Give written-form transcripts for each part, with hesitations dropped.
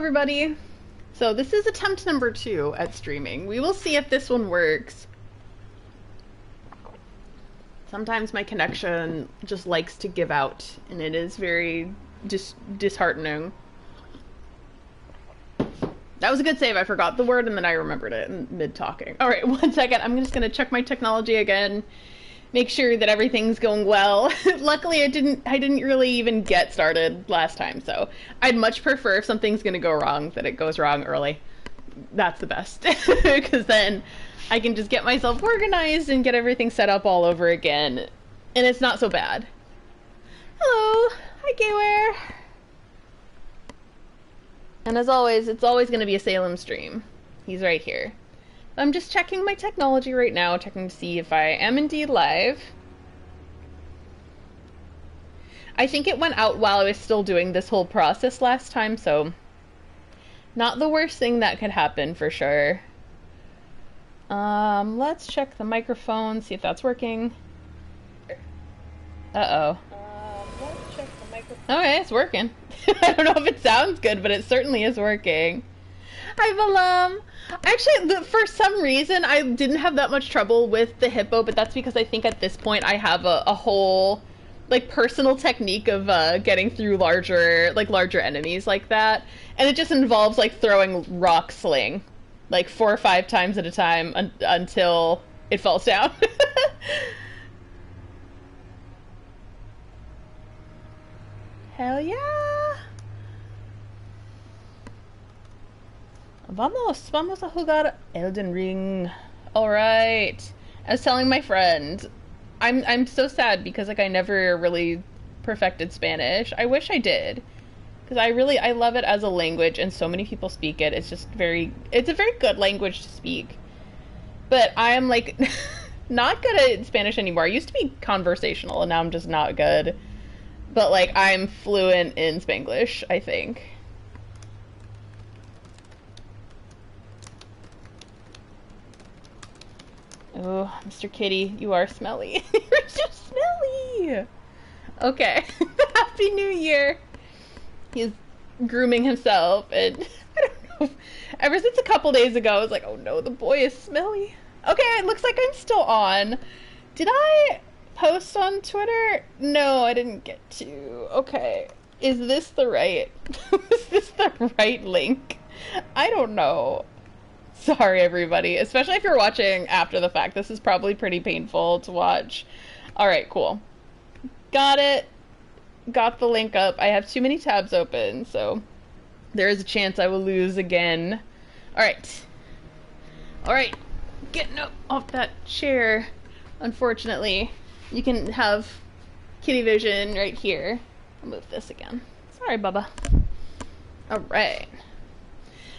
everybody. So this is attempt number 2 at streaming. We will see if this one works. Sometimes my connection just likes to give out, and it is very disheartening. That was a good save. I forgot the word, and then I remembered it in mid-talking. All right, 1 second. I'm just going to check my technology again. Make sure that everything's going well. Luckily, I didn't really even get started last time, so I'd much prefer if something's gonna go wrong that it goes wrong early. That's the best, because then I can just get myself organized and get everything set up all over again, and it's not so bad. Hello, hi Gayware. And as always, it's always gonna be a Salem stream. He's right here. I'm just checking my technology right now, checking to see if I am indeed live. I think it went out while I was still doing this whole process last time, so not the worst thing that could happen for sure. Let's check the microphone, see if that's working. Uh-oh. Let's check the microphone. Okay, it's working. I don't know if it sounds good, but it certainly is working. Hi, Valam. Actually, for some reason, I didn't have that much trouble with the hippo, but that's because I think at this point I have a whole, like, personal technique of getting through larger enemies like that. And it just involves, like, throwing rock sling, like, 4 or 5 times at a time until it falls down. Hell yeah! Vamos a jugar Elden Ring. Alright. I was telling my friend, I'm so sad because, like, I never really perfected Spanish. I wish I did. Because I love it as a language, and so many people speak it. It's just it's a very good language to speak. But I am, like, not good at Spanish anymore. I used to be conversational, and now I'm just not good. But, like, I'm fluent in Spanglish, I think. Oh, Mr. Kitty, you are smelly. You're so smelly! Okay. Happy New Year! He's grooming himself, and I don't know. Ever since a couple days ago, I was like, oh no, the boy is smelly. Okay, it looks like I'm still on. Did I post on Twitter? No, I didn't get to. Okay. Is this the right... is this the right link? I don't know. Sorry, everybody. Especially if you're watching after the fact. This is probably pretty painful to watch. Alright, cool. Got it. Got the link up. I have too many tabs open, so there is a chance I will lose again. Alright. Alright. Getting up off that chair. Unfortunately. You can have kitty vision right here. I'll move this again. Sorry, Bubba. Alright.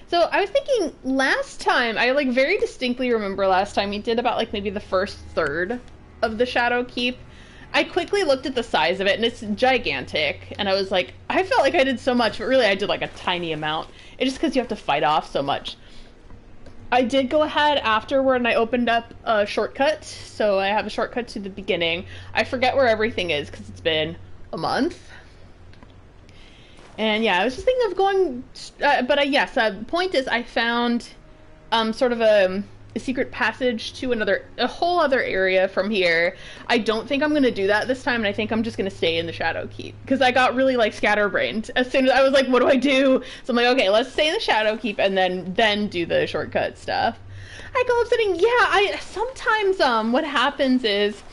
So I was thinking last time, I like very distinctly remember last time we did about like maybe the first third of the Shadow Keep. I quickly looked at the size of it and it's gigantic. And I was like, I felt like I did so much, but really I did like a tiny amount. It's just because you have to fight off so much. I did go ahead afterward and I opened up a shortcut. So I have a shortcut to the beginning. I forget where everything is because it's been a month. And yeah, I was just thinking of going, yes, the point is I found sort of a secret passage to a whole other area from here. I don't think I'm going to do that this time, and I think I'm just going to stay in the Shadow Keep, because I got really, like, scatterbrained as soon as I was like, what do I do? So I'm like, okay, let's stay in the Shadow Keep and then do the shortcut stuff. I go up sitting, yeah, sometimes what happens is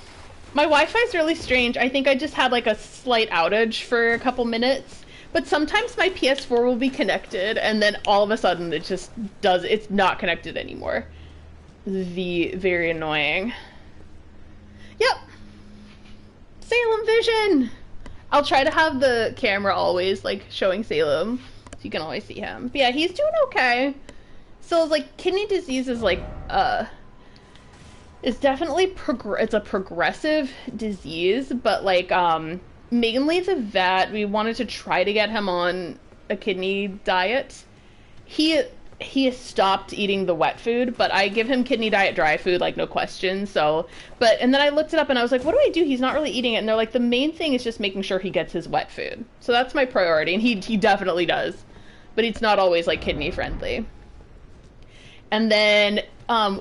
my Wi-Fi is really strange. I think I just had, like, a slight outage for a couple minutes. But sometimes my PS4 will be connected, and then all of a sudden it's not connected anymore. Very annoying. Yep. Salem Vision! I'll try to have the camera always, like, showing Salem, so you can always see him. But yeah, he's doing okay. So, like, kidney disease is, like, it's definitely it's a progressive disease, but, like, mainly the vet, we wanted to try to get him on a kidney diet. He has stopped eating the wet food, but I give him kidney diet dry food, like, no question. So, and then I looked it up and I was like, what do I do? He's not really eating it. And they're like, the main thing is just making sure he gets his wet food. So that's my priority, and he definitely does. but it's not always like kidney friendly. And then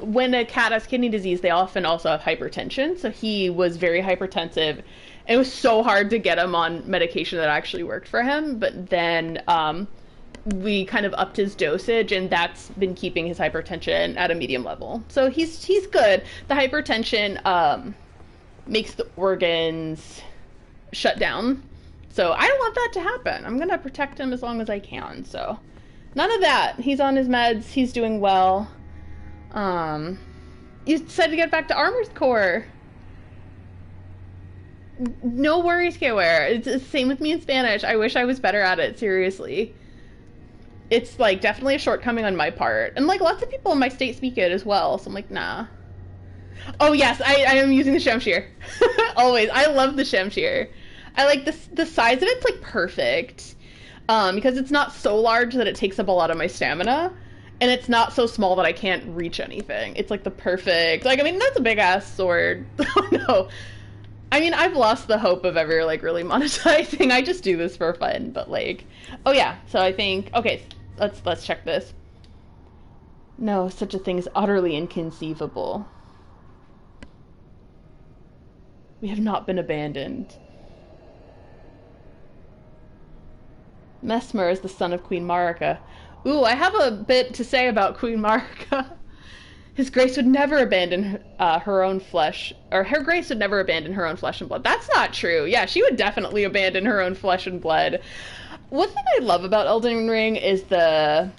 when a cat has kidney disease, they often also have hypertension. So he was very hypertensive. It was so hard to get him on medication that actually worked for him. But then we kind of upped his dosage, and that's been keeping his hypertension at a medium level. So he's good. The hypertension makes the organs shut down. So I don't want that to happen. I'm going to protect him as long as I can. So none of that. He's on his meds. He's doing well. You said to get back to Armored Core. No worries, Kware. It's the same with me in Spanish. I wish I was better at it, seriously. It's, like, definitely a shortcoming on my part. And, like, lots of people in my state speak it as well, so I'm like, nah. Oh, yes, I am using the Shamshir. Always. I love the Shamshir. I like the size of it's, like, perfect. Because it's not so large that it takes up a lot of my stamina. And it's not so small that I can't reach anything. It's, like, the perfect... Like, I mean, that's a big-ass sword. Oh, no. I mean, I've lost the hope of ever, like, really monetizing. I just do this for fun, but, like... Oh, yeah. So I think... Okay, let's check this. No, such a thing is utterly inconceivable. We have not been abandoned. Mesmer is the son of Queen Marika. Ooh, I have a bit to say about Queen Marika. His Grace would never abandon her own flesh, or her Grace would never abandon her own flesh and blood. That's not true. Yeah, she would definitely abandon her own flesh and blood. One thing I love about Elden Ring is the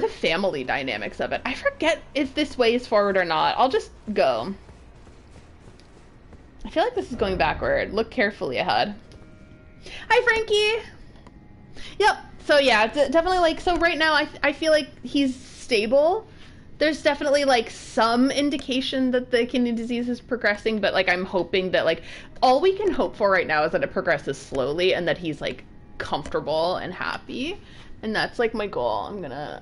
family dynamics of it. I forget if this way is forward or not. I'll just go. I feel like this is going backward. Look carefully ahead. Hi, Frankie! Yep, so yeah, definitely, like, so right now I feel like he's stable. There's definitely, like, some indication that the kidney disease is progressing, but, like, I'm hoping that, like, all we can hope for right now is that it progresses slowly and that he's, like, comfortable and happy. And that's, like, my goal. I'm gonna...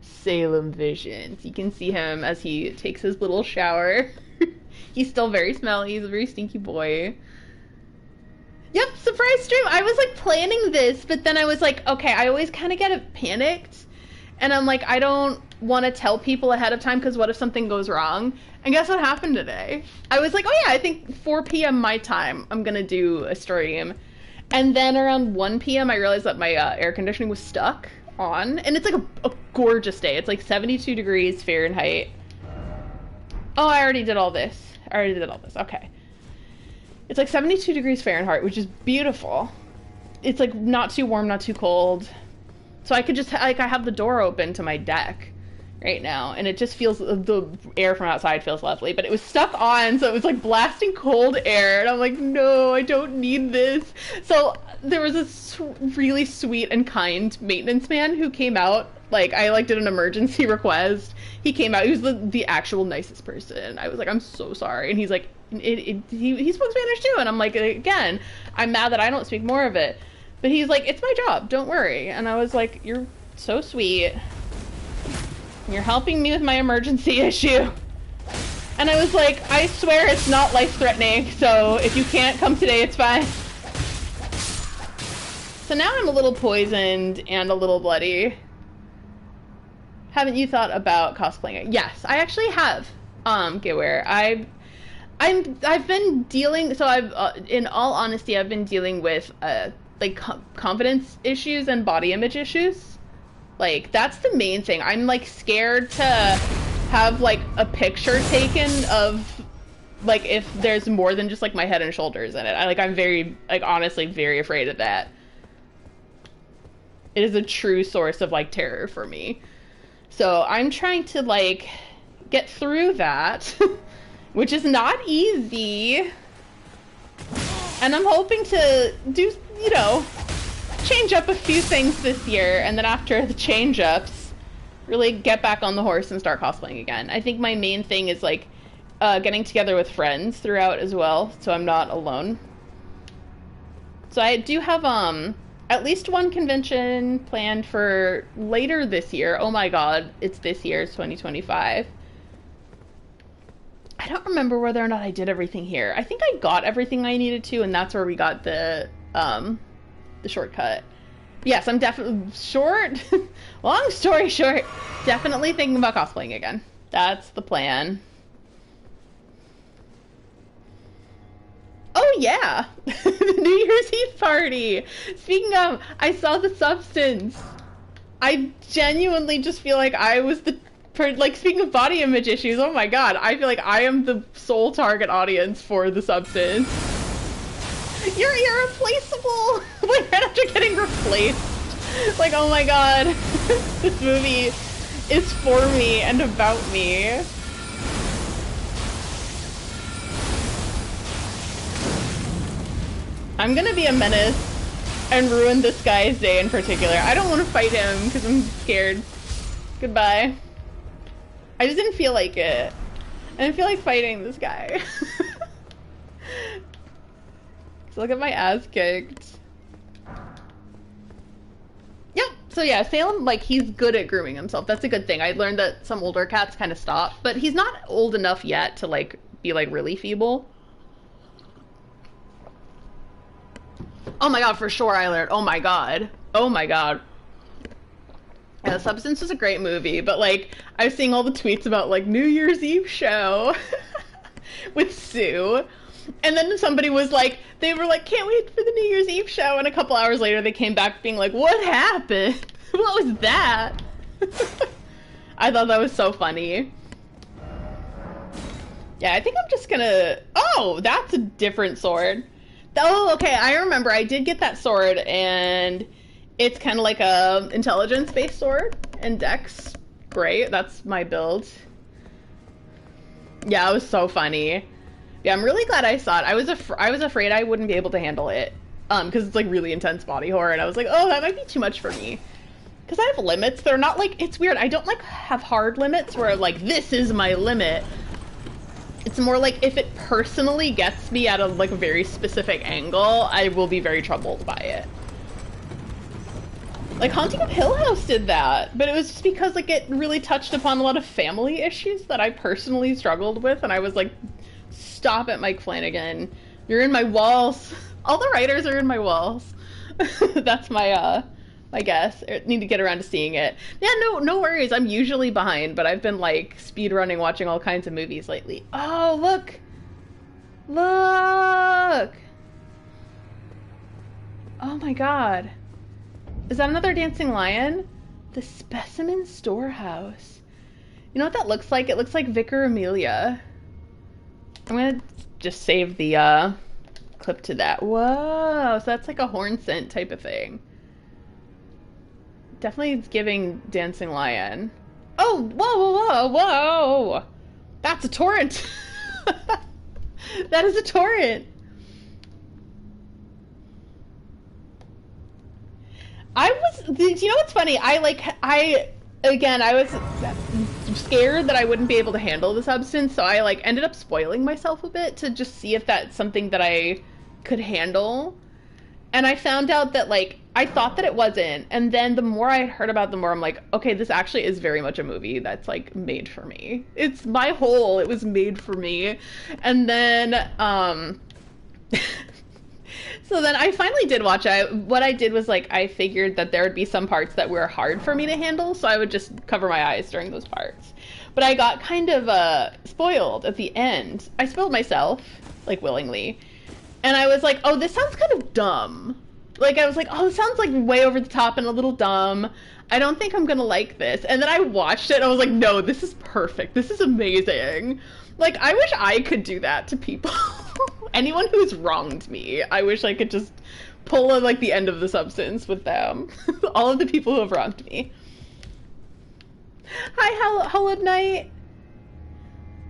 Salem visions. You can see him as he takes his little shower. He's still very smelly. He's a very stinky boy. Yep, surprise stream. I was, like, planning this, but then I was like, okay, I always kind of get panicked. And I'm like, I don't want to tell people ahead of time because what if something goes wrong? And guess what happened today? I was like, oh yeah, I think 4 p.m. my time, I'm going to do a stream. And then around 1 p.m. I realized that my air conditioning was stuck on. And it's like a gorgeous day. It's like 72 degrees Fahrenheit. Oh, I already did all this. Okay. It's like 72 degrees Fahrenheit, which is beautiful. It's like not too warm, not too cold. So I could just, like, I have the door open to my deck right now, and it just feels, the air from outside feels lovely, but it was stuck on, so it was, like, blasting cold air, and I'm like, no, I don't need this. So there was this really sweet and kind maintenance man who came out, like, I, like, did an emergency request. He came out, he was the actual nicest person. I was like, I'm so sorry, and he's like, he spoke Spanish too, and I'm like, again, I'm mad that I don't speak more of it. But he's like, it's my job, don't worry. And I was like, you're so sweet. You're helping me with my emergency issue. And I was like, I swear it's not life-threatening, so if you can't come today, it's fine. So now I'm a little poisoned and a little bloody. Haven't you thought about cosplaying it? Yes, I actually have, Geware. I've been dealing, so in all honesty, I've been dealing with, like, confidence issues and body image issues. Like, that's the main thing. I'm, like, scared to have, like, a picture taken of, like, if there's more than just, like, my head and shoulders in it. I'm very, like, honestly very afraid of that. It is a true source of, like, terror for me. So I'm trying to, like, get through that, which is not easy. And I'm hoping to do, you know, change up a few things this year, and then after the change-ups, really get back on the horse and start cosplaying again. I think my main thing is, like, getting together with friends throughout as well, so I'm not alone. So I do have, at least one convention planned for later this year. Oh my god, it's this year, it's 2025. I don't remember whether or not I did everything here. I think I got everything I needed to, and that's where we got the shortcut. Yes, I'm definitely short. Long story short, definitely thinking about cosplaying again. That's the plan. Oh yeah, the New Year's Eve party. Speaking of, I saw the substance. I genuinely just feel like I was the like speaking of body image issues. Oh my god, I feel like I am the sole target audience for the substance. You're irreplaceable. Like right after getting replaced. Like oh my god, this movie is for me and about me. I'm gonna be a menace and ruin this guy's day in particular. I don't want to fight him because I'm scared. Goodbye. I just didn't feel like it. I didn't feel like fighting this guy. So look at my ass kicked. Yep. So yeah, Salem, like, he's good at grooming himself. That's a good thing. I learned that some older cats kind of stop, but he's not old enough yet to, like, be, like, really feeble. Oh my god, for sure I learned. Oh my god. Oh my god. Yeah, Substance was a great movie, but like, I was seeing all the tweets about like New Year's Eve show with Sue. And then somebody was like, they were like, can't wait for the New Year's Eve show. And a couple hours later they came back being like, what happened? What was that? I thought that was so funny. Yeah, I think I'm just gonna... Oh, that's a different sword. Oh, okay, I remember. I did get that sword, and it's kind of like a intelligence-based sword, and dex. Great, that's my build. Yeah, it was so funny. Yeah, I'm really glad I saw it. I was afraid I wouldn't be able to handle it, because it's like really intense body horror, and I was like, oh, that might be too much for me. Because I have limits. They're not like... It's weird. I don't like have hard limits where like, this is my limit. It's more like if it personally gets me at a like very specific angle, I will be very troubled by it. Like Haunting of Hill House did that, but it was just because like it really touched upon a lot of family issues that I personally struggled with, and I was like, stop it, Mike Flanagan. You're in my walls. All the writers are in my walls. That's my I guess. I need to get around to seeing it. Yeah, no worries. I'm usually behind, but I've been like speed running, watching all kinds of movies lately. Oh, look! Look! Oh my god. Is that another dancing lion? The Specimen Storehouse. You know what that looks like? It looks like Vicar Amelia. I'm gonna just save the clip to that. Whoa! So that's like a horn scent type of thing. Definitely it's giving Dancing Lion. Oh, whoa! That's a torrent! That is a torrent! You know what's funny? I was scared that I wouldn't be able to handle the substance, so I like ended up spoiling myself a bit to just see if that's something that I could handle. And I found out that, like, I thought that it wasn't. And then the more I heard about it, the more I'm like, okay, this actually is very much a movie that's, like, made for me. It's my whole, it was made for me. And then, so then I finally did watch it. What I did was, like, I figured that there would be some parts that were hard for me to handle, so I would just cover my eyes during those parts. But I got kind of, spoiled at the end. I spoiled myself, like, willingly. And I was like, oh, this sounds kind of dumb. Like, I was like, oh, this sounds like way over the top and a little dumb. I don't think I'm gonna like this. And then I watched it and I was like, no, this is perfect. This is amazing. Like, I wish I could do that to people. Anyone who's wronged me, I wish I could just pull like the end of the substance with them. All of the people who have wronged me. Hi, Hello Night.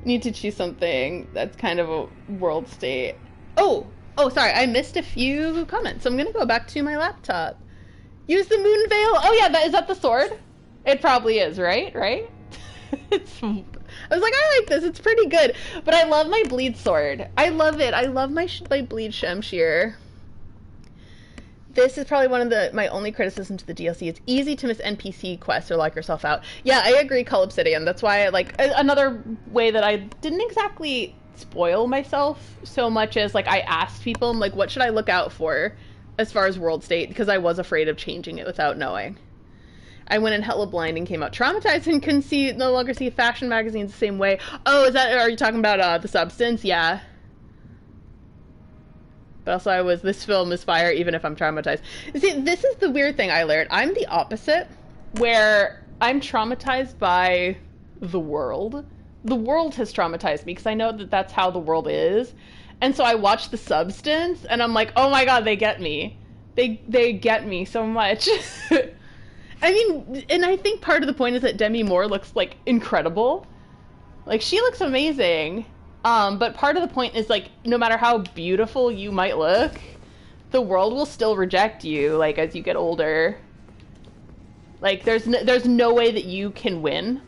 Need to choose something that's kind of a world state. Oh, sorry, I missed a few comments, so I'm gonna go back to my laptop. Use the moon veil. Oh yeah, is that the sword? It probably is, right? Right? I was like, I like this, it's pretty good. But I love my bleed sword. I love it. I love my bleed Shamshir. This is probably one of my only criticisms to the DLC. It's easy to miss NPC quests or lock yourself out. Yeah, I agree, Cull Obsidian. That's why I like another way that I didn't exactly spoil myself so much as like I asked people, I'm like, what should I look out for as far as world state, because I was afraid of changing it without knowing. I went in hella blind and came out traumatized and couldn't see, no longer see fashion magazines the same way. Oh, are you talking about the substance? Yeah. But also this film is fire even if I'm traumatized. See, this is the weird thing I learned. I'm the opposite, where I'm traumatized by the world. The world has traumatized me because I know that that's how the world is. And so I watch The Substance and I'm like, oh my god, they get me. They get me so much. I mean, and I think part of the point is that Demi Moore looks, like, incredible. Like, she looks amazing. But part of the point is, like, no matter how beautiful you might look, the world will still reject you, like, as you get older. Like, there's no way that you can win.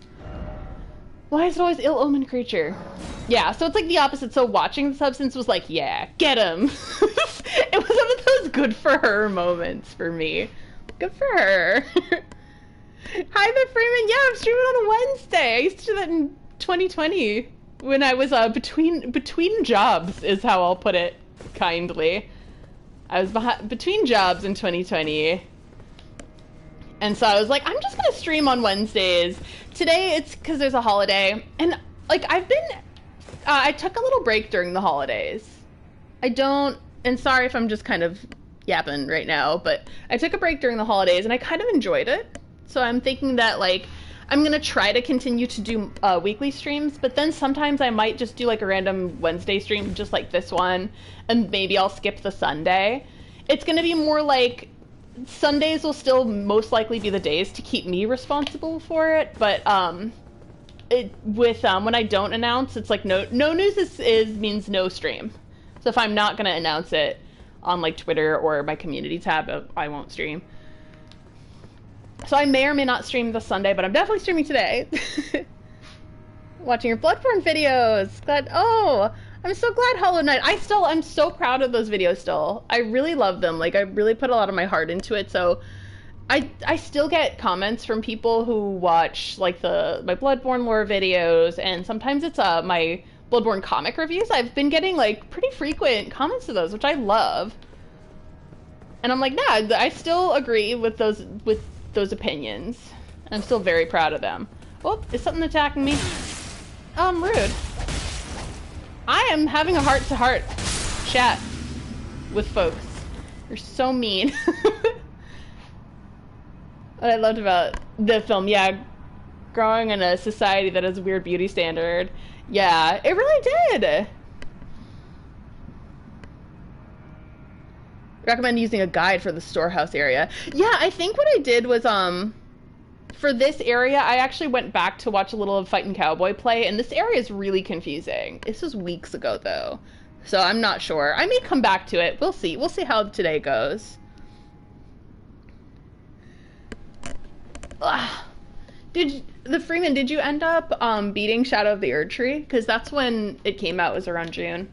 Why is it always ill-omened creature? Yeah, so it's like the opposite. So watching The Substance was like, yeah, get him. It was one of those good for her moments for me. Good for her. Hi, the Freeman. Yeah, I'm streaming on a Wednesday. I used to do that in 2020 when I was between jobs, is how I'll put it kindly. I was between jobs in 2020. And so I was like, I'm just going to stream on Wednesdays. Today it's because there's a holiday. And, like, I took a little break during the holidays. And sorry if I'm just kind of yapping right now, but I took a break during the holidays and I kind of enjoyed it. So I'm thinking that, like, I'm going to try to continue to do weekly streams, but then sometimes I might just do, like, a random Wednesday stream, just like this one, and maybe I'll skip the Sunday. It's going to be more like Sundays will still most likely be the days to keep me responsible for it, but when I don't announce, it's like no news means no stream. So if I'm not going to announce it on, like, Twitter or my community tab, I won't stream. So I may or may not stream this Sunday, but I'm definitely streaming today. Watching your Bloodborne videos. I'm so glad Hollow Knight. I'm so proud of those videos still. I really love them. Like, I really put a lot of my heart into it, so I still get comments from people who watch, like, my Bloodborne lore videos, and sometimes it's my Bloodborne comic reviews. I've been getting, like, pretty frequent comments to those, which I love. And I'm like, nah, I still agree with those opinions. I'm still very proud of them. Oh, is something attacking me? Rude. I am having a heart-to-heart chat with folks. You're so mean. What I loved about the film, yeah, growing in a society that has a weird beauty standard. Yeah, it really did. Recommend using a guide for the storehouse area. Yeah, I think what I did was, for this area, I actually went back to watch a little of Fightin' Cowboy play, and this area is really confusing. This was weeks ago, though, so I'm not sure. I may come back to it. We'll see. We'll see how today goes. Freeman, did you end up beating Shadow of the Erd Tree? Because that's when it came out, was around June.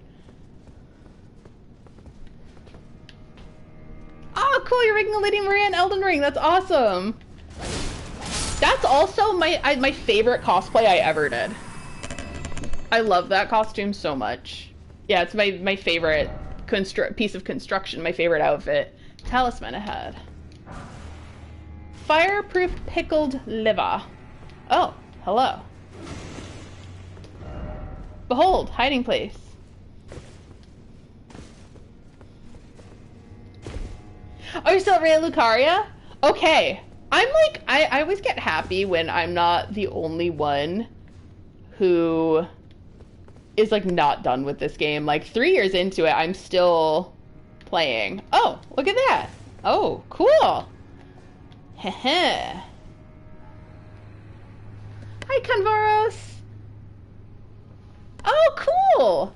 Oh, cool, you're making a Lady Maria in Elden Ring. That's awesome. That's also my favorite cosplay I ever did. I love that costume so much. Yeah, it's my favorite piece of construction, my favorite outfit. Talisman ahead. Fireproof pickled liver. Oh, hello. Behold, hiding place. Oh, you're still at Rhea Lucaria? Okay. I'm like, I always get happy when I'm not the only one who is, like, not done with this game. Like, 3 years into it, I'm still playing. Oh, look at that. Oh, cool. Heh. Hi, Convoros. Oh, cool.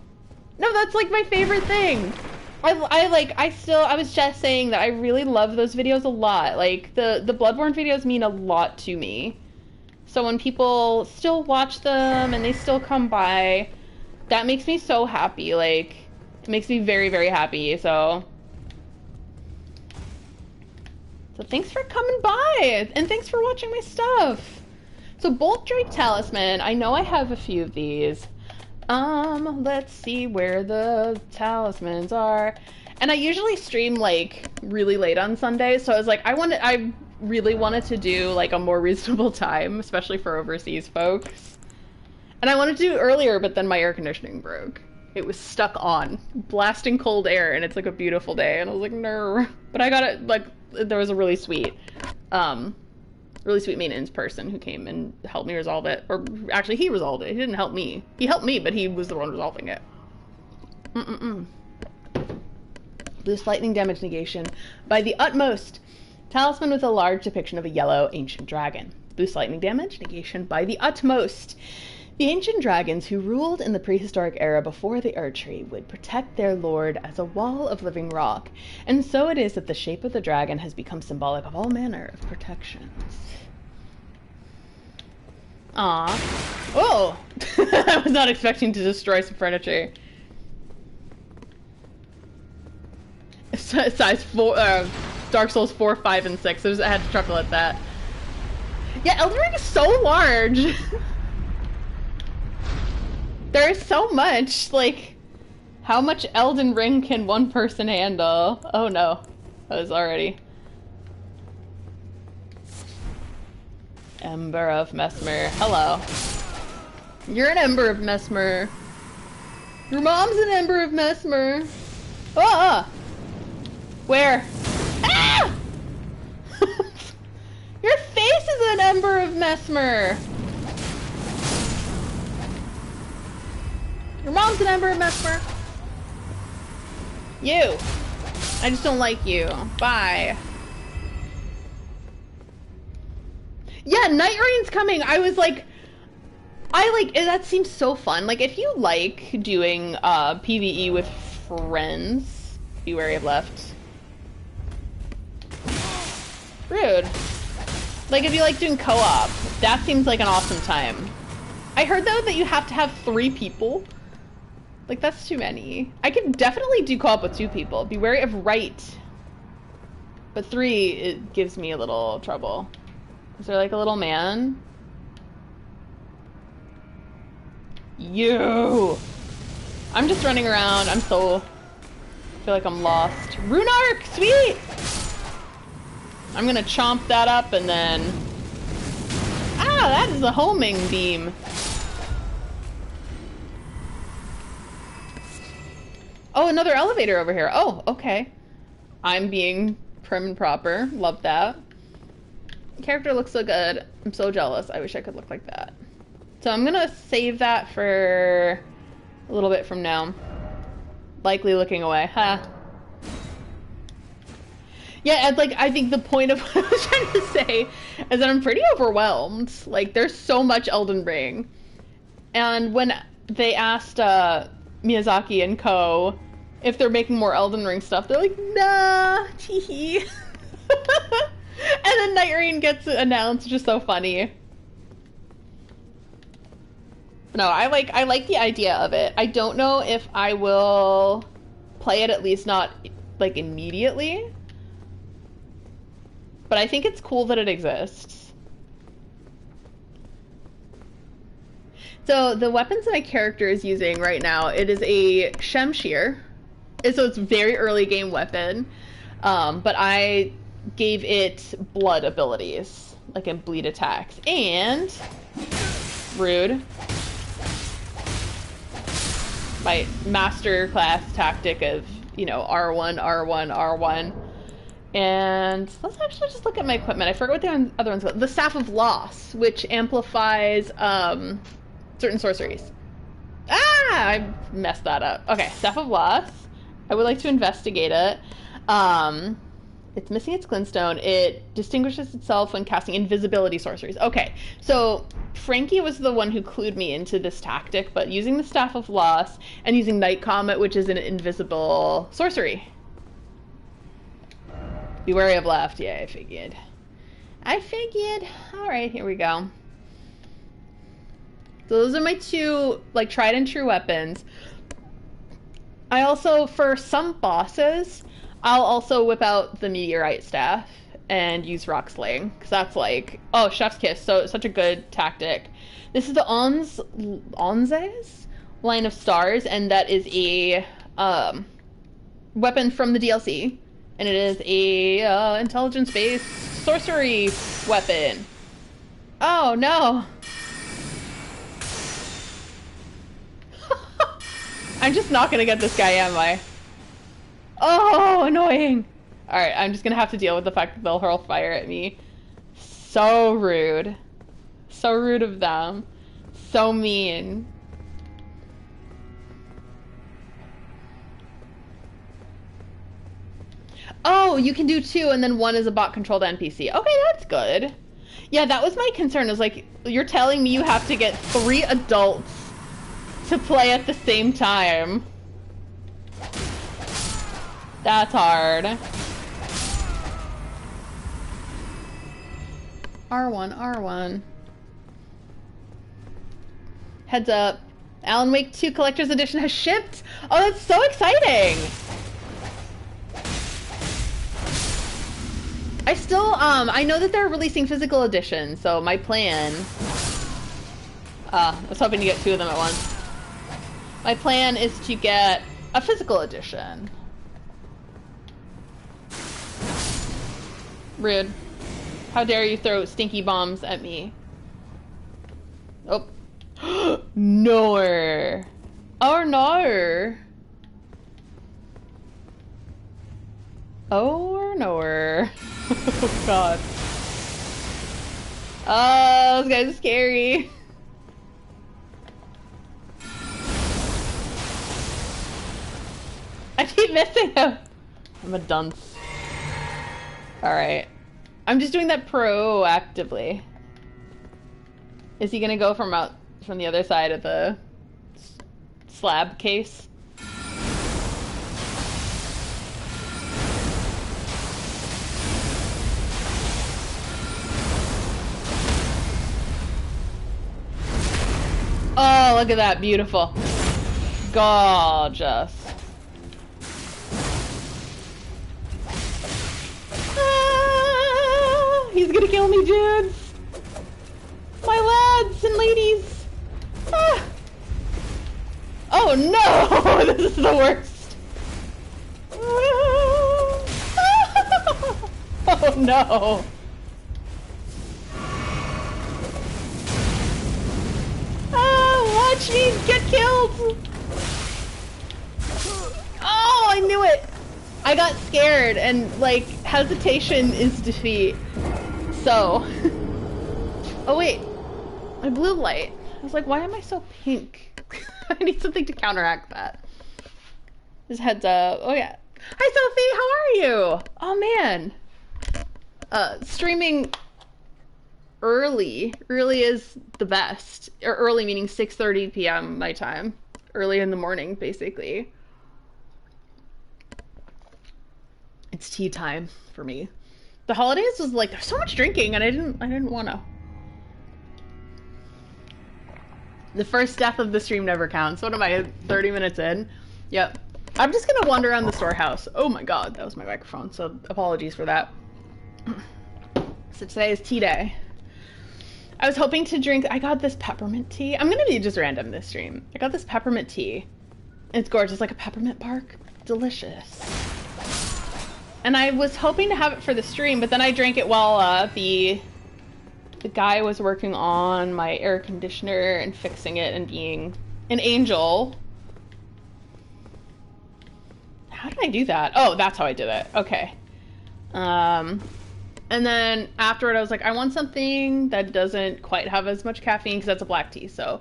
No, that's, like, my favorite thing. I was just saying that I really love those videos a lot. Like, the Bloodborne videos mean a lot to me. So when people still watch them and they still come by, that makes me so happy. Like, it makes me very, very happy. So thanks for coming by, and thanks for watching my stuff. So Bolt Drake Talisman, I know I have a few of these. Let's see where the talismans are. And I usually stream like really late on Sundays, so I was like, I really wanted to do like a more reasonable time, especially for overseas folks. And I wanted to do earlier, but then my air conditioning broke. It was stuck on, blasting cold air, and it's like a beautiful day, and I was like, no. But I got it, like, there was a really sweet maintenance person who came and helped me resolve it. Or actually, he resolved it. He didn't help me. He helped me, but he was the one resolving it. Boost lightning damage negation by the utmost. Talisman with a large depiction of a yellow ancient dragon. Boost lightning damage negation by the utmost. The ancient dragons who ruled in the prehistoric era before the Erdtree would protect their lord as a wall of living rock, and so it is that the shape of the dragon has become symbolic of all manner of protections. Aww. Oh! I was not expecting to destroy some furniture. Size 4, Dark Souls 4, 5, and 6. I had to chuckle at that. Yeah, Elden Ring is so large! There is so much, like, how much Elden Ring can one person handle? Oh no, that was already. Ember of Mesmer, hello. You're an Ember of Mesmer. Your mom's an Ember of Mesmer. Ah! Where? Ah! Your face is an Ember of Mesmer. Your mom's an Ember of Mesmer. You. I just don't like you. Bye. Yeah, Night Rain's coming. I was like, that seems so fun. Like, if you like doing PvE with friends, be wary of left. Rude. Like, if you like doing co-op, that seems like an awesome time. I heard, though, that you have to have 3 people. Like, that's too many. I can definitely do co-op with 2 people. Be wary of right. But 3, it gives me a little trouble. Is there, like, a little man? You! I'm just running around. I feel like I'm lost. Rune Arc! Sweet! I'm gonna chomp that up and then... Ah, that is a homing beam. Oh, another elevator over here. Oh, okay. I'm being prim and proper. Love that. Character looks so good. I'm so jealous. I wish I could look like that. So I'm gonna save that for a little bit from now. Likely looking away. Ha. Huh. Yeah, and, like, I think the point of what I was trying to say is that I'm pretty overwhelmed. Like, there's so much Elden Ring. And when they asked Miyazaki and co if they're making more Elden Ring stuff, they're like, nah, teehee. And then Night Rain gets announced, just so funny. No, I like the idea of it. I don't know if I will play it, at least not, like, immediately. But I think it's cool that it exists. So the weapons that my character is using right now, it is a Shemshir. So it's a very early game weapon. But I gave it blood abilities, like in bleed attacks. And rude. My master class tactic of, you know, R1, R1, R1. And let's actually just look at my equipment. I forgot what the other one's called. The Staff of Loss, which amplifies certain sorceries. Ah! I messed that up. Okay, Staff of Loss. I would like to investigate it. It's missing its glintstone. It distinguishes itself when casting invisibility sorceries. Okay, so Frankie was the one who clued me into this tactic, but using the Staff of Loss and using Night Comet, which is an invisible sorcery. Be wary of left. Yeah, I figured. Alright, here we go. So those are my 2, like, tried and true weapons. I also, for some bosses, I'll also whip out the Meteorite Staff and use Rock Sling. Because that's like, oh, Chef's Kiss. So, such a good tactic. This is the Onze's Line of Stars, and that is a, weapon from the DLC, and it is a intelligence-based sorcery weapon. Oh no! I'm just not gonna get this guy, am I? Oh, annoying! Alright, I'm just gonna have to deal with the fact that they'll hurl fire at me. So rude. So rude of them. So mean. Oh, you can do 2 and then 1 is a bot-controlled NPC. Okay, that's good. Yeah, that was my concern. Is like, you're telling me you have to get 3 adults to play at the same time. That's hard. R1, R1. Heads up. Alan Wake 2 Collector's Edition has shipped! Oh, that's so exciting! I still, I know that they're releasing physical editions, so my plan... I was hoping to get 2 of them at once. My plan is to get a physical edition. Rude. How dare you throw stinky bombs at me? Oh. No. Oh no. Oh no. Oh god. Oh, this guy's scary. I keep missing him. I'm a dunce. Alright. I'm just doing that proactively. Is he gonna go from the other side of the slab case? Oh, look at that. Beautiful. Gorgeous. Ah, he's gonna kill me, dudes. My lads and ladies. Ah. Oh no! This is the worst. Oh no. Watch me get killed! Oh, I knew it! I got scared, and, like, hesitation is defeat. So. Oh, wait. My blue light. I was like, why am I so pink? I need something to counteract that. His head's up. Oh, yeah. Hi, Sophie! How are you? Oh, man. Streaming early is the best. Or early meaning 6:30 p.m. my time. Early in the morning, basically. It's tea time for me. The holidays was like, there's so much drinking and I didn't want to. The first death of the stream never counts. What am I, 30 minutes in? Yep. I'm just gonna wander around the storehouse. Oh my god, that was my microphone, so apologies for that. So today is tea day. I was hoping to drink, I got this peppermint tea. I'm gonna be just random this stream. I got this peppermint tea. It's gorgeous, like a peppermint bark. Delicious. And I was hoping to have it for the stream, but then I drank it while the guy was working on my air conditioner and fixing it and being an angel. How did I do that? Oh, that's how I did it. Okay. And then afterward I was like, I want something that doesn't quite have as much caffeine because that's a black tea. So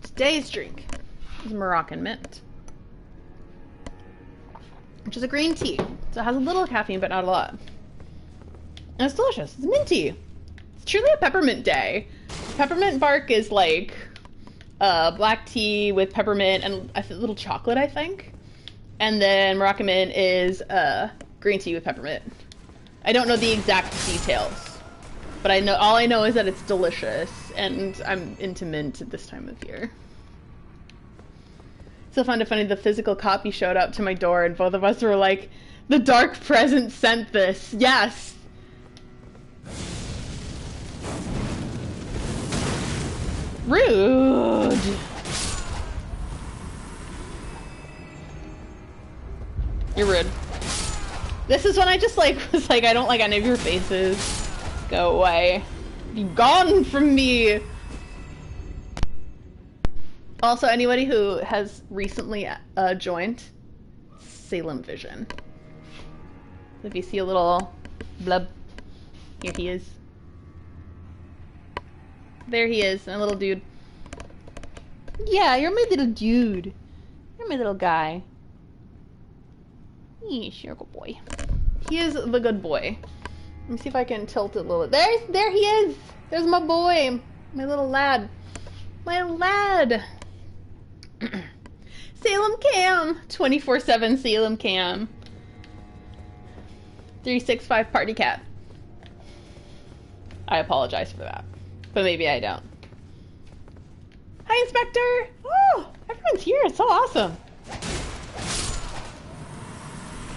today's drink is Moroccan mint, which is a green tea. So it has a little caffeine, but not a lot. And it's delicious. It's minty. It's truly a peppermint day. Peppermint bark is like black tea with peppermint and a little chocolate, I think. And then Moroccan mint is green tea with peppermint. I don't know the exact details, but I know all I know is that it's delicious, and I'm into mint at this time of year. Still found it funny, the physical copy showed up to my door, and both of us were like, "The Dark Presence sent this." Yes. Rude. You're rude. This is when I just like was like, I don't like any of your faces. Go away. Be gone from me. Also, anybody who has recently joined, Salem Vision. If you see a little blub, here he is. There he is, my little dude. Yeah, you're my little dude. You're my little guy. Yeesh, you're a good boy. He is the good boy. Let me see if I can tilt it a little. There he is! There's my boy! My little lad. My lad! Salem Cam! 24/7 Salem Cam. 365 Party Cat. I apologize for that. But maybe I don't. Hi, Inspector! Oh, everyone's here. It's so awesome.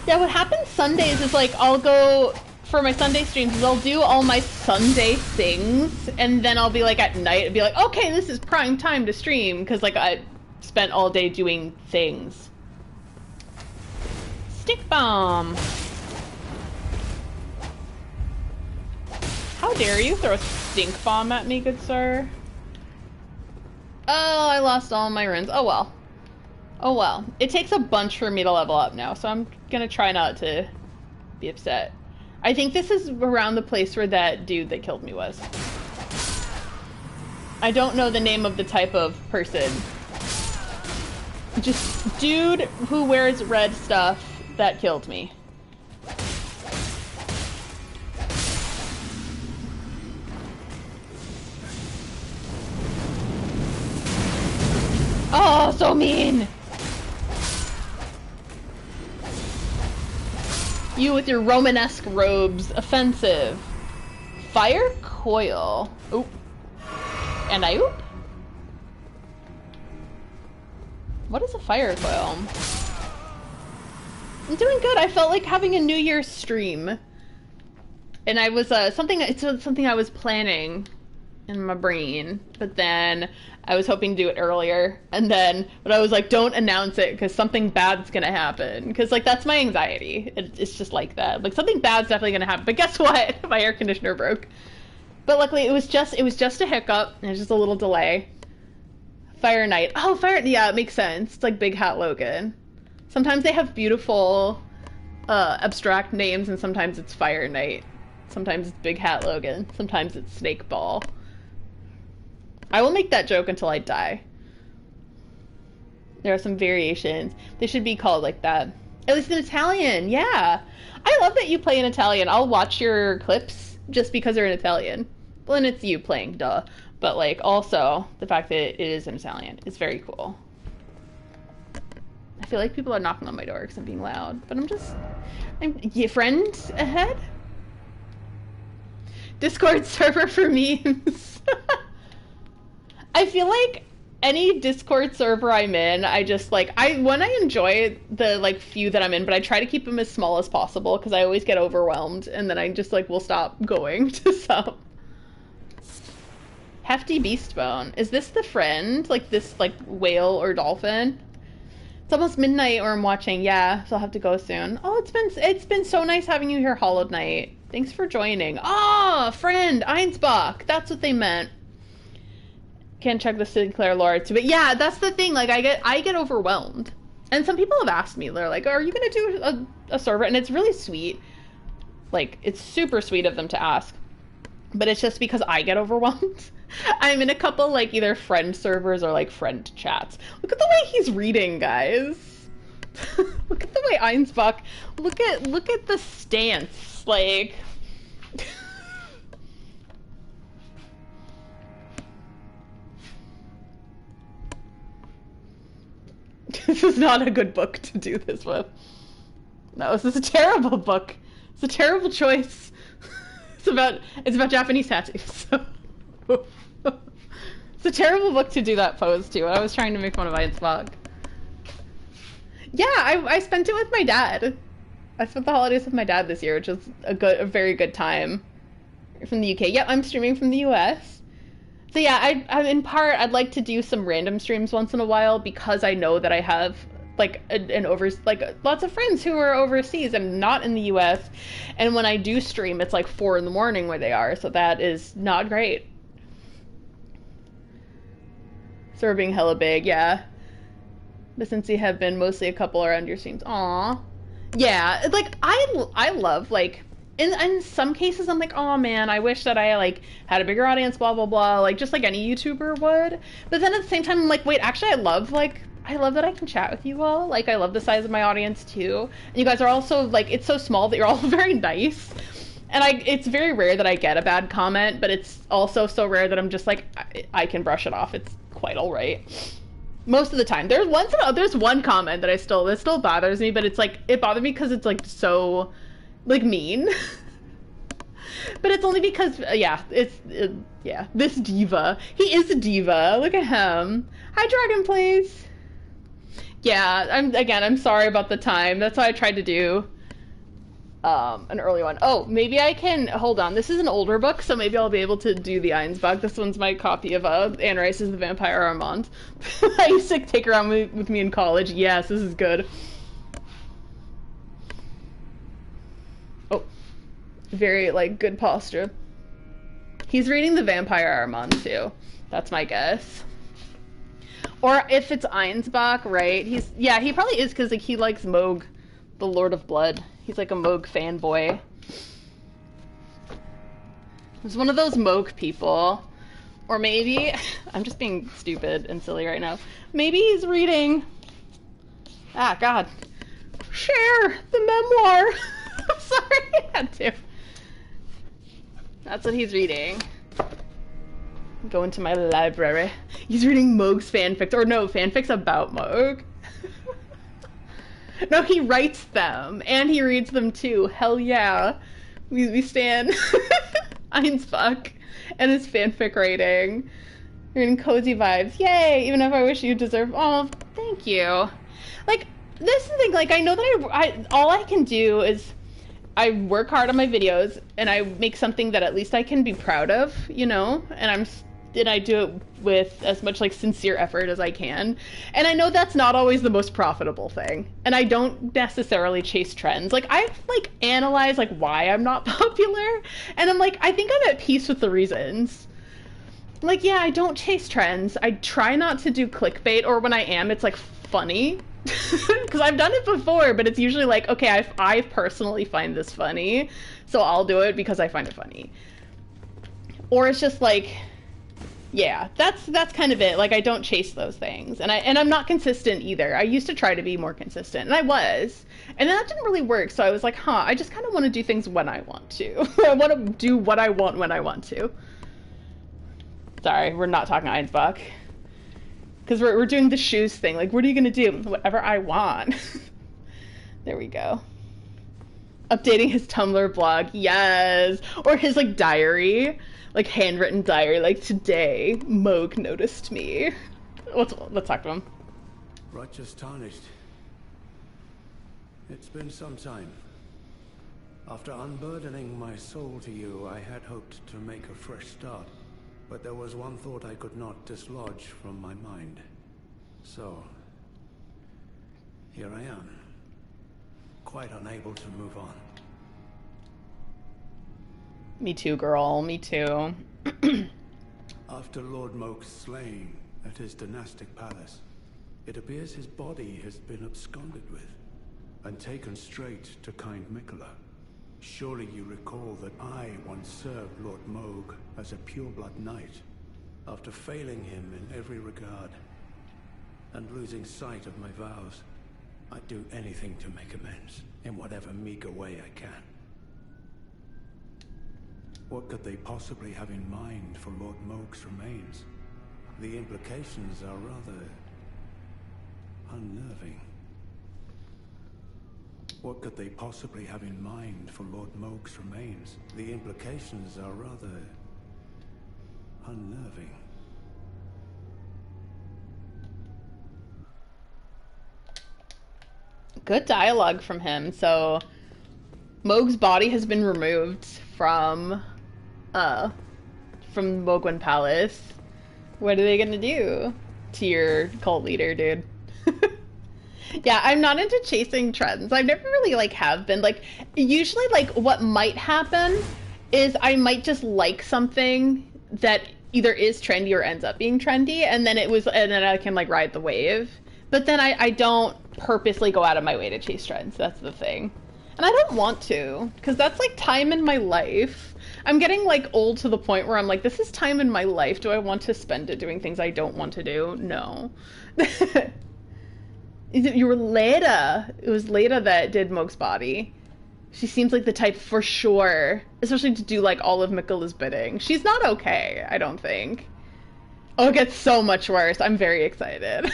Yeah, what happens Sundays is like I'll go for my Sunday streams is I'll do all my Sunday things and then I'll be like at night and be like, okay, this is prime time to stream because like I spent all day doing things. Stick bomb. How dare you throw a stink bomb at me, good sir? Oh, I lost all my runes. Oh well. Oh well. It takes a bunch for me to level up now, so I'm gonna try not to be upset. I think this is around the place where that dude that killed me was. I don't know the name of the type of person. Just dude who wears red stuff that killed me. Oh, so mean! You with your Romanesque robes. Offensive. Fire coil. Oop. And I oop? What is a fire coil? I'm doing good. I felt like having a New Year's stream. And I was, it's something I was planning in my brain, but then I was hoping to do it earlier, but I was like, don't announce it because something bad's gonna happen, because like that's my anxiety. It's just like that, like something bad's definitely gonna happen, but guess what? My air conditioner broke. But luckily it was just a hiccup, and it's just a little delay. Fire Knight. Oh, yeah, it makes sense. It's like Big Hat Logan. Sometimes they have beautiful abstract names, and sometimes it's Fire Knight. Sometimes it's Big Hat Logan. Sometimes it's Snake Ball. I will make that joke until I die. There are some variations. They should be called like that. At least in Italian, yeah. I love that you play in Italian. I'll watch your clips just because they're in Italian. Well, and it's you playing, duh. But like also the fact that it is in Italian is very cool. I feel like people are knocking on my door because I'm being loud, but your friend ahead? Discord server for memes. I feel like any Discord server I'm in, I just like, when I enjoy the like few that I'm in, but I try to keep them as small as possible because I always get overwhelmed and then I just like will stop going to some. Hefty beast bone. Is this the friend? Like this like whale or dolphin? It's almost midnight or I'm watching. Yeah, so I'll have to go soon. Oh, it's been so nice having you here, Hollow Knight. Thanks for joining. Ah, friend, Einsbach. That's what they meant. Can't check the Sinclair lore too, but yeah, that's the thing. Like, I get overwhelmed, and some people have asked me, they're like, "Are you gonna do a server?" And it's really sweet. Like, it's super sweet of them to ask, but it's just because I get overwhelmed. I'm in a couple like either friend servers or like friend chats. Look at the way he's reading, guys. Look at the way Einsbach. Look at the stance, like. This is not a good book to do this with. No, this is a terrible book. It's a terrible choice. It's about Japanese tattoos. So. It's a terrible book to do that pose to. I was trying to make fun of Einsbach. Yeah, I spent it with my dad. I spent the holidays with my dad this year, which was a very good time. You're from the UK. Yep, I'm streaming from the US. So yeah, I'm in part, I'd like to do some random streams once in a while because I know that I have like lots of friends who are overseas and not in the US, and when I do stream it's like 4 in the morning where they are, so that is not great. So we're being hella big, yeah. But since you have been mostly a couple around your streams, aw, yeah, like I love like in some cases I'm like, oh man, I wish that I like had a bigger audience, blah blah blah, like just like any YouTuber would. But then at the same time I'm like, wait, actually I love that I can chat with you all. Like I love the size of my audience too. And you guys are also like, it's so small that you're all very nice. And it's very rare that I get a bad comment, but it's also so rare that I'm just like, I can brush it off. It's quite all right. Most of the time. There's one comment that still bothers me, but it's like, it bothered me because it's like so like mean. But it's only because yeah, this diva, he is a diva, look at him. Hi Dragon Plays. Yeah, I'm sorry about the time. That's why I tried to do an early one. Oh, maybe I can hold on, this is an older book, so maybe I'll be able to do the Einsbach. This one's my copy of Anne Rice's The Vampire Armand. I used to take around with me in college. Yes, this is good. Oh, very like good posture. He's reading The Vampire Armand too, that's my guess. Or if it's Einsbach, right? He probably is, because like he likes Moog, the Lord of Blood. He's like a Moog fanboy. He's one of those Moog people. Or maybe, I'm just being stupid and silly right now. Maybe he's reading, ah god, Share the memoir. I'm sorry, I had to. That's what he's reading. Go into my library. He's reading Moog's fanfics, or no, fanfics about Moog. No, he writes them, and he reads them too. Hell yeah. We stand Einsbach and his fanfic writing. You're in cozy vibes. Yay! Even if I wish you deserve. Oh, thank you. Like, this is the thing, like, I know that all I can do is I work hard on my videos, and I make something that at least I can be proud of, you know? And I do it with as much, like, sincere effort as I can. And I know that's not always the most profitable thing. And I don't necessarily chase trends. Like, I've, like, analyzed, like, why I'm not popular. And I'm like, I think I'm at peace with the reasons. Like, yeah, I don't chase trends. I try not to do clickbait, or when I am, it's, like, funny. Because I've done it before, but it's usually like, okay, I personally find this funny, so I'll do it because I find it funny. Or it's just like, yeah, that's kind of it. Like, I don't chase those things, and I'm not consistent either. I used to try to be more consistent, and I was, and that didn't really work. So I was like, I just kind of want to do things when I want to. I want to do what I want when I want to. Sorry, we're not talking Einsbach. Because we're doing the shoes thing. Like, what are you going to do? Whatever I want. There we go. Updating his Tumblr blog. Yes. Or his, like, diary. Like, handwritten diary. Like, today, Moog noticed me. Let's talk to him. Righteous tarnished. It's been some time. After unburdening my soul to you, I had hoped to make a fresh start. But there was one thought I could not dislodge from my mind. So, here I am, quite unable to move on. Me too, girl, me too. After Lord Moog's slaying at his dynastic palace, it appears his body has been absconded with, and taken straight to kind Mikola. Surely you recall that I once served Lord Moog as a pureblood knight, after failing him in every regard, and losing sight of my vows. I'd do anything to make amends, in whatever meager way I can. What could they possibly have in mind for Lord Moog's remains? The implications are rather unnerving. What could they possibly have in mind for Lord Moog's remains? The implications are rather unnerving. Good dialogue from him. So, Moog's body has been removed from Mogwin Palace. What are they gonna do to your cult leader, dude? Yeah, I'm not into chasing trends. I've never really like have been like usually like what might happen is I might just like something that either is trendy or ends up being trendy and then I can like ride the wave. But then I don't purposely go out of my way to chase trends. That's the thing. And I don't want to because that's like time in my life. I'm getting like old to the point where I'm like this is time in my life. Do I want to spend it doing things I don't want to do? No. You were Leda. It was Leda that did Moog's body. She seems like the type for sure, especially to do like all of Miquella's bidding. She's not okay, I don't think. Oh, it gets so much worse. I'm very excited.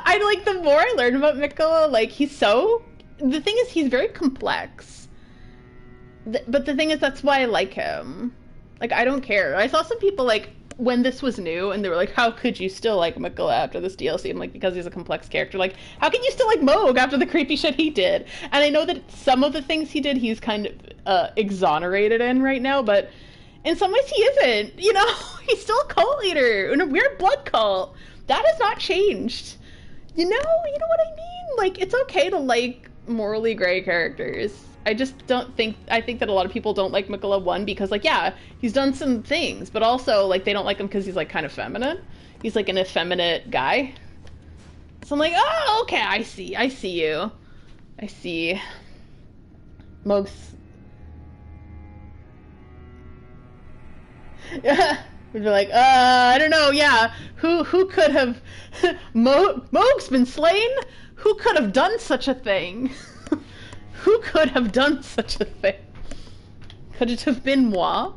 I like the more I learn about Miquella, like the thing is he's very complex. But the thing is that's why I like him. Like I don't care. I saw some people like when this was new and they were like, how could you still like Miquella after this DLC? I'm like, because he's a complex character. Like, how can you still like Moog after the creepy shit he did? And I know that some of the things he did, he's kind of exonerated in right now, but in some ways he isn't. You know, he's still a cult leader in a weird blood cult. That has not changed. You know what I mean? Like, it's okay to like morally gray characters. I just don't think, I think that a lot of people don't like Miquella 1 because, like, yeah, he's done some things, but also, like, they don't like him because he's, like, kind of feminine. He's, like, an effeminate guy. So I'm like, oh, okay, I see you. I see. Moog's... Yeah, we'd be like, I don't know, yeah, who could have... Moog's been slain? Who could have done such a thing? Who could have done such a thing? Could it have been moi?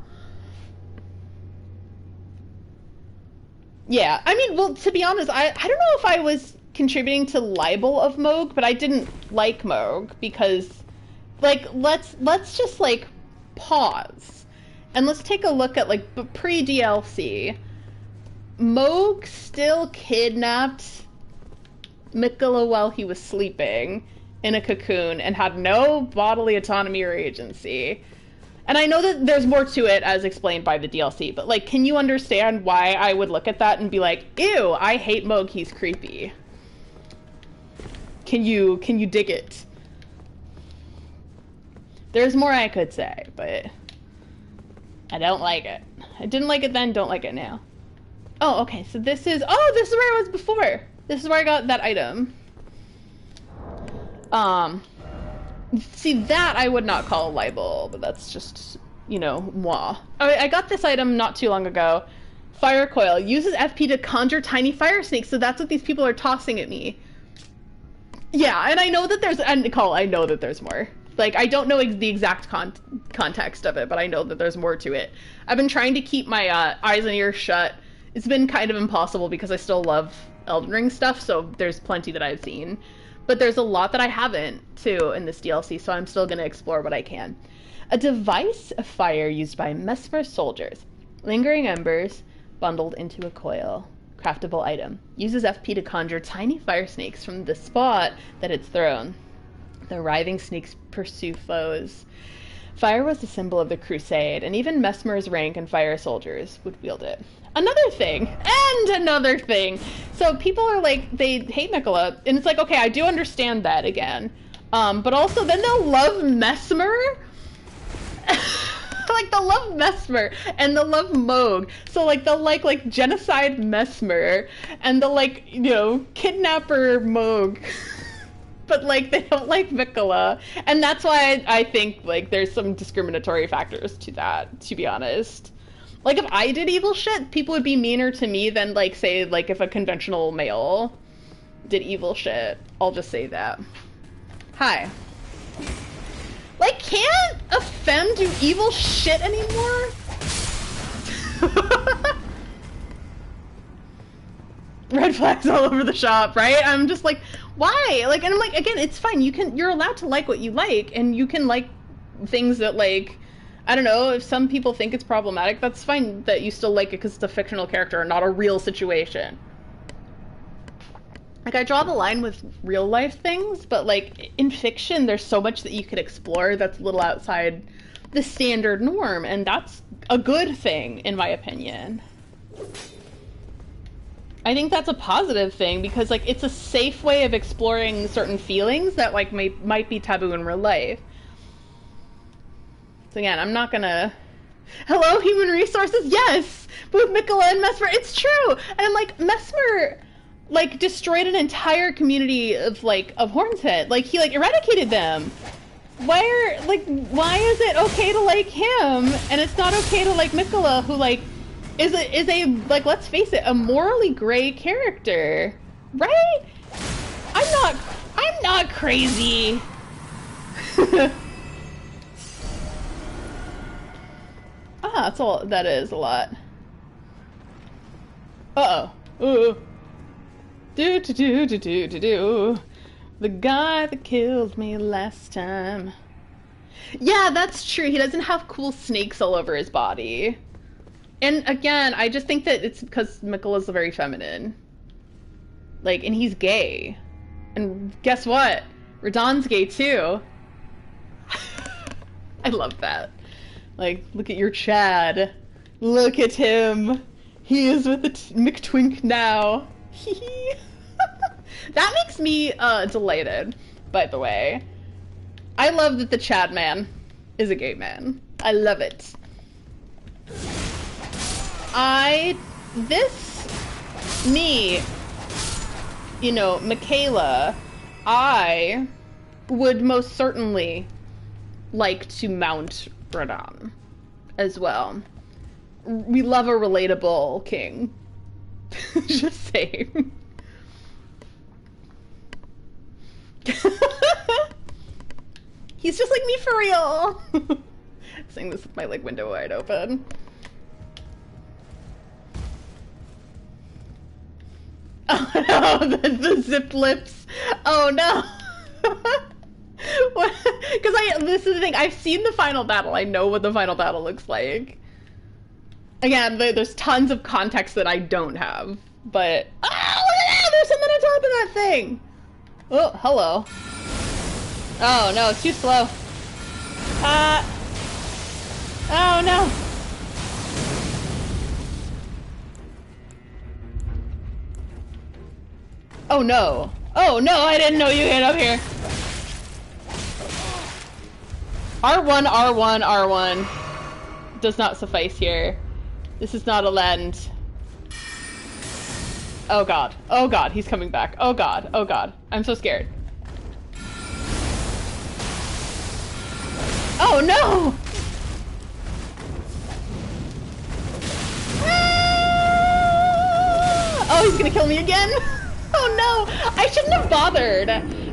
Yeah, I mean, well, to be honest, I don't know if I was contributing to libel of Moog, but I didn't like Moog because, like, let's just, like, pause. And let's take a look at, like, pre-DLC. Moog still kidnapped Miquella while he was sleeping in a cocoon and had no bodily autonomy or agency. And I know that there's more to it as explained by the DLC, but like, can you understand why I would look at that and be like, ew, I hate Moog, he's creepy? Can you dig it? There's more I could say, but I don't like it. I didn't like it then, don't like it now. Oh, okay, so this is where I was before. This is where I got that item. See, that I would not call a libel, but that's just, you know, moi. I got this item not too long ago. Fire coil. Uses FP to conjure tiny fire snakes, so that's what these people are tossing at me. Yeah, and I know that there's, and Nicole, I know that there's more. Like, I don't know the exact context of it, but I know that there's more to it. I've been trying to keep my eyes and ears shut. It's been kind of impossible because I still love Elden Ring stuff, so there's plenty that I've seen. But there's a lot that I haven't, too, in this DLC, so I'm still going to explore what I can. A device of fire used by Mesmer soldiers. Lingering embers bundled into a coil. Craftable item. Uses FP to conjure tiny fire snakes from the spot that it's thrown. The writhing snakes pursue foes. Fire was the symbol of the crusade, and even Mesmer's rank and fire soldiers would wield it. Another thing, and another thing. So people are like, they hate Miquella, and it's like, okay, I do understand that again. But also then they'll love Mesmer. Like, they'll love Mesmer, and they'll love Moog. So, like, they'll like genocide Mesmer, and they'll, like, you know, kidnapper Moog. But, like, they don't like Miquella. And that's why I think, like, there's some discriminatory factors to that, to be honest. Like, if I did evil shit, people would be meaner to me than, like, say, like, if a conventional male did evil shit. I'll just say that. Hi. Like, can't a femme do evil shit anymore? Red flags all over the shop, right? I'm just like, why? Like, and I'm like, again, it's fine. You're allowed to like what you like, and you can like things that, like, I don't know, if some people think it's problematic, that's fine that you still like it because it's a fictional character and not a real situation. Like, I draw the line with real life things, but, like, in fiction, there's so much that you could explore that's a little outside the standard norm, and that's a good thing, in my opinion. I think that's a positive thing because like it's a safe way of exploring certain feelings that like might be taboo in real life. So again, I'm not gonna. Hello, human resources. Yes, both Mikola and Mesmer. It's true, and I'm like Mesmer, like destroyed an entire community of Horn's Head. Like he like eradicated them. Why is it okay to like him and it's not okay to like Mikola, who like is a like, let's face it, a morally gray character, right? I'm not crazy. That's all. That is a lot. Uh-oh. Ooh. Do. The guy that killed me last time. Yeah, that's true. He doesn't have cool snakes all over his body. And again, I just think that it's because Mikola's very feminine. Like, and he's gay. And guess what? Radahn's gay too. I love that. Like, look at your Chad. Look at him. He is with the McTwink now. That makes me delighted, by the way. I love that the Chad man is a gay man. I love it. You know, Michaela, I would most certainly like to mount Radahn as well. We love a relatable king. Just saying. He's just like me for real. Saying this with my like window wide open. Oh no, the zipped lips. Oh no. Because this is the thing, I've seen the final battle. I know what the final battle looks like. Again, there's tons of context that I don't have. But, oh, look at that! There's someone on top of that thing! Oh, hello. Oh, no, it's too slow. Oh, no. Oh, no. Oh, no, I didn't know you get up here. R1, R1, R1 does not suffice here. This is not a land. Oh god. Oh god, he's coming back. Oh god. Oh god. I'm so scared. Oh no! Ah! Oh, he's gonna kill me again? Oh no! I shouldn't have bothered.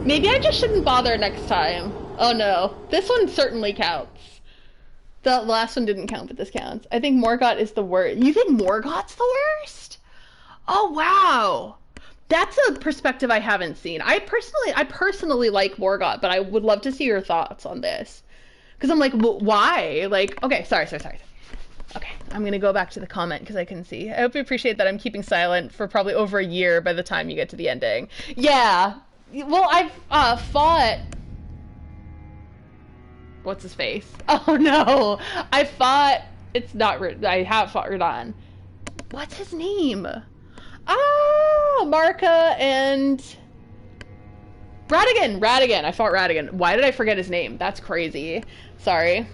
Maybe I just shouldn't bother next time. Oh no. This one certainly counts. The last one didn't count, but this counts. I think Morgott is the worst. You think Morgott's the worst? Oh wow. That's a perspective I haven't seen. I personally like Morgott, but I would love to see your thoughts on this. Because I'm like, why? Like, okay, sorry. Okay, I'm gonna go back to the comment because I can see. I hope you appreciate that I'm keeping silent for probably over a year by the time you get to the ending. Yeah. Well, I've fought... What's his face? Oh no! I have fought Radahn. What's his name? Oh, Marka and... Radagon! I fought Radagon. Why did I forget his name? That's crazy. Sorry.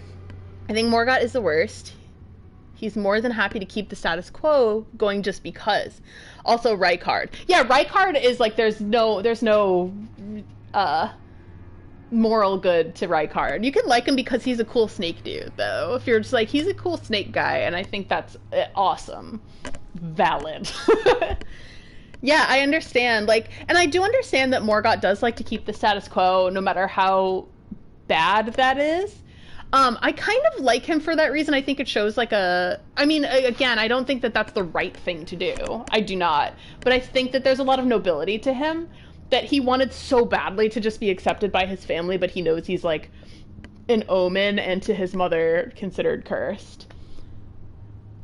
I think Morgott is the worst. He's more than happy to keep the status quo going just because. Also, Rykard. Yeah, Rykard is like, there's no moral good to Rykard. You can like him because he's a cool snake dude, though. If you're just like, he's a cool snake guy, and I think that's awesome. Valid. Yeah, I understand. Like, and I do understand that Morgott does like to keep the status quo, no matter how bad that is. I kind of like him for that reason. I think it shows like I mean, again, I don't think that that's the right thing to do. I do not. But I think that there's a lot of nobility to him, that he wanted so badly to just be accepted by his family, but he knows he's like an omen and to his mother considered cursed.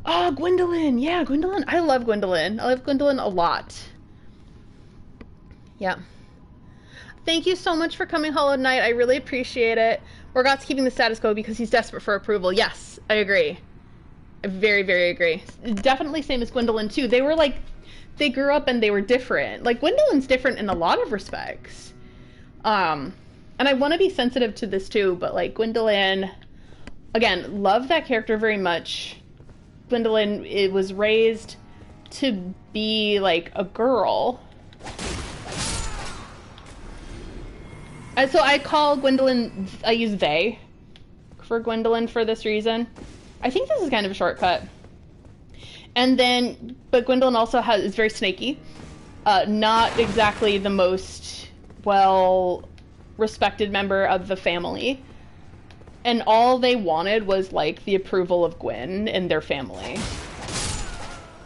Oh, Gwendolyn. Yeah, Gwendolyn. I love Gwendolyn. I love Gwendolyn a lot. Yeah. Thank you so much for coming, Hollow Knight. I really appreciate it. Morgott's keeping the status quo because he's desperate for approval. Yes, I agree. I very, very agree. Definitely same as Gwendolyn, too. They were like they grew up and they were different. Like, Gwendolyn's different in a lot of respects. And I want to be sensitive to this too, but like Gwendolyn, again, love that character very much. Gwendolyn, it was raised to be like a girl. And so I call Gwendolyn, I use they for Gwendolyn for this reason. I think this is kind of a shortcut. And then, but Gwendolyn also is very snaky. Not exactly the most well-respected member of the family. And all they wanted was, like, the approval of Gwen and their family.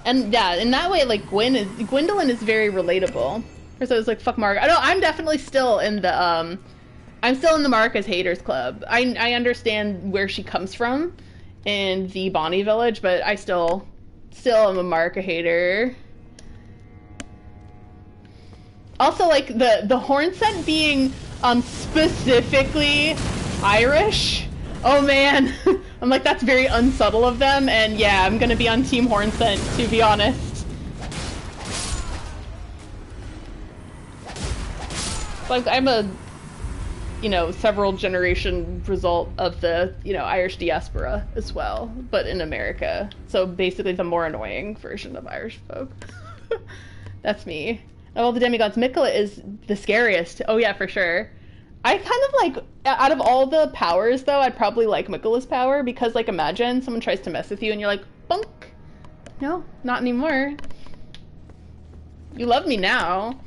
And yeah, in that way, like, Gwendolyn is very relatable. Because I was like, fuck Mark. I know, I'm definitely still in the, I'm still in the Marcus haters club. I understand where she comes from in the Bonnie village, but I still am a Marca hater. Also, like, the horn scent being, specifically Irish. Oh man. I'm like, that's very unsubtle of them, and yeah, I'm gonna be on Team Horn scent, to be honest. Like, I'm a, you know, several generation result of the, you know, Irish diaspora as well, but in America. So basically the more annoying version of Irish folk. That's me. Of all the demigods, Miquella is the scariest. Oh yeah, for sure. I kind of like, out of all the powers though, I'd probably like Miquella's power, because like imagine someone tries to mess with you and you're like, bunk. No, not anymore. You love me now.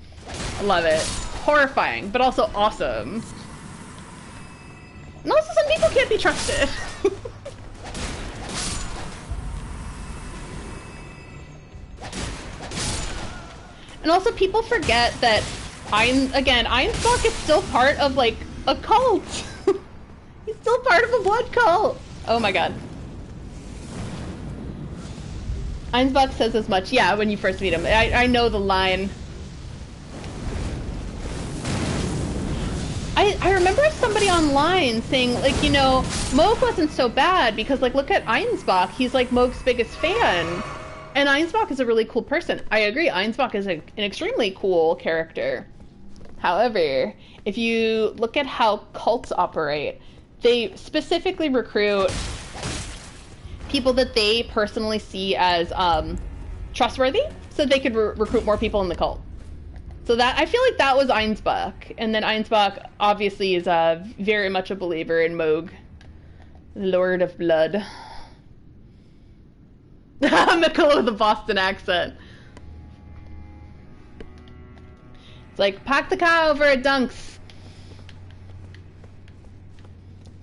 I love it. Horrifying, but also awesome. And also some people can't be trusted. And also people forget that Einstock is still part of like a cult. He's still part of a blood cult. Oh my god. Einsbach says as much. Yeah, when you first meet him. I know the line. I remember somebody online saying, like, you know, Moog wasn't so bad because, like, look at Einsbach. He's, like, Moog's biggest fan. And Einsbach is a really cool person. I agree. Einsbach is an extremely cool character. However, if you look at how cults operate, they specifically recruit people that they personally see as trustworthy, so they could recruit more people in the cult. So that, I feel like that was Einsbach. And then Einsbach obviously is very much a believer in Moog, Lord of Blood. Miquella with a Boston accent. It's like, pack the car over at Dunks.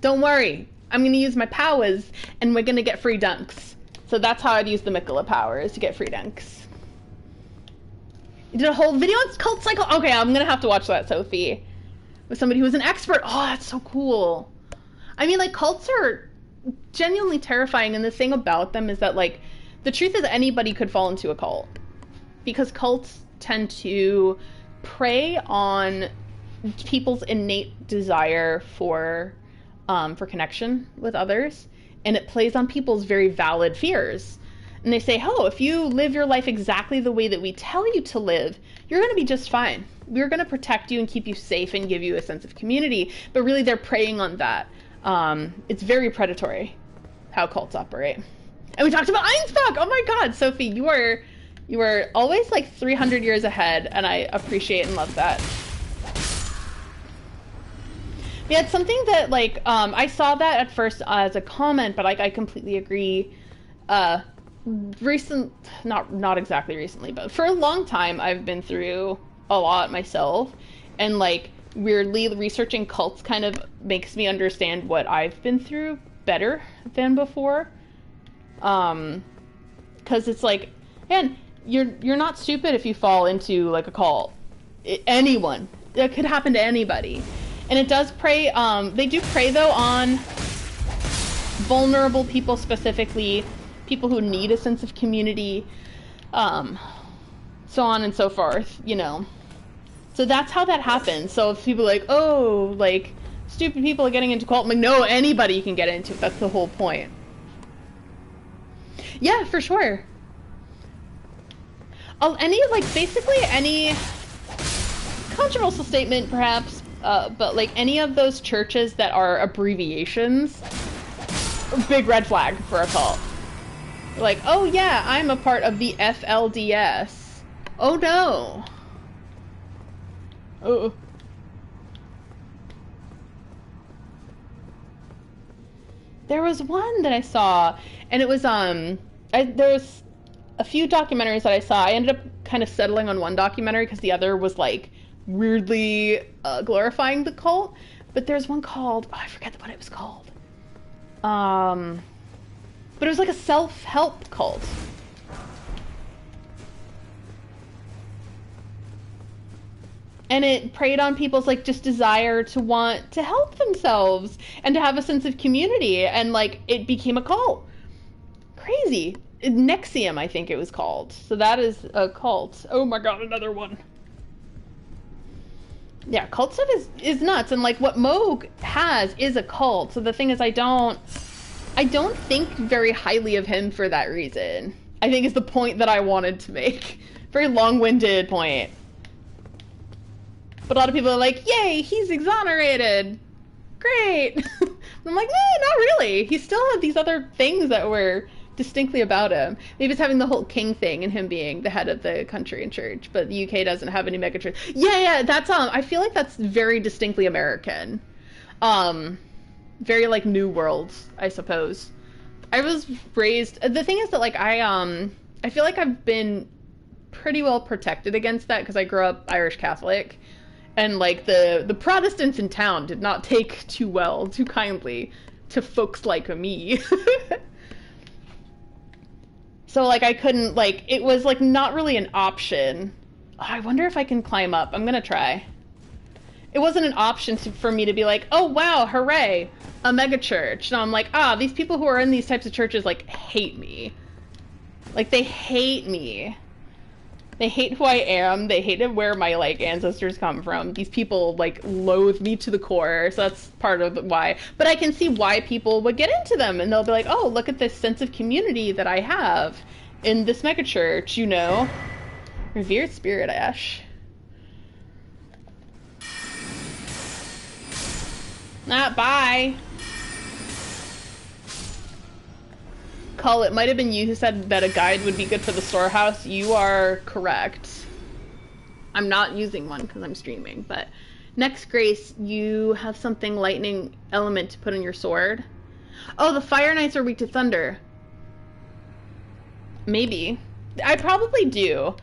Don't worry, I'm gonna use my powers and we're gonna get free Dunks. So that's how I'd use the Miquella powers, to get free Dunks. You did a whole video on Cult Cycle? Okay, I'm gonna have to watch that, Sophie. With somebody who's an expert. Oh, that's so cool. I mean, like, cults are genuinely terrifying, and the thing about them is that, like, the truth is anybody could fall into a cult. Because cults tend to prey on people's innate desire for connection with others, and it plays on people's very valid fears. And they say, oh, if you live your life exactly the way that we tell you to live, you're going to be just fine. We're going to protect you and keep you safe and give you a sense of community. But really, they're preying on that. It's very predatory how cults operate. And we talked about Einsbach! Oh my god, Sophie, you are always like 300 years ahead, and I appreciate and love that. Yeah, it's something that, like, I saw that at first as a comment, but like, I completely agree. Not exactly recently, but for a long time I've been through a lot myself, and like weirdly researching cults kind of makes me understand what I've been through better than before. Because it's like, man, you're not stupid if you fall into like a cult. Anyone, it could happen to anybody, and it does prey. They do prey though on vulnerable people, specifically people who need a sense of community, so on and so forth, you know. So that's how that happens. So if people are like, oh, like, stupid people are getting into cult, I'm like, no, anybody can get into it. That's the whole point. Yeah, for sure. any, like, basically any controversial statement, perhaps, but, like, any of those churches that are abbreviations, big red flag for a cult. Like, oh yeah, I'm a part of the FLDS. Oh no. Oh. There was one that I saw, and it was, there was a few documentaries that I saw. I ended up kind of settling on one documentary because the other was, like, weirdly glorifying the cult. But there's one called, oh, I forget what it was called. But it was like a self-help cult. And it preyed on people's, like, just desire to want to help themselves and to have a sense of community. And, like, it became a cult. Crazy. Nexium, I think it was called. So that is a cult. Oh my god, another one. Yeah, cult stuff is nuts. And, like, what Moog has is a cult. So the thing is, I don't think very highly of him for that reason. I think is the point that I wanted to make. Very long-winded point. But a lot of people are like, yay, he's exonerated. Great. I'm like, no, not really. He still had these other things that were distinctly about him. Maybe it's having the whole king thing and him being the head of the country and church, but the UK doesn't have any megachurch. Yeah, that's, I feel like that's very distinctly American. Very, like, New World, I suppose. I was raised, the thing is that, like, I feel like I've been pretty well protected against that because I grew up Irish Catholic. And, like, the Protestants in town did not take too kindly to folks like me. So, like, I couldn't, like, it was, like, not really an option. Oh, I wonder if I can climb up. I'm gonna try. It wasn't an option for me to be like, oh, wow, hooray, a megachurch. No, I'm like, these people who are in these types of churches, like, hate me. Like, they hate me. They hate who I am. They hated where my, like, ancestors come from. These people, like, loathe me to the core. So that's part of why. But I can see why people would get into them. And they'll be like, oh, look at this sense of community that I have in this megachurch, you know? Revered Spirit Ash. Bye. Cull, it might have been you who said that a guide would be good for the storehouse. You are correct. I'm not using one because I'm streaming, but next, Grace, you have something lightning element to put on your sword. Oh, the Fire Knights are weak to thunder. Maybe. I probably do.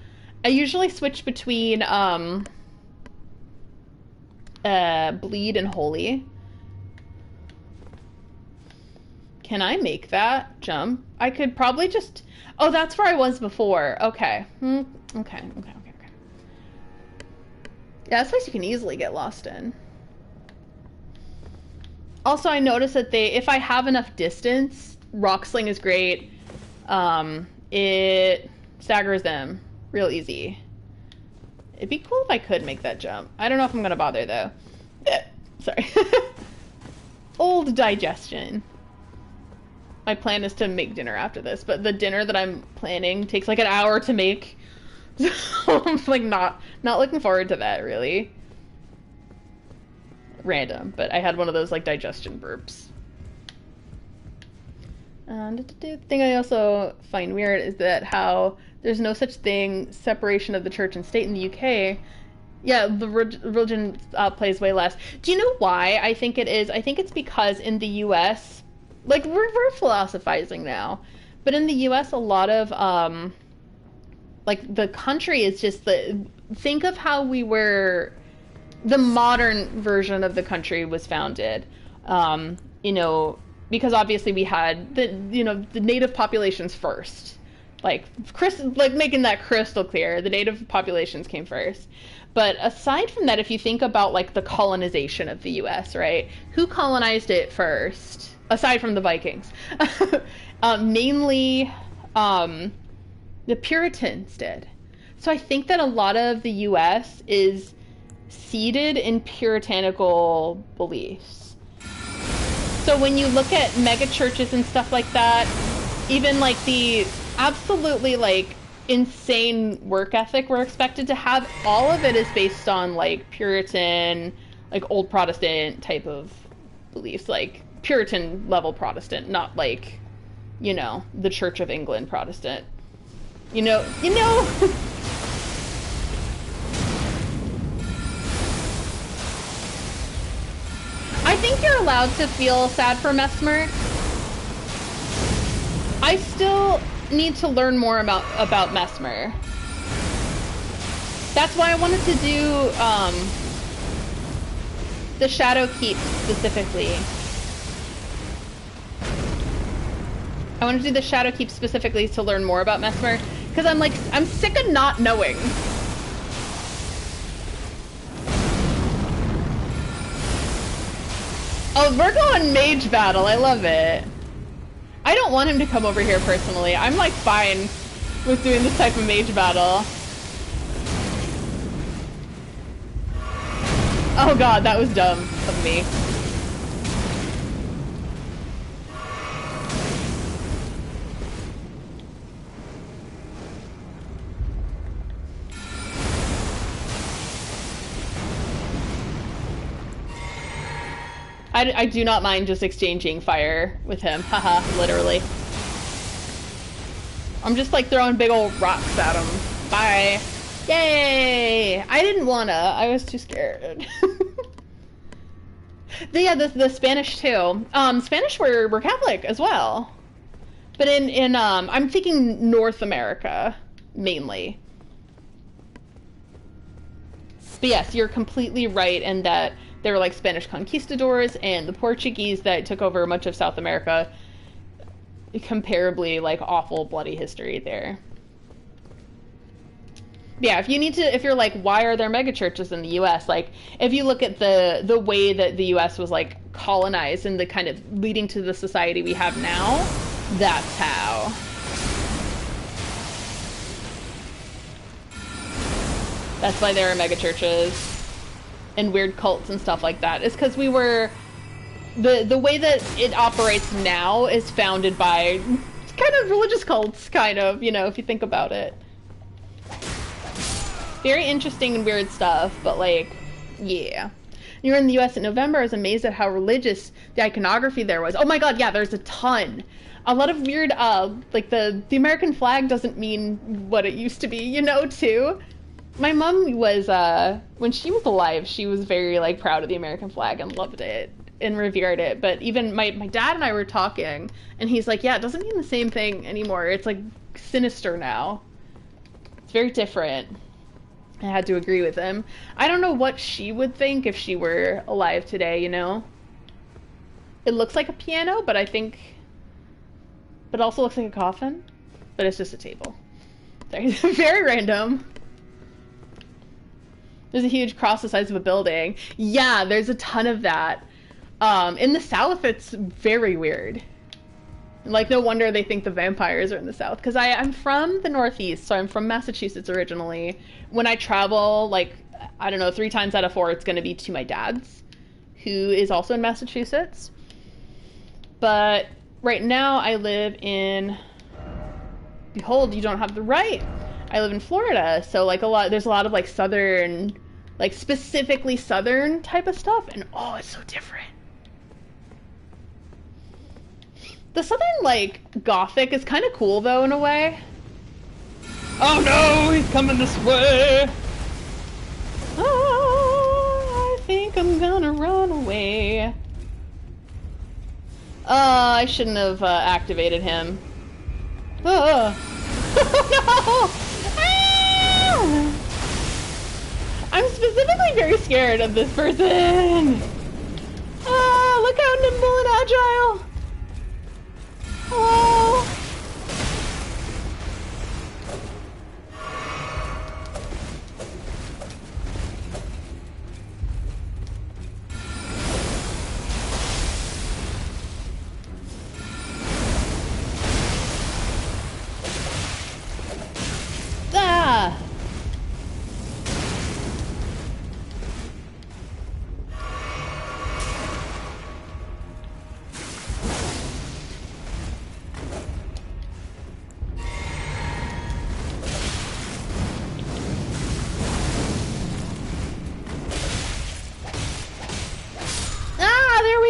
I usually switch between bleed and holy. Can I make that jump? I could probably just... Oh, that's where I was before. Okay. Okay. Yeah, that's a place you can easily get lost in. Also, I noticed that if I have enough distance, Rock Sling is great. It staggers them real easy. It'd be cool if I could make that jump. I don't know if I'm gonna bother, though. Sorry. Old digestion. My plan is to make dinner after this, but the dinner that I'm planning takes like an hour to make. So I'm like not looking forward to that, really. Random, but I had one of those like digestion burps. The thing I also find weird is that how there's no such thing, separation of the church and state in the UK. Yeah, the religion plays way less. Do you know why I think it is? I think it's because in the US, like, we're philosophizing now, but in the US, a lot of, like, the country is just think of how the modern version of the country was founded, you know, because obviously we had the native populations first, like making that crystal clear, the native populations came first. But aside from that, if you think about, like, the colonization of the US, right, who colonized it first? Aside from the Vikings, mainly the Puritans did. So I think that a lot of the U.S. is seated in puritanical beliefs. So when you look at mega churches and stuff like that, even like the absolutely like insane work ethic we're expected to have, all of it is based on like Puritan, like old Protestant type of beliefs, like Puritan level Protestant, not like, you know, the Church of England Protestant. You know. I think you're allowed to feel sad for Mesmer. I still need to learn more about Mesmer. That's why I wanted to do the Shadow Keep specifically. I want to do the Shadow Keep specifically to learn more about Mesmer, because I'm sick of not knowing. Oh, we're going mage battle. I love it. I don't want him to come over here personally. I'm like fine with doing this type of mage battle. Oh god, that was dumb of me. I do not mind just exchanging fire with him. Haha, literally. I'm just like throwing big old rocks at him. Bye. Yay! I didn't wanna. I was too scared. the Spanish too. Spanish were Catholic as well. But in I'm thinking North America mainly. But yes, you're completely right in that there were like Spanish conquistadors and the Portuguese that took over much of South America. Comparably like awful bloody history there. Yeah, if you're like, why are there megachurches in the US? Like, if you look at the way that the US was like colonized and the kind of leading to the society we have now, that's how. That's why there are megachurches and weird cults and stuff like that. It's because we were... The way that it operates now is founded by kind of religious cults, kind of, you know, if you think about it. Very interesting and weird stuff, but like, yeah. You were in the US in November, I was amazed at how religious the iconography there was. Oh my god, yeah, there's a ton. A lot of weird, like the American flag doesn't mean what it used to be, you know, too. My mom was, when she was alive, she was very, like, proud of the American flag and loved it and revered it. But even my dad and I were talking, and he's like, yeah, it doesn't mean the same thing anymore. It's, like, sinister now. It's very different. I had to agree with him. I don't know what she would think if she were alive today, you know? It looks like a piano, but I think... But it also looks like a coffin. But it's just a table. Very random. There's a huge cross the size of a building. Yeah, there's a ton of that. In the South, it's very weird. Like, no wonder they think the vampires are in the South. Because I'm from the Northeast, so I'm from Massachusetts originally. When I travel, like, I don't know, 3 times out of 4, it's going to be to my dad's, who is also in Massachusetts. But right now, I live in... Behold, you don't have the right. I live in Florida, so, like, there's a lot of, like, southern... Like, specifically southern type of stuff, and oh, it's so different. The southern, like, gothic is kind of cool, though, in a way. Oh no, he's coming this way! Oh, I think I'm gonna run away. I shouldn't have activated him. Oh no! Ah! I'm specifically very scared of this person. Ah, look how nimble and agile. Hello. Ah.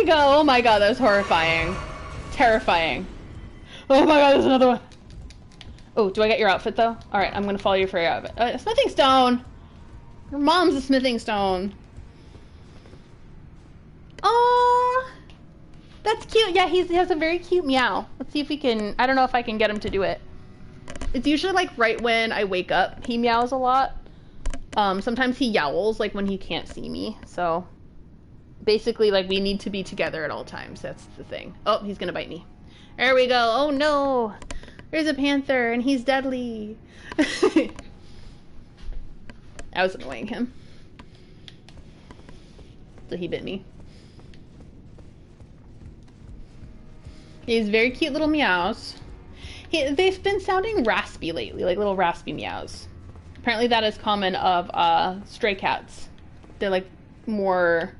we go. Oh my god, that was horrifying. Terrifying. Oh my god, there's another one. Oh, do I get your outfit though? Alright, I'm gonna follow you for your outfit. Smithing stone! Your mom's a smithing stone. Aww! That's cute. Yeah, he has a very cute meow. Let's see if we can... I don't know if I can get him to do it. It's usually like right when I wake up, he meows a lot. Sometimes he yowls like when he can't see me, so... Basically, like, we need to be together at all times. That's the thing. Oh, he's gonna bite me. There we go. Oh no! There's a panther, and he's deadly. I was annoying him. So he bit me. He has very cute little meows. They've been sounding raspy lately, like little raspy meows. Apparently that is common of stray cats. They're like more...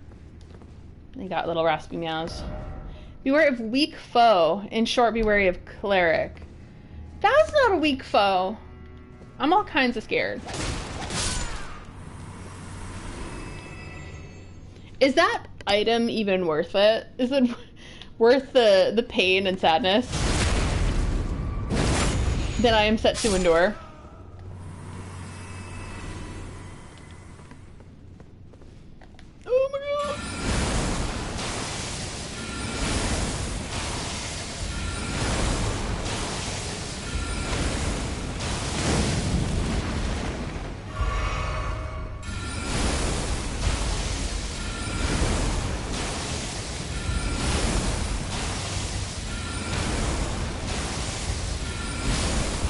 They got little raspy meows. Beware of weak foe. In short, be wary of cleric. That's not a weak foe. I'm all kinds of scared. Is that item even worth it? Is it worth the pain and sadness that I am set to endure? Oh my god!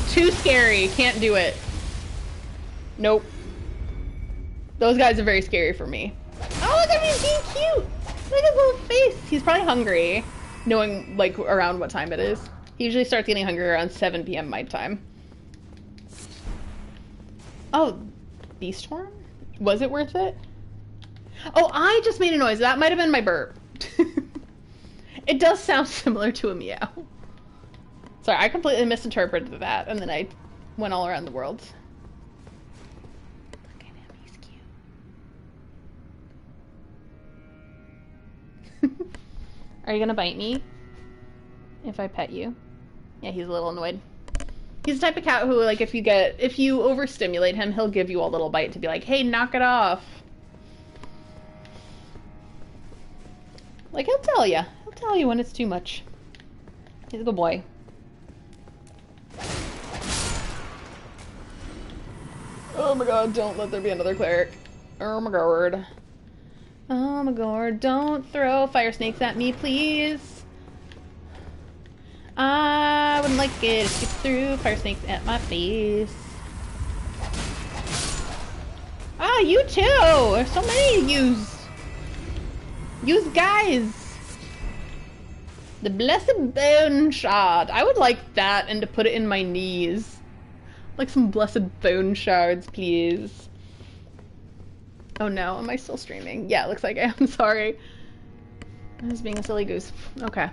Too scary. Can't do it. Nope. Those guys are very scary for me. Oh, look at him being cute. Look at his little face. He's probably hungry, knowing like around what time it is. He usually starts getting hungry around 7 p.m. my time. Oh, beast horn? Was it worth it? Oh, I just made a noise. That might have been my burp. It does sound similar to a meow. Sorry, I completely misinterpreted that, and then I went all around the world. Look at him, he's cute. Are you gonna bite me? If I pet you? Yeah, he's a little annoyed. He's the type of cat who, like, if you overstimulate him, he'll give you a little bite to be like, hey, knock it off. Like, he'll tell you. He'll tell you when it's too much. He's a good boy. Oh my god, don't let there be another cleric. Oh my god. Oh my god, don't throw fire snakes at me, please. I wouldn't like it if you threw fire snakes at my face. Ah, you too! There's so many of yous. Yous guys. The blessed bone shard. I would like that and to put it in my knees. Like some blessed bone shards, please. Oh no, am I still streaming? Yeah, it looks like I am. Sorry. I was being a silly goose. Okay.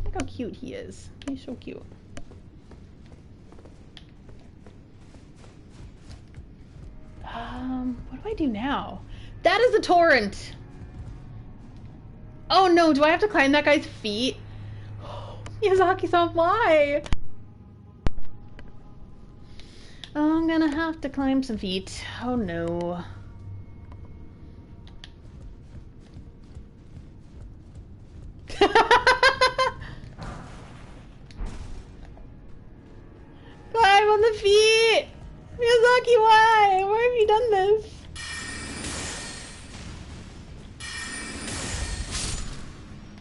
Look how cute he is. He's so cute. What do I do now? That is a torrent! Oh no, do I have to climb that guy's feet? Miyazaki-san, why? Oh, I'm gonna have to climb some feet. Oh no. Climb on the feet! Miyazaki, why? Why have you done this?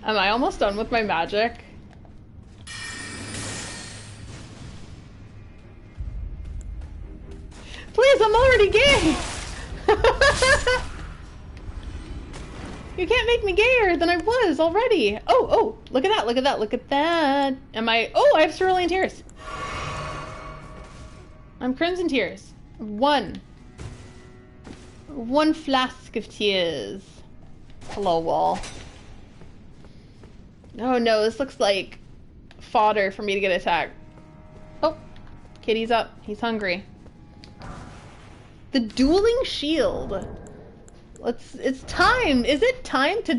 Am I almost done with my magic? Please, I'm already gay! You can't make me gayer than I was already. Oh, look at that, look at that, look at that. Am I... Oh, I have cerulean tears. I'm crimson tears. One flask of tears. Hello, wall. Oh no, this looks like fodder for me to get attacked. Oh, kitty's up. He's hungry. The dueling shield. It's time. Is it time to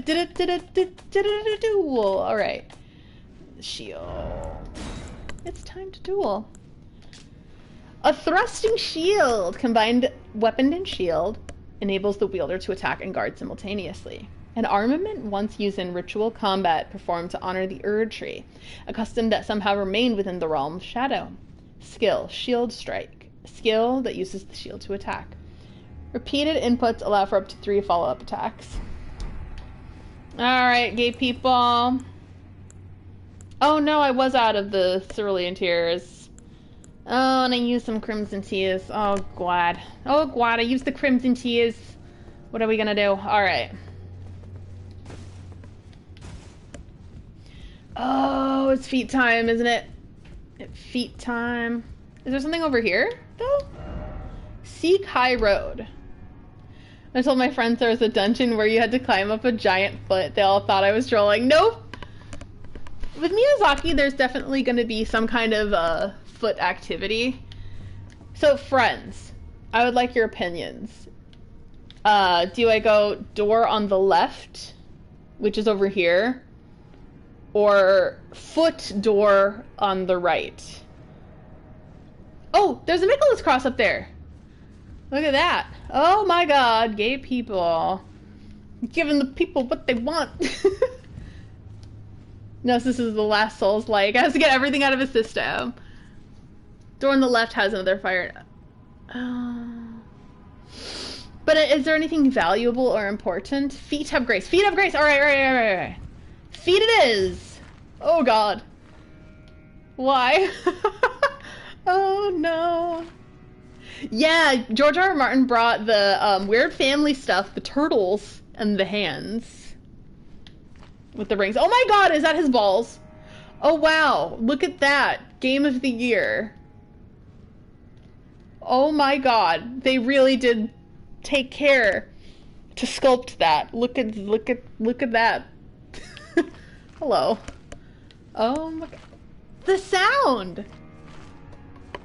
duel? All right. Shield. It's time to duel. A thrusting shield, combined weapon and shield, enables the wielder to attack and guard simultaneously. An armament once used in ritual combat performed to honor the Erd tree, a custom that somehow remained within the realm of shadow. Skill, shield strike. A skill that uses the shield to attack. Repeated inputs allow for up to 3 follow-up attacks. Alright, gay people. Oh no, I was out of the cerulean tears. Oh, and I used some crimson tears. Oh, God. Oh, God, I used the crimson tears. What are we gonna do? Alright. Oh, it's feet time, isn't it? Feet time. Is there something over here, though? Seek High Road. I told my friends there was a dungeon where you had to climb up a giant foot. They all thought I was trolling. Nope! With Miyazaki, there's definitely going to be some kind of foot activity. So, friends, I would like your opinions. Do I go door on the left, which is over here, or foot door on the right? Oh, there's a Nicholas cross up there. Look at that. Oh my god, gay people. Giving the people what they want. No, this is the last Souls-like. Has to get everything out of his system. Door on the left has another fire. But is there anything valuable or important? Feet have grace. Feet have grace. Alright. Feet it is. Oh god. Why? Oh no. Yeah, George R. R. Martin brought the weird family stuff, the turtles, and the hands. With the rings. Oh my god, is that his balls? Oh wow, look at that. Game of the year. Oh my god, they really did take care to sculpt that. Look at that. Hello. Oh my god. The sound!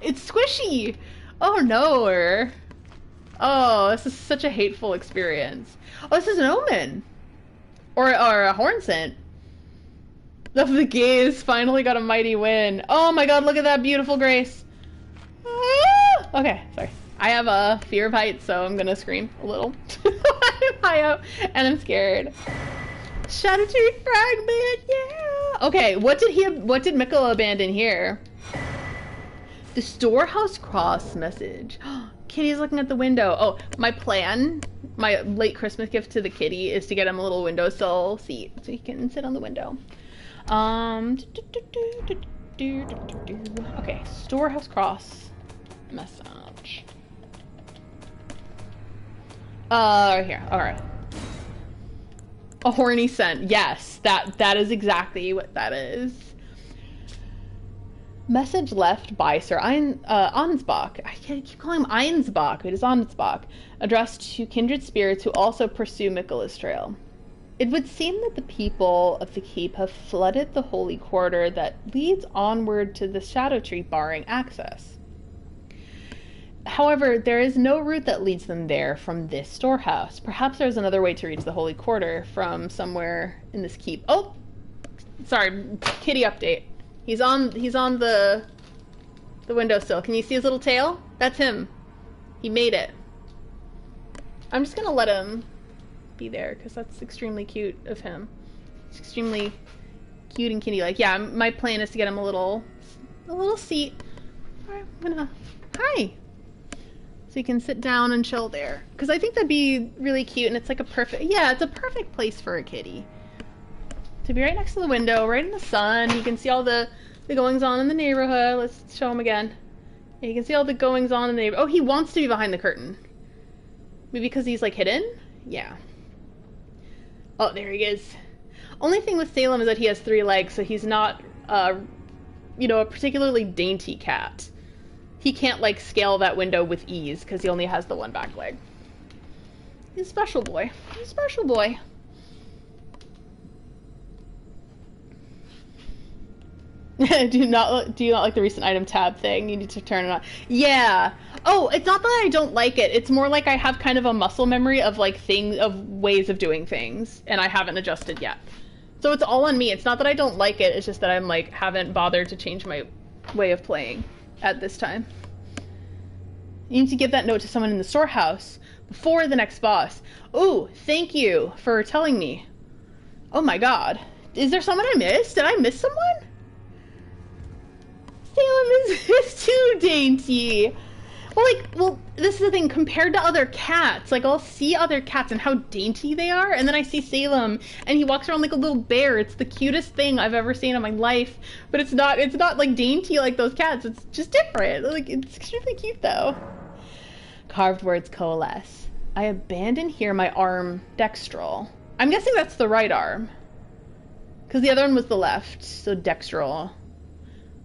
It's squishy! Oh no! Oh, this is such a hateful experience. Oh, this is an omen! Or a horn scent. The gays finally got a mighty win. Oh my god, look at that beautiful grace. Ah! Okay, sorry. I have a fear of heights, so I'm gonna scream a little. I'm high up, and I'm scared. Shadow Tree Fragment, yeah! Okay, what did Mikkel abandon here? The storehouse cross message. Kitty's looking at the window. Oh, my plan, my late Christmas gift to the kitty is to get him a little windowsill seat so he can sit on the window. Okay, storehouse cross message. Right here. All right. A horny scent. Yes, that is exactly what that is. Message left by Sir Ansbach. I keep calling him Einsbach. It is Ansbach. Addressed to kindred spirits who also pursue Michaelis Trail. It would seem that the people of the keep have flooded the holy corridor that leads onward to the Shadow Tree, barring access. However, there is no route that leads them there from this storehouse. Perhaps there's another way to reach the holy quarter from somewhere in this keep. Oh, sorry, kitty update. He's on the windowsill. Can you see his little tail? That's him. He made it. I'm just gonna let him be there because that's extremely cute of him. It's extremely cute and kitty-like. Yeah, my plan is to get him a little seat. Alright, I'm gonna hi. So you can sit down and chill there. Because I think that'd be really cute, and it's like it's a perfect place for a kitty. To be right next to the window, right in the sun. You can see all the goings-on in the neighborhood. Let's show him again. Yeah, you can see all the goings-on in the neighborhood. Oh, he wants to be behind the curtain. Maybe because he's, like, hidden? Yeah. Oh, there he is. Only thing with Salem is that he has 3 legs, so he's not, a particularly dainty cat. He can't, like, scale that window with ease, because he only has the 1 back leg. He's a special boy. He's a special boy. Do you not like the recent item tab thing? You need to turn it on. Yeah. Oh, it's not that I don't like it. It's more like I have kind of a muscle memory of like things, of ways of doing things, and I haven't adjusted yet. So it's all on me. It's not that I don't like it. It's just that I'm like haven't bothered to change my way of playing at this time. You need to give that note to someone in the storehouse before the next boss. Ooh, thank you for telling me. Oh my god. Is there someone I missed? Did I miss someone? Salem is too dainty. Well, this is the thing, compared to other cats, like, I'll see other cats and how dainty they are, and then I see Salem, and he walks around like a little bear. It's the cutest thing I've ever seen in my life, but it's not, like, dainty like those cats. It's just different. Like, it's extremely cute, though. Carved words coalesce. I abandon here my arm dextral. I'm guessing that's the right arm, because the other one was the left, so dextral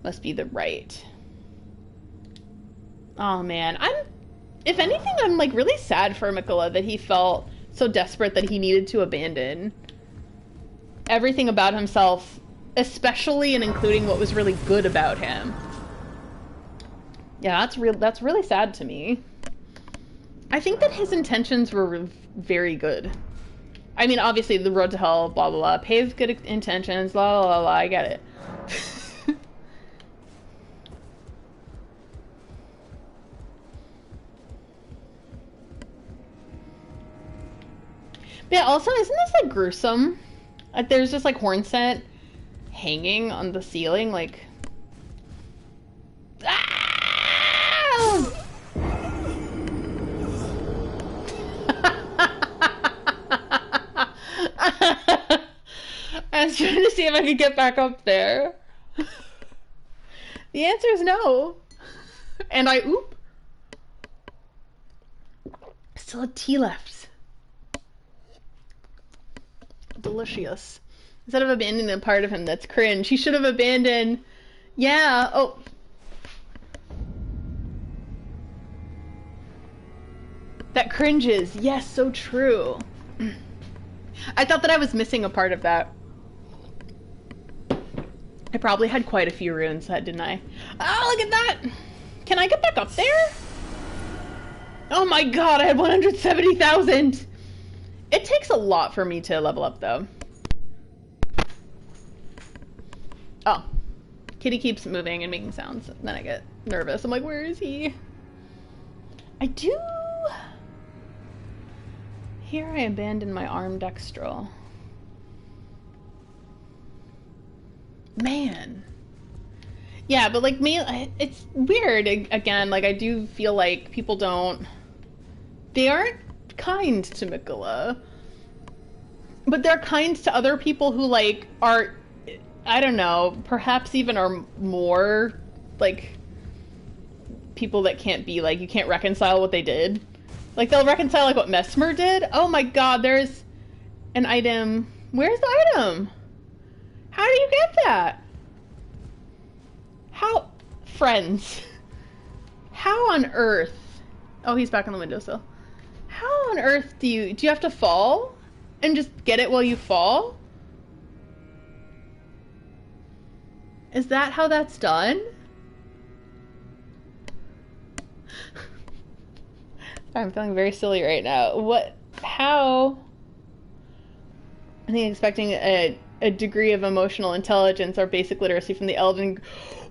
must be the right. Oh man, if anything, I'm like really sad for Mikola that he felt so desperate that he needed to abandon everything about himself, especially and including what was really good about him. Yeah, that's really sad to me. I think that his intentions were very good. I mean, obviously the road to hell, blah blah blah, paved good intentions, blah blah blah, I get it. Yeah, also, isn't this, like, gruesome? Like, there's just, like, horn scent hanging on the ceiling, like... Ah! I was trying to see if I could get back up there. The answer is no. And oop. Still a tea left. Delicious. Instead of abandoning the part of him that's cringe, he should have abandoned... Yeah, oh. That cringes. Yes, so true. I thought that I was missing a part of that. I probably had quite a few runes, didn't I? Oh, look at that! Can I get back up there? Oh my god, I had 170,000! It takes a lot for me to level up, though. Oh. Kitty keeps moving and making sounds, and then I get nervous. I'm like, where is he? I do... Here I abandon my arm dextral. Man. Yeah, but like me, it's weird. Again, like I do feel like people they aren't kind to Mikola. But they're kind to other people who like are, I don't know, perhaps even are more like people that can't be like, you can't reconcile what they did. Like they'll reconcile like what Mesmer did. Oh my god, there's an item. Where's the item? How do you get that? How? Friends. How on earth? Oh, he's back on the windowsill. How on earth do you have to fall? And just get it while you fall? Is that how that's done? I'm feeling very silly right now. What? How? I think expecting a degree of emotional intelligence or basic literacy from the Elden.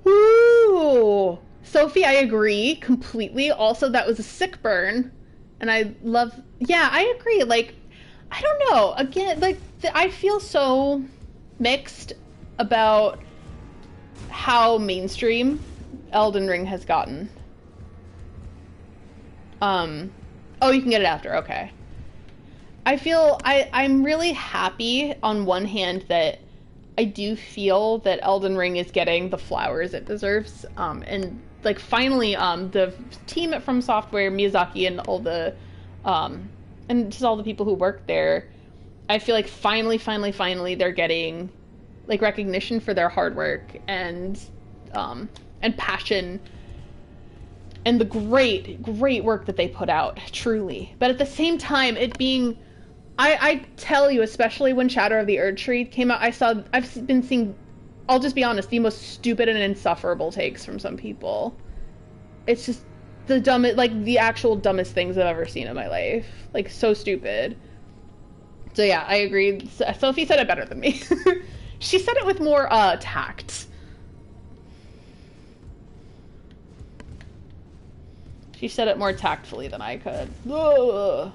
Ooh! Sophie, I agree completely. Also, that was a sick burn. And I love... Yeah, I agree. Like, I don't know. Again, like, I feel so mixed about how mainstream Elden Ring has gotten. Oh, you can get it after. Okay. I feel... I'm really happy on one hand that I do feel that Elden Ring is getting the flowers it deserves. And, like, finally, the team at From Software, Miyazaki, and all the... and just all the people who work there, I feel like finally, they're getting, like, recognition for their hard work and passion and the great work that they put out, truly. But at the same time, it being... I tell you, especially when Shadow of the Erdtree came out, I've been seeing, I'll just be honest, the most stupid and insufferable takes from some people. It's just, the dumbest, like the actual dumbest things I've ever seen in my life. Like so stupid. So yeah, I agree. Sophie said it better than me. She said it with more tact. She said it more tactfully than I could. Ugh.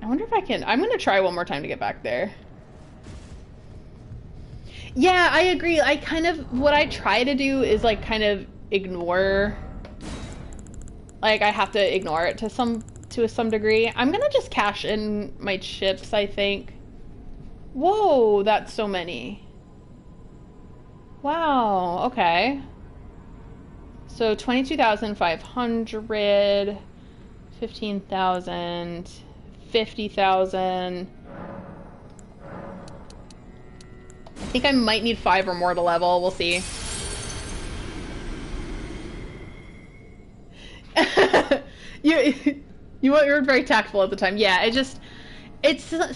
I wonder if I can. I'm gonna try one more time to get back there. Yeah, I agree. I kind of, what I try to do is like kind of ignore, like I have to ignore it to some degree. I'm gonna just cash in my chips, I think. Whoa, that's so many. Wow, okay. So 22,500, 15,000, 50,000. I think I might need 5 or more to level. We'll see. you were very tactful at the time. Yeah, it's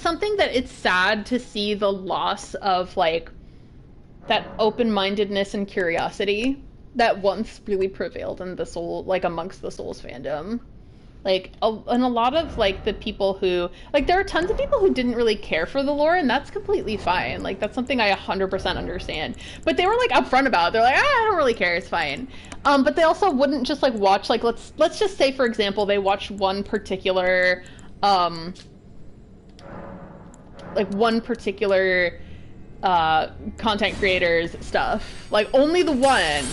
something that it's sad to see the loss of like that open-mindedness and curiosity that once really prevailed in the Soul, like amongst the Souls fandom. Like, and a lot of, like, the people who, like, there are tons of people who didn't really care for the lore, and that's completely fine. Like, that's something I 100% understand. But they were, like, upfront about it. They're like, I don't really care, it's fine. But they also wouldn't just, like, watch, like, let's just say, for example, they watched one particular, content creator's stuff. Like, only the one,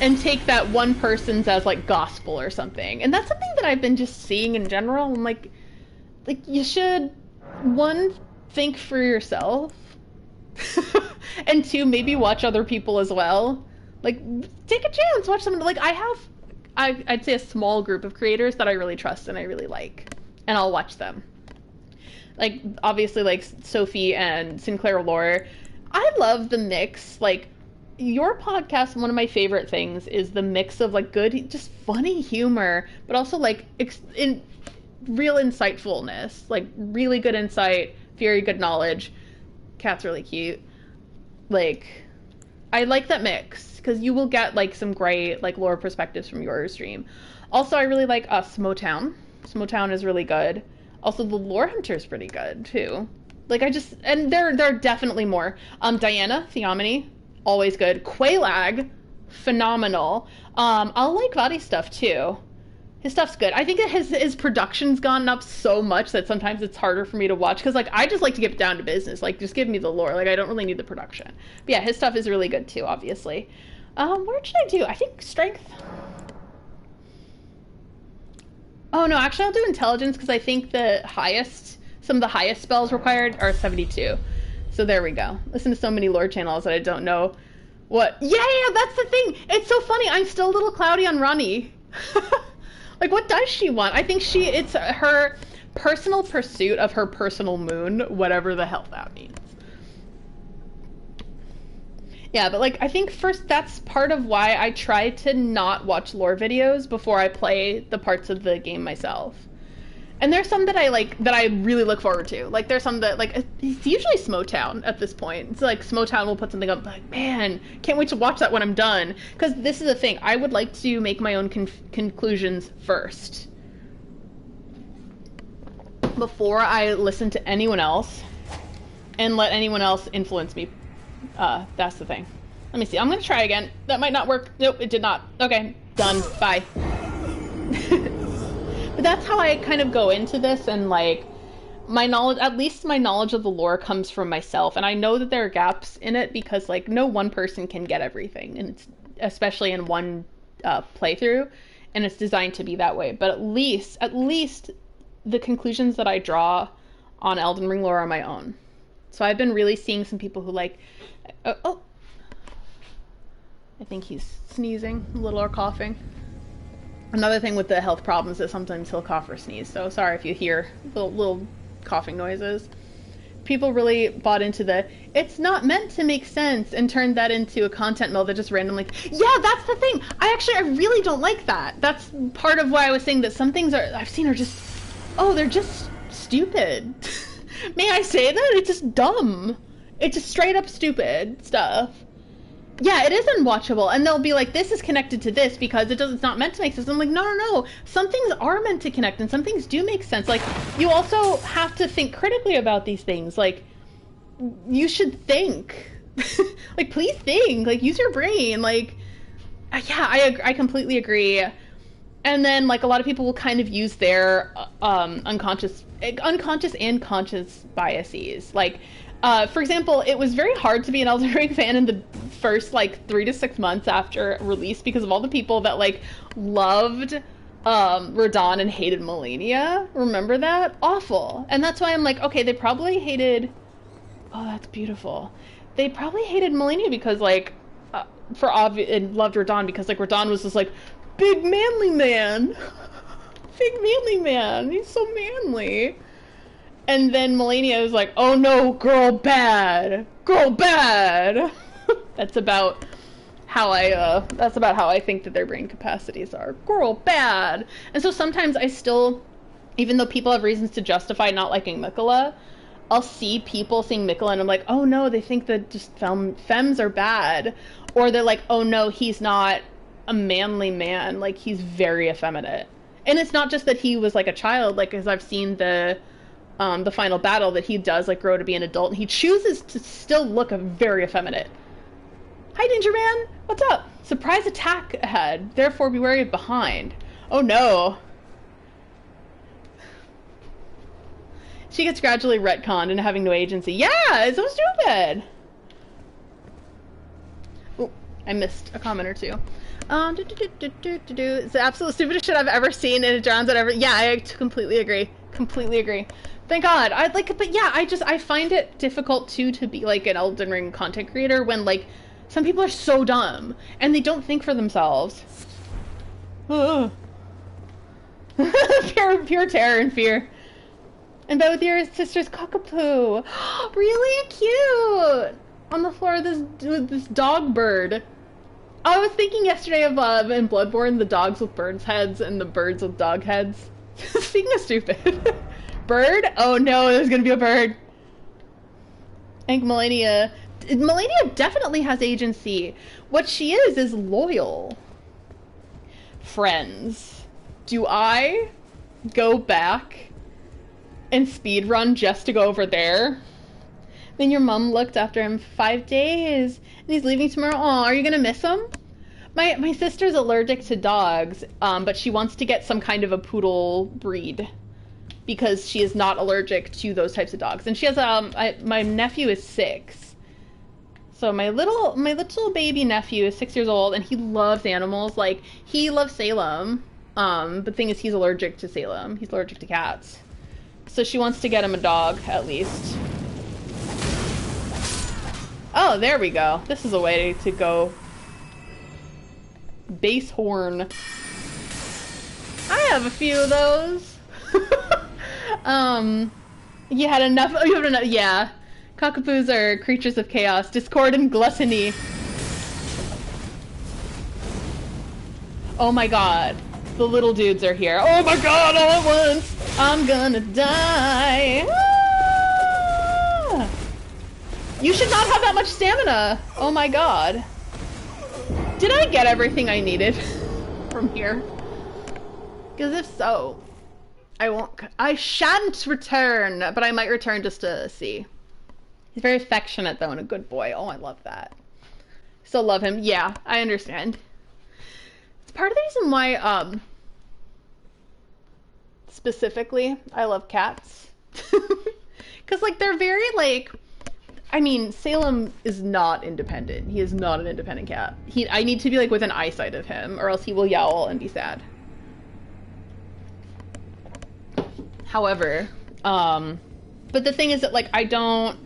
and take that one person's as like gospel or something. And that's something that I've been just seeing in general. I'm like you should, one, think for yourself, and two, maybe watch other people as well. Like, take a chance, watch someone. Like, I'd say a small group of creators that I really trust and I really like, and I'll watch them. Like, obviously, like Sophie and Sinclair Lore. I love the mix, like, your podcast, one of my favorite things is the mix of like good, just funny humor, but also like in real insightfulness, like really good insight, very good knowledge. Cat's really cute. Like, I like that mix because you will get like some great like lore perspectives from your stream. Also, I really like Smotown. Smotown is really good. Also, the Lore Hunter is pretty good too. Like, and there are definitely more. Diana Theomony, always good. Quaylag, phenomenal. I'll like Vadi's stuff too. His stuff's good. I think that his production's gone up so much that sometimes it's harder for me to watch because like I just like to get down to business. Like, just give me the lore. Like, I don't really need the production. But yeah, his stuff is really good too, obviously. What should I do? I think strength. Oh no, actually I'll do intelligence because I think some of the highest spells required are 72. So there we go. Listen to so many lore channels that I don't know what. Yeah, that's the thing. It's so funny. I'm still a little cloudy on Ronnie. Like, what does she want? I think it's her personal pursuit of her personal moon, whatever the hell that means. Yeah, but like, I think first that's part of why I try to not watch lore videos before I play the parts of the game myself. And there's some that I like, that I really look forward to. Like, there's some that, like, it's usually Smotown at this point. It's like, Smotown will put something up, like, man, can't wait to watch that when I'm done. Because this is the thing, I would like to make my own conclusions first. Before I listen to anyone else, and let anyone else influence me. That's the thing. Let me see, I'm gonna try again. That might not work. Nope, it did not. Okay, done, bye. But that's how I kind of go into this, and like, my knowledge, at least my knowledge of the lore comes from myself, and I know that there are gaps in it because like no one person can get everything, and it's especially in one playthrough, and it's designed to be that way. But at least the conclusions that I draw on Elden Ring lore are my own. So I've been really seeing some people who like, oh, I think he's sneezing a little or coughing. Another thing with the health problems is sometimes he'll cough or sneeze, so sorry if you hear little coughing noises. People really bought into it's not meant to make sense, and turned that into a content mill that just randomly, yeah, that's the thing. I really don't like that. That's part of why I was saying that some things I've seen are just, they're just stupid. May I say that? It's just dumb. It's just straight up stupid stuff. Yeah, it is unwatchable, and they'll be like, "This is connected to this because it's not meant to make sense." I'm like, no. Some things are meant to connect, and some things do make sense. Like, you also have to think critically about these things. Like, you should think. Like, please think. Like, use your brain. Like, yeah, I completely agree. And then, like, a lot of people will kind of use their unconscious and conscious biases. Like, for example, it was very hard to be an Elden Ring fan in the first, like, 3 to 6 months after release because of all the people that, like, loved Radon and hated Melania. Remember that? Awful. And that's why I'm like, okay, they probably hated... Oh, that's beautiful. They probably hated Melania because, like, and loved Radon because, like, Radon was just, like, big manly man. Big manly man. He's so manly. And then Melania was like, oh no, girl bad. Girl bad. That's about how I think that their brain capacities are. Girl bad. And so sometimes I still, even though people have reasons to justify not liking Mikola, I'll see people seeing Mikola and I'm like, oh no, they think that just femmes are bad. Or they're like, oh no, he's not a manly man. Like, he's very effeminate. And it's not just that he was like a child, like, as I've seen the final battle, that he does like grow to be an adult and he chooses to still look very effeminate. Hi, Danger Man! What's up? Surprise attack ahead, therefore be wary of behind. Oh no. She gets gradually retconned into having no agency. Yeah, it's so stupid! Ooh, I missed a comment or two. It's the absolute stupidest shit I've ever seen, and it drowns out every... Yeah, I completely agree. Completely agree. Thank God. I'd like, but yeah, I find it difficult to be like an Elden Ring content creator when, like, some people are so dumb and they don't think for themselves. pure terror and fear. And both your sister's cockapoo. Really cute. On the floor of this dog bird. I was thinking yesterday of in Bloodborne, the dogs with birds' heads and the birds with dog heads. Speaking of stupid. Bird? Oh no, there's gonna be a bird. I think Melania definitely has agency. What she is loyal. Friends. Do I go back and speedrun just to go over there? Then your mom looked after him 5 days and he's leaving tomorrow. Aw, are you gonna miss him? My sister's allergic to dogs, but she wants to get some kind of a poodle breed because she is not allergic to those types of dogs. And she has my nephew is 6. So my little baby nephew is 6 years old and he loves animals. Like, he loves Salem. But the thing is, he's allergic to Salem. He's allergic to cats. So she wants to get him a dog, at least. Oh, there we go. This is a way to go. Bass horn. I have a few of those. You had enough. Oh, you have enough. Yeah. Cockapoos are creatures of chaos, discord, and gluttony. Oh my god. The little dudes are here. Oh my god, all at once! I'm gonna die! Ah! You should not have that much stamina! Oh my god. Did I get everything I needed from here? Because if so, I shan't return, but I might return just to see. He's very affectionate though and a good boy. Oh, I love that. Still love him. Yeah, I understand. It's part of the reason why, specifically, I love cats. Because, like, they're very, like, I mean, Salem is not independent. He is not an independent cat. I need to be, like, within eyesight of him, or else he will yowl and be sad. However, but the thing is that, like, I don't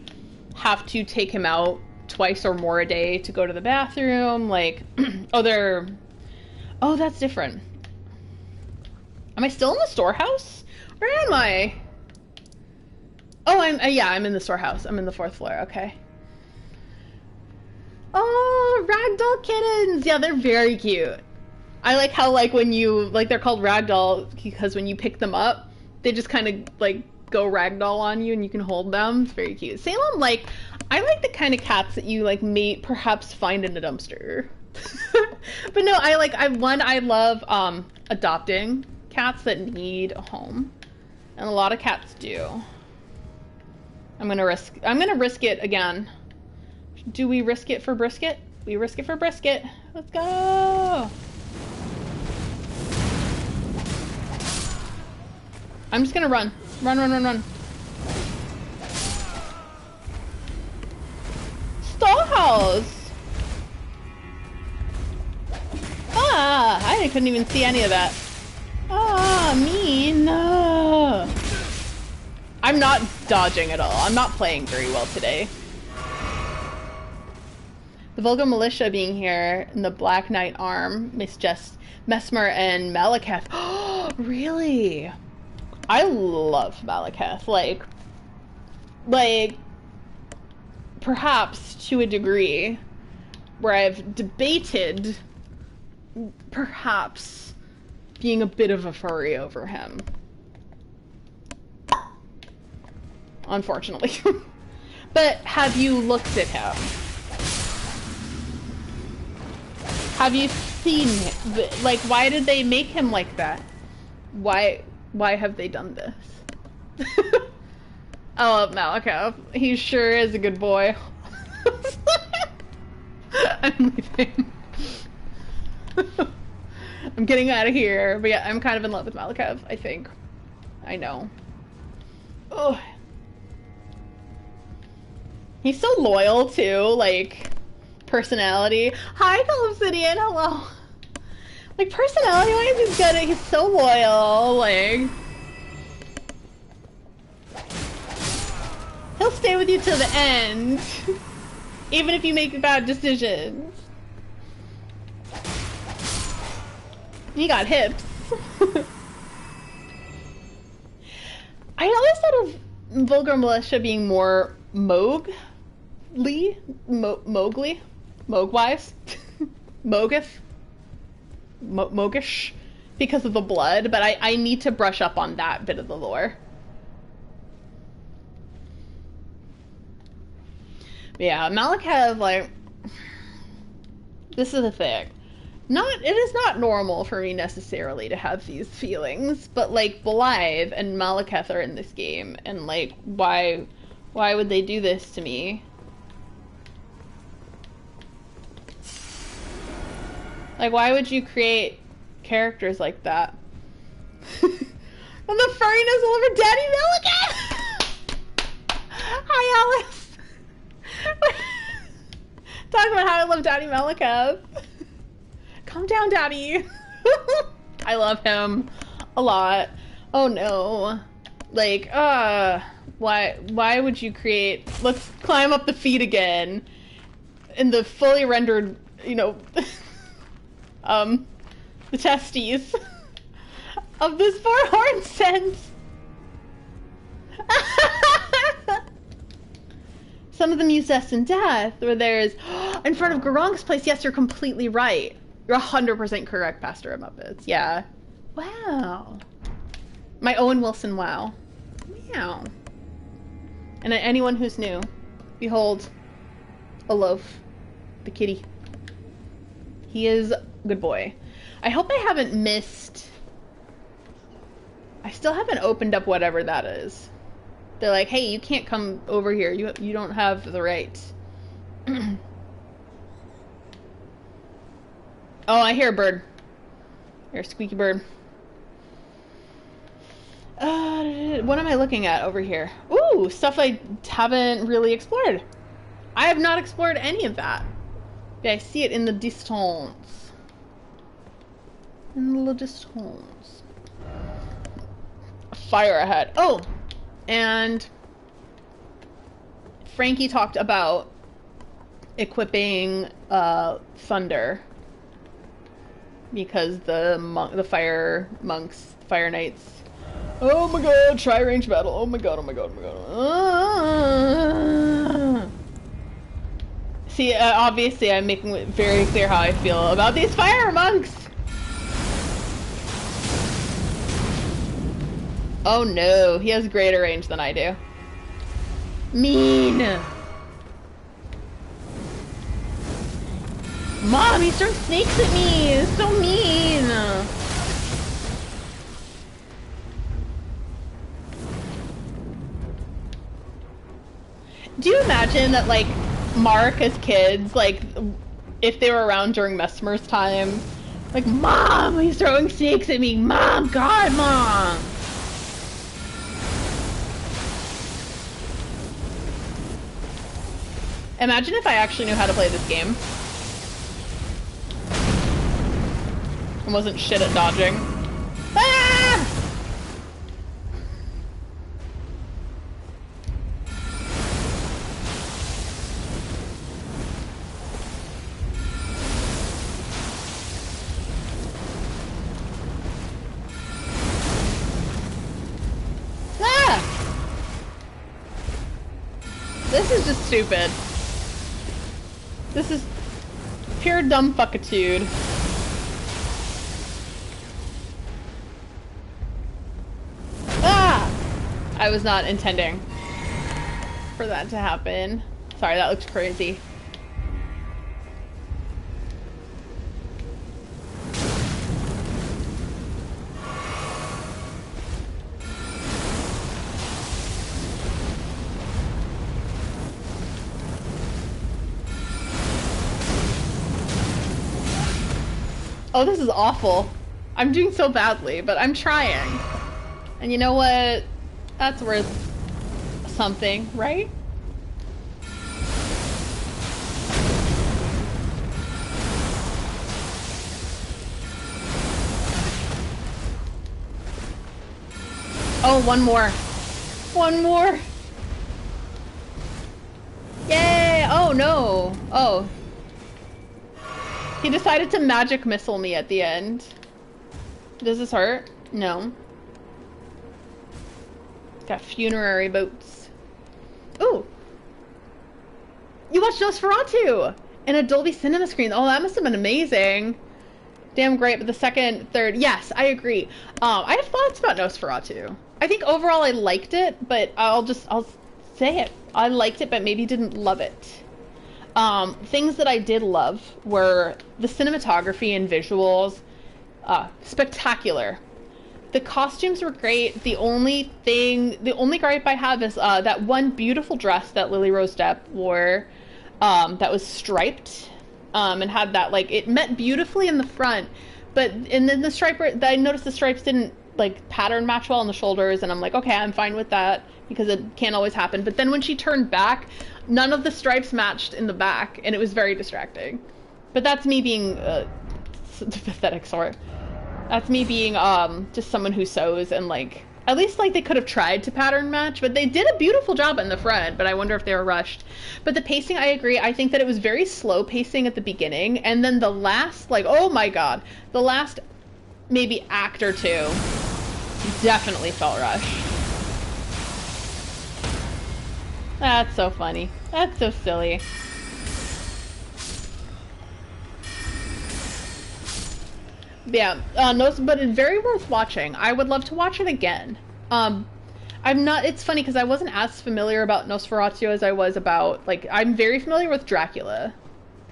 have to take him out twice or more a day to go to the bathroom. Like, oh, that's different. Am I still in the storehouse? Where am I? Oh, yeah, I'm in the storehouse. I'm in the 4th floor, okay. Oh, ragdoll kittens! Yeah, they're very cute. I like how, like, when you, like, they're called ragdoll because when you pick them up, they just kind of, like, go ragdoll on you and you can hold them. It's very cute. Salem, like, I like the kind of cats that you like may perhaps find in a dumpster. But no, I love adopting cats that need a home. And a lot of cats do. I'm gonna risk it again. Do we risk it for brisket? We risk it for brisket. Let's go. I'm just gonna run. Run. Stallhouse! Ah, I couldn't even see any of that. Ah, mean. I'm not dodging at all. I'm not playing very well today. The Vulgar Militia being here and the Black Knight arm misjust Mesmer and Malekith. Oh, really? I love Malekith. Like, perhaps to a degree where I've debated perhaps being a bit of a furry over him. Unfortunately. But have you looked at him? Have you seen him? Like, why did they make him like that? Why have they done this? I love Malekith. He sure is a good boy. I'm leaving. I'm getting out of here. But yeah, I'm kind of in love with Malekith, I think. I know. Oh. He's so loyal too, like personality. Hi, Obsidian, hello. Like personality wise he's good, he's so loyal, like he'll stay with you till the end. Even if you make bad decisions. He got hips. I always thought of Vulgar Militia being more Mowgli? Mogwise? Mogish? Because of the blood, but I need to brush up on that bit of the lore. Yeah, Malekith, like, this is the thing. It is not normal for me necessarily to have these feelings, but like Blythe and Malekith are in this game, and like, why would they do this to me? Like, why would you create characters like that? And the furriness all over Daddy Malekith! Hi, Alice! Talk about how I love Daddy Malekith. Calm down, Daddy. I love him a lot. Oh no. Like, why would you create... Let's climb up the feet again. In the fully rendered, you know... the testes of this four-horn sense. Some of them use Zest and Death, where there's... in front of Garong's place, yes, you're completely right. You're 100% correct, Pastor of Muppets. Yeah. Wow. My Owen Wilson wow. Meow. And anyone who's new, behold, a loaf. The kitty. He is a good boy. I hope I haven't missed... I still haven't opened up whatever that is. They're like, hey, you can't come over here. You don't have the right. Oh, I hear a bird. You're a squeaky bird. What am I looking at over here? Ooh, stuff I haven't really explored. I have not explored any of that. Yeah, I see it in the distance. In the distance. A fire ahead. Oh! And Frankie talked about equipping Thunder. Because the fire monks, fire knights. Oh my god, tri-range battle. Oh my god, oh my god, oh my god. See, obviously I'm making it very clear how I feel about these fire monks. Oh no, he has greater range than I do. Mean. Mom, he's throwing snakes at me! It's so mean! Do you imagine that, like, Mark as kids, like, if they were around during Mesmer's time, like, Mom, he's throwing snakes at me! Mom, God, Mom! Imagine if I actually knew how to play this game. I wasn't shit at dodging. Ah! Ah! This is just stupid. This is pure dumb fuckitude. Ah! I was not intending for that to happen. Sorry, that looks crazy. Oh, this is awful. I'm doing so badly, but I'm trying. And you know what? That's worth something, right? Oh, one more. One more. Yay! Oh, no. Oh. He decided to magic missile me at the end. Does this hurt? No. Got funerary boats. Ooh! You watched Nosferatu! In a Dolby Cinema screen. Oh, that must have been amazing. Damn great, but the second, third... Yes, I agree. I have thoughts about Nosferatu. I think overall I liked it, but I'll say it. I liked it, but maybe didn't love it. Things that I did love were the cinematography and visuals. Spectacular. The costumes were great. The only gripe I have is that one beautiful dress that Lily Rose Depp wore that was striped and had that, like, it met beautifully in the front, and then I noticed the stripes didn't, like, pattern match well on the shoulders, and I'm like, okay, I'm fine with that because it can't always happen. But then when she turned back, none of the stripes matched in the back, and it was very distracting. But that's me being pathetic sort. That's me being just someone who sews, and, like, at least, like, they could have tried to pattern match, but they did a beautiful job in the front, but I wonder if they were rushed. But the pacing, I agree. I think that it was very slow pacing at the beginning, and then the last, like, oh my god, the last maybe act or two definitely felt rushed. That's so funny. That's so silly. Yeah, no, but it's very worth watching. I would love to watch it again. It's funny because I wasn't as familiar about Nosferatu as I was about, like, I'm very familiar with Dracula.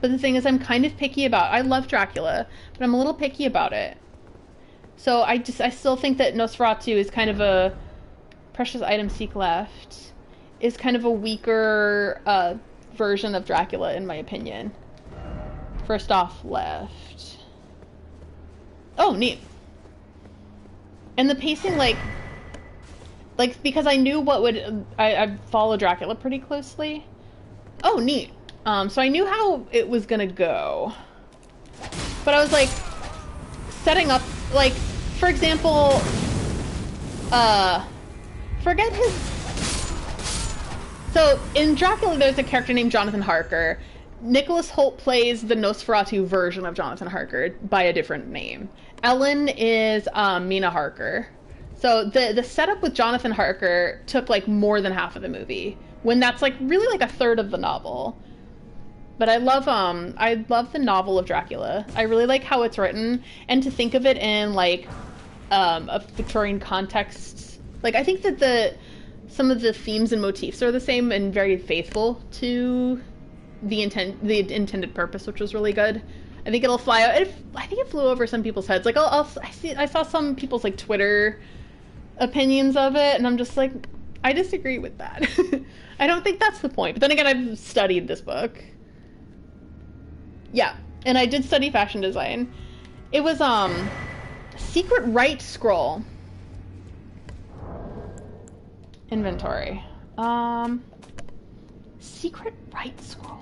But the thing is, I'm kind of picky I love Dracula, but I'm a little picky about it. So I still think that Nosferatu is kind of a Precious Item Seek Left, is kind of a weaker version of Dracula, in my opinion. First off, left. Oh, neat. And the pacing, like because I knew what would... I follow Dracula pretty closely. Oh, neat. So I knew how it was gonna go. But I was, like, setting up, like, for example, forget his... So, in Dracula, there's a character named Jonathan Harker. Nicholas Hoult plays the Nosferatu version of Jonathan Harker by a different name. Ellen is Mina Harker. So the setup with Jonathan Harker took, like, more than half of the movie, when that's, like, really, like, a third of the novel. But I love the novel of Dracula. I really like how it's written, and to think of it in, like, a Victorian context. Like, I think that some of the themes and motifs are the same and very faithful to the intended purpose, which was really good. I think it'll fly out. I think it flew over some people's heads. Like I saw some people's like Twitter opinions of it, and I'm just like, I disagree with that. I don't think that's the point. But then again, I've studied this book. Yeah, and I did study fashion design. It was Secret Right Scroll. Inventory. Secret Right Scroll.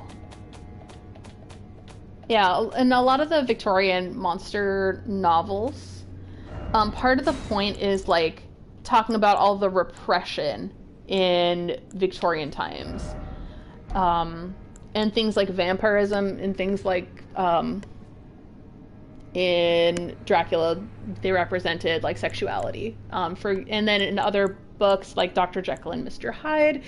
Yeah, and a lot of the Victorian monster novels, part of the point is like talking about all the repression in Victorian times. And things like vampirism and things like in Dracula, they represented like sexuality. And then in other books like Dr. Jekyll and Mr. Hyde,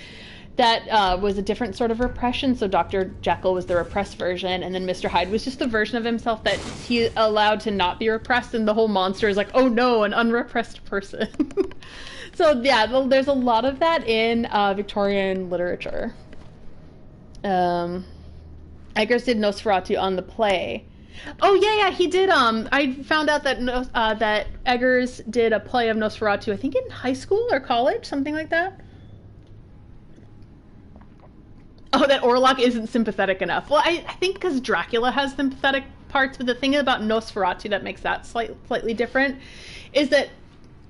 that was a different sort of repression. So Dr. Jekyll was the repressed version, and then Mr. Hyde was just the version of himself that he allowed to not be repressed, and the whole monster is like, oh no, an unrepressed person. So yeah, there's a lot of that in Victorian literature. Eggers did Nosferatu on the play. Oh yeah, he did. I found out that that Eggers did a play of Nosferatu, I think in high school or college, something like that. Oh, that Orlok isn't sympathetic enough. Well, I think because Dracula has sympathetic parts, but the thing about Nosferatu that makes that slightly different is that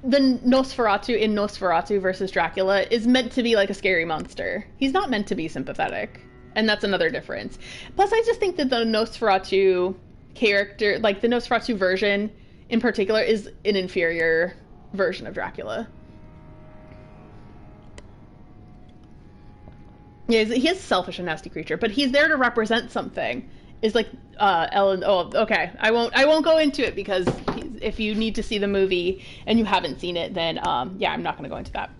the Nosferatu in Nosferatu versus Dracula is meant to be like a scary monster. He's not meant to be sympathetic, and that's another difference. Plus, I just think that the Nosferatu character, like the Nosferatu version in particular, is an inferior version of Dracula. Yeah, he is a selfish and nasty creature, but he's there to represent something. Is like Ellen. Oh, okay. I won't go into it because if you need to see the movie and you haven't seen it, then yeah, I'm not going to go into that.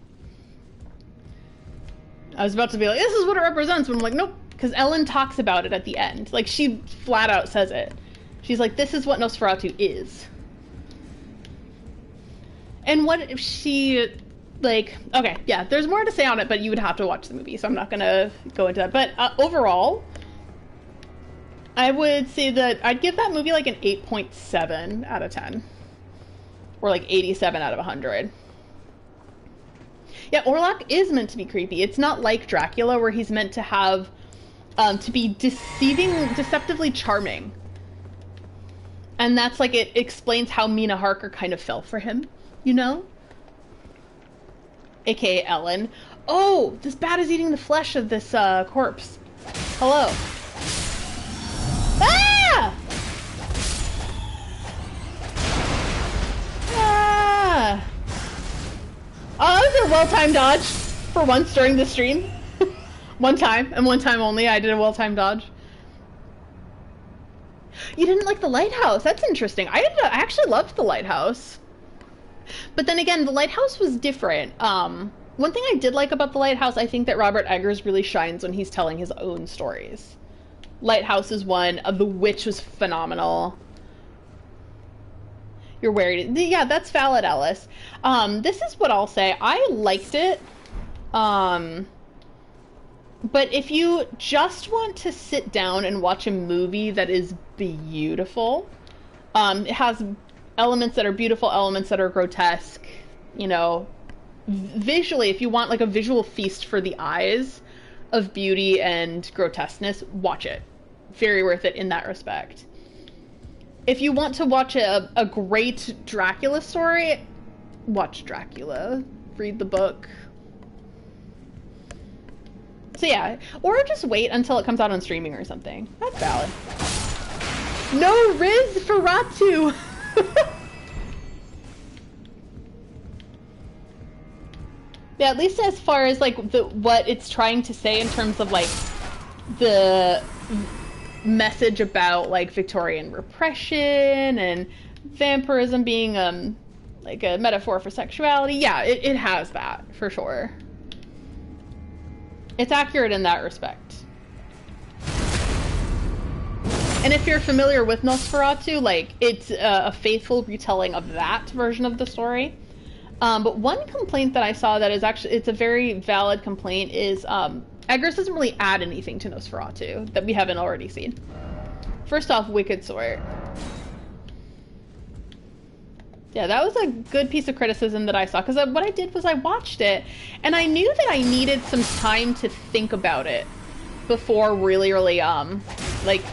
I was about to be like, this is what it represents, but I'm like, nope, because Ellen talks about it at the end. Like, she flat out says it. She's like, this is what Nosferatu is. And what if she... Like, okay, yeah, there's more to say on it, but you would have to watch the movie, so I'm not gonna go into that. But overall, I would say that I'd give that movie like an 8.7 out of 10. Or like 87 out of 100. Yeah, Orlok is meant to be creepy. It's not like Dracula, where he's meant to have, to be deceptively charming. And that's like, it explains how Mina Harker kind of fell for him, you know? AKA Ellen. Oh, this bat is eating the flesh of this corpse. Hello. Ah! Ah! Oh, that was a well-timed dodge for once during the stream. One time, and one time only, I did a well-timed dodge. You didn't like the lighthouse? That's interesting. I actually loved the lighthouse. But then again, the lighthouse was different. One thing I did like about the lighthouse, I think that Robert Eggers really shines when he's telling his own stories. Lighthouse is one. The Witch was phenomenal. You're worried. Yeah, that's valid, Ellis. This is what I'll say. I liked it. But if you just want to sit down and watch a movie that is beautiful, it has elements that are beautiful, elements that are grotesque, you know, visually, if you want like a visual feast for the eyes of beauty and grotesqueness, watch it. Very worth it in that respect. If you want to watch a great Dracula story, watch Dracula. Read the book. So yeah, or just wait until it comes out on streaming or something. That's valid. No Riz for Ratu! Yeah, at least as far as like what it's trying to say in terms of like the message about like Victorian repression and vampirism being like a metaphor for sexuality. Yeah, it has that for sure. It's accurate in that respect. And if you're familiar with Nosferatu, like, it's a faithful retelling of that version of the story. But one complaint that I saw that is actually, it's a very valid complaint, is Eggers doesn't really add anything to Nosferatu that we haven't already seen. First off, Wicked Sort. Yeah, that was a good piece of criticism that I saw, because what I did was I watched it, and I knew that I needed some time to think about it before really, like,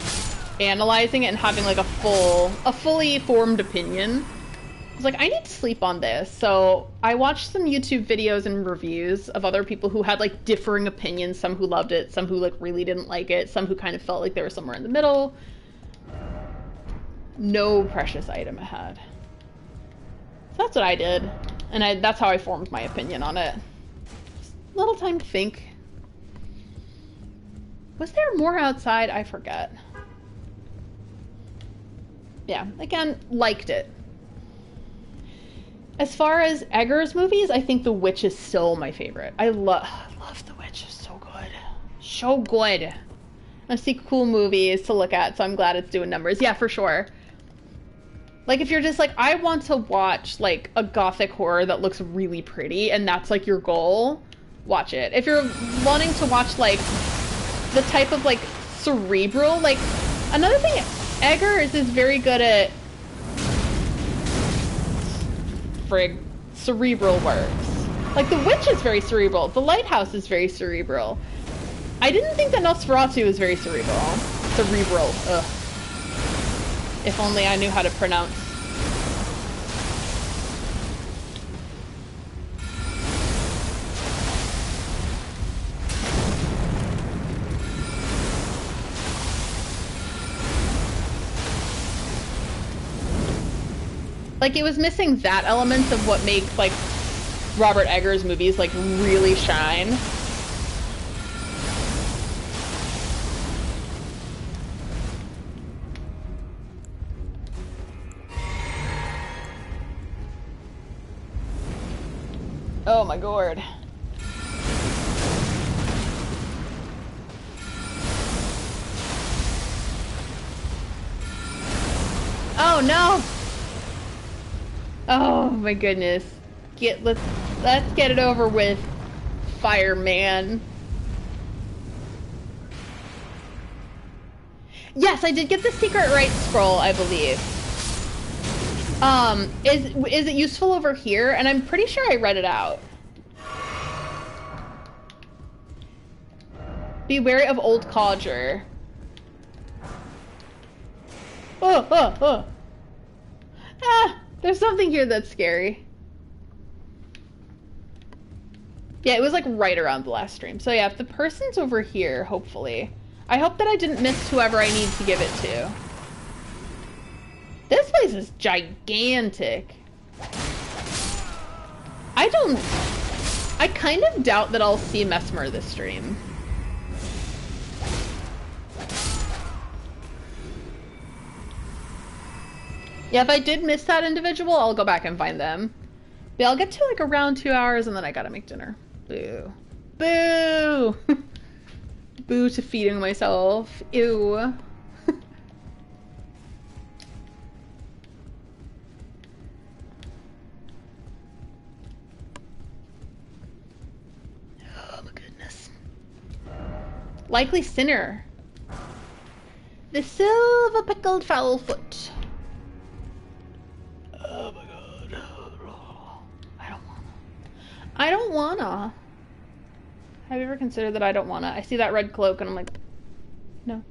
analyzing it and having, like, a fully formed opinion. I was like, I need to sleep on this, so I watched some YouTube videos and reviews of other people who had, like, differing opinions, some who loved it, some who, like, really didn't like it, some who kind of felt like they were somewhere in the middle. No precious item ahead. So that's what I did, and that's how I formed my opinion on it. Just a little time to think. Was there more outside? I forget. Yeah, again, liked it. As far as Eggers movies, I think The Witch is still my favorite. I love The Witch. It's so good. So good. I see cool movies to look at, so I'm glad it's doing numbers. Yeah, for sure. Like, if you're just like, I want to watch, like, a gothic horror that looks really pretty, and that's, like, your goal, watch it. If you're wanting to watch, like, the type of, like, cerebral, like, another thing, Eggers is very good at, cerebral works. Like, The Witch is very cerebral. The Lighthouse is very cerebral. I didn't think that Nosferatu was very cerebral. Cerebral. Ugh. If only I knew how to pronounce. Like, it was missing that element of what makes, like, Robert Eggers movies, like, really shine. Oh my god. Oh no! Oh my goodness. Let's get it over with, Fireman. Yes, I did get the secret right scroll, I believe. Is it useful over here? And I'm pretty sure I read it out. Be wary of old codger. Oh. Ah, there's something here that's scary. Yeah, it was like right around the last stream. So yeah, if the person's over here, hopefully. I hope that I didn't miss whoever I need to give it to. This place is gigantic. I kind of doubt that I'll see Mesmer this stream. Yeah, if I did miss that individual, I'll go back and find them. But I'll get to like around 2 hours and then I gotta make dinner. Boo. Boo! Boo to feeding myself. Ew. Oh my goodness. Likely sinner. The silver pickled foul foot. Oh my god. I don't wanna. Have you ever considered that I don't wanna? I see that red cloak and I'm like, no.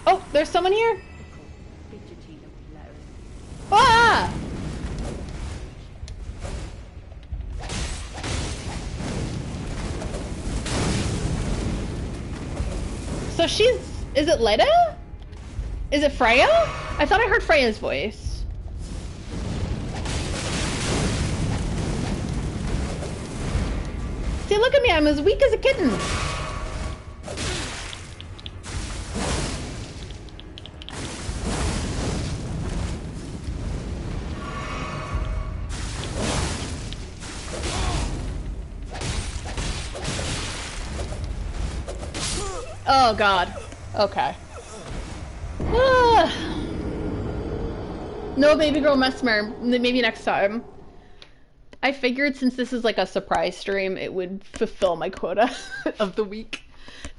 Oh, there's someone here? Ah! So is it Leda? Is it Freya? I thought I heard Freya's voice. See, look at me, I'm as weak as a kitten. Oh god. Okay. No baby girl Mesmer. Maybe next time. I figured since this is like a surprise stream, it would fulfill my quota of the week.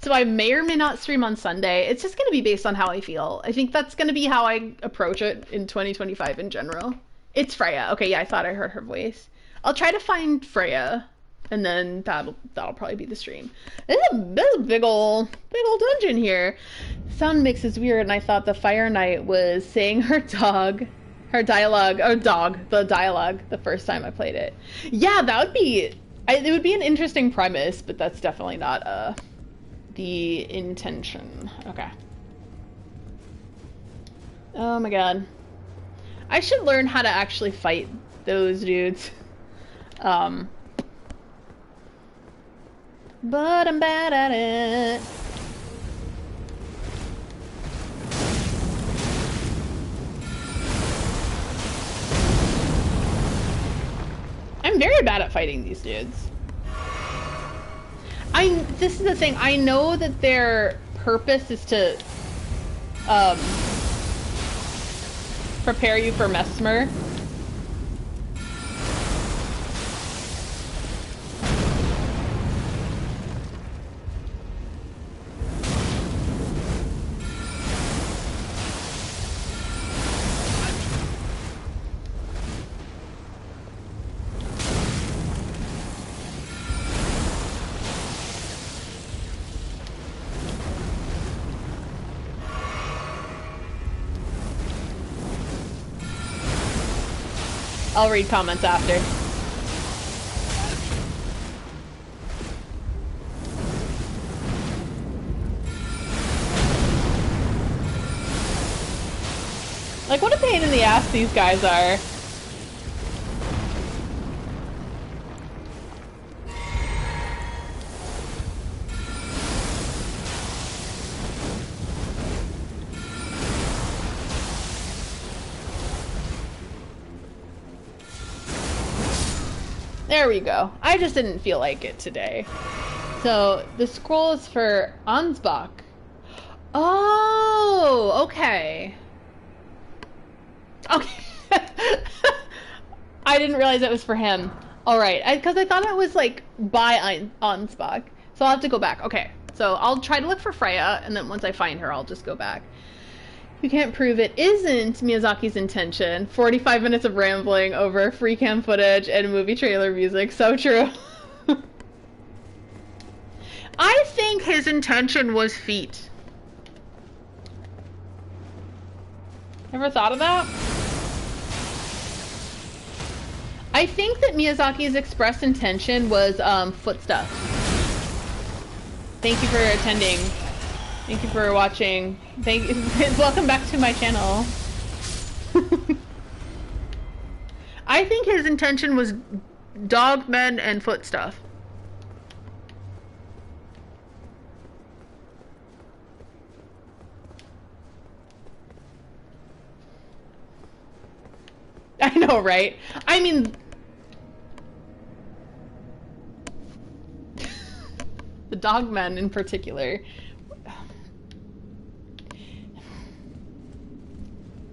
So I may or may not stream on Sunday. It's just going to be based on how I feel. I think that's going to be how I approach it in 2025 in general. It's Freya. Okay, yeah, I thought I heard her voice. I'll try to find Freya, and then that'll probably be the stream. There's a big old dungeon here. Sound mix is weird, and I thought the Fire Knight was saying the dialogue the first time I played it. Yeah, that would be. It would be an interesting premise, but that's definitely not the intention. Okay. Oh my god. I should learn how to actually fight those dudes. But I'm bad at it. I'm very bad at fighting these dudes. This is the thing, I know that their purpose is to prepare you for Mesmer. I'll read comments after. Like, what a pain in the ass these guys are. There we go. I just didn't feel like it today. So, the scroll is for Ansbach. Oh, okay. Okay. I didn't realize it was for him. Alright, because I thought it was like by Ansbach. So I'll have to go back. Okay, so I'll try to look for Freya, and then once I find her, I'll just go back. You can't prove it isn't Miyazaki's intention. 45 minutes of rambling over free cam footage and movie trailer music. So true. I think his intention was feet. Ever thought of that? I think that Miyazaki's expressed intention was foot stuff. Thank you for attending. Thank you for watching. Welcome back to my channel. I think his intention was dog men and foot stuff. I know, right? I mean, the dog men in particular.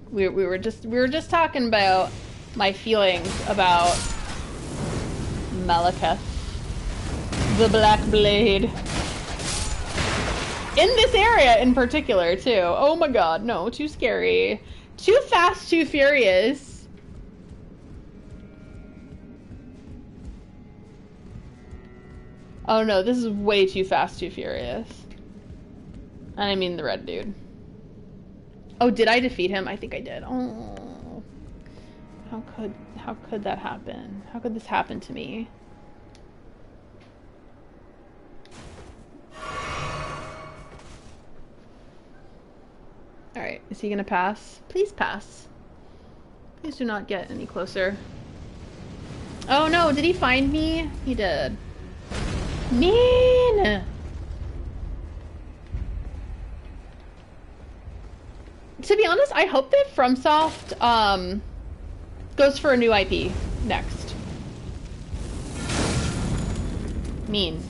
We were just talking about my feelings about Malekith, the Black Blade, in this area in particular too. Oh my god, no, too scary, too fast, too furious. Oh no, this is way too fast, too furious. And I mean the red dude. Oh, did I defeat him? I think I did. Oh, how could that happen? How could this happen to me? All right, is he gonna pass? Please pass. Please do not get any closer. Oh no, did he find me? He did. Mean! To be honest, I hope that FromSoft goes for a new IP next. Mean.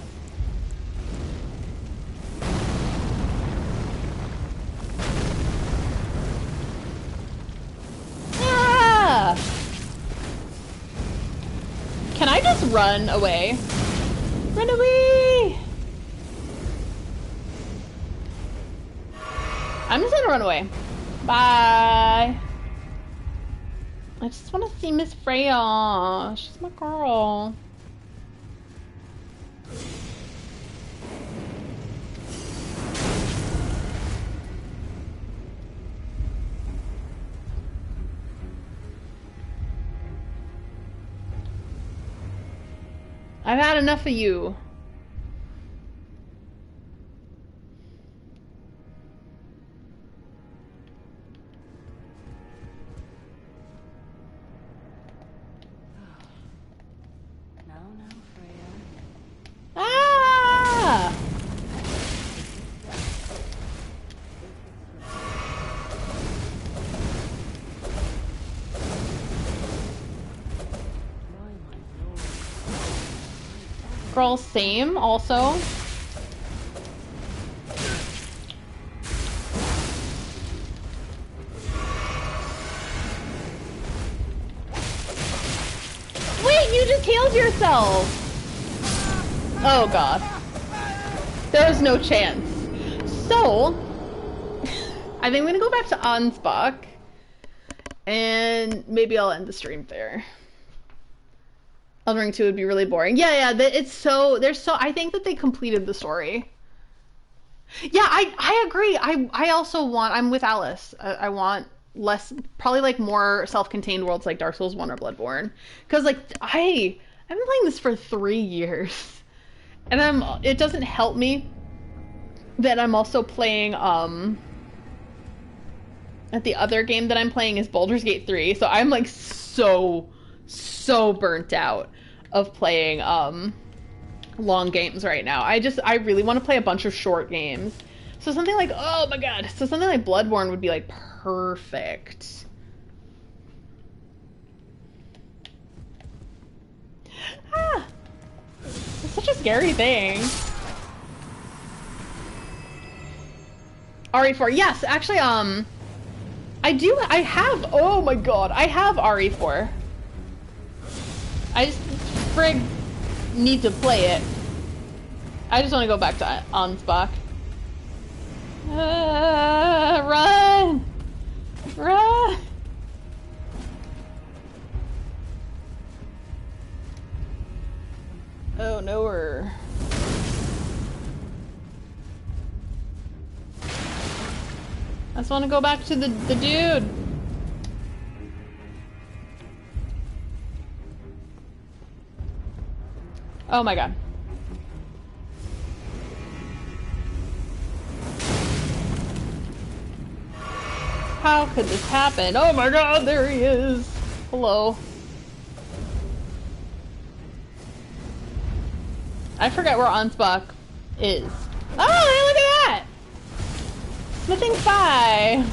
Ah! run away. Run away! I'm just gonna run away. Bye. I just want to see Miss Freya. She's my girl. I've had enough of you. Ah! Girl, same, also. Wait, you just healed yourself! Oh god. There's no chance. So, I think I'm gonna go back to Ansbach, and maybe I'll end the stream there. Elden Ring 2 would be really boring. Yeah, it's so, I think that they completed the story. Yeah, I agree. I also want, I'm with Alice. I want less, probably like more self-contained worlds like Dark Souls 1 or Bloodborne. Because like, I've been playing this for 3 years. And it doesn't help me that I'm also playing, that the other game that I'm playing is Baldur's Gate 3. So I'm like so burnt out of playing, long games right now. I really want to play a bunch of short games. So something like, oh my god, so something like Bloodborne would be like perfect. Ah! It's such a scary thing. RE4, yes, actually, I have, oh my god, I have RE4. I just, frig, need to play it. I just want to go back to Ansbach. Run! Run! Oh, nowhere. I just want to go back to the dude. Oh my god. How could this happen? Oh my god, there he is. Hello. I forget where Ansbach is. Oh, hey, look at that! Smithing Phi!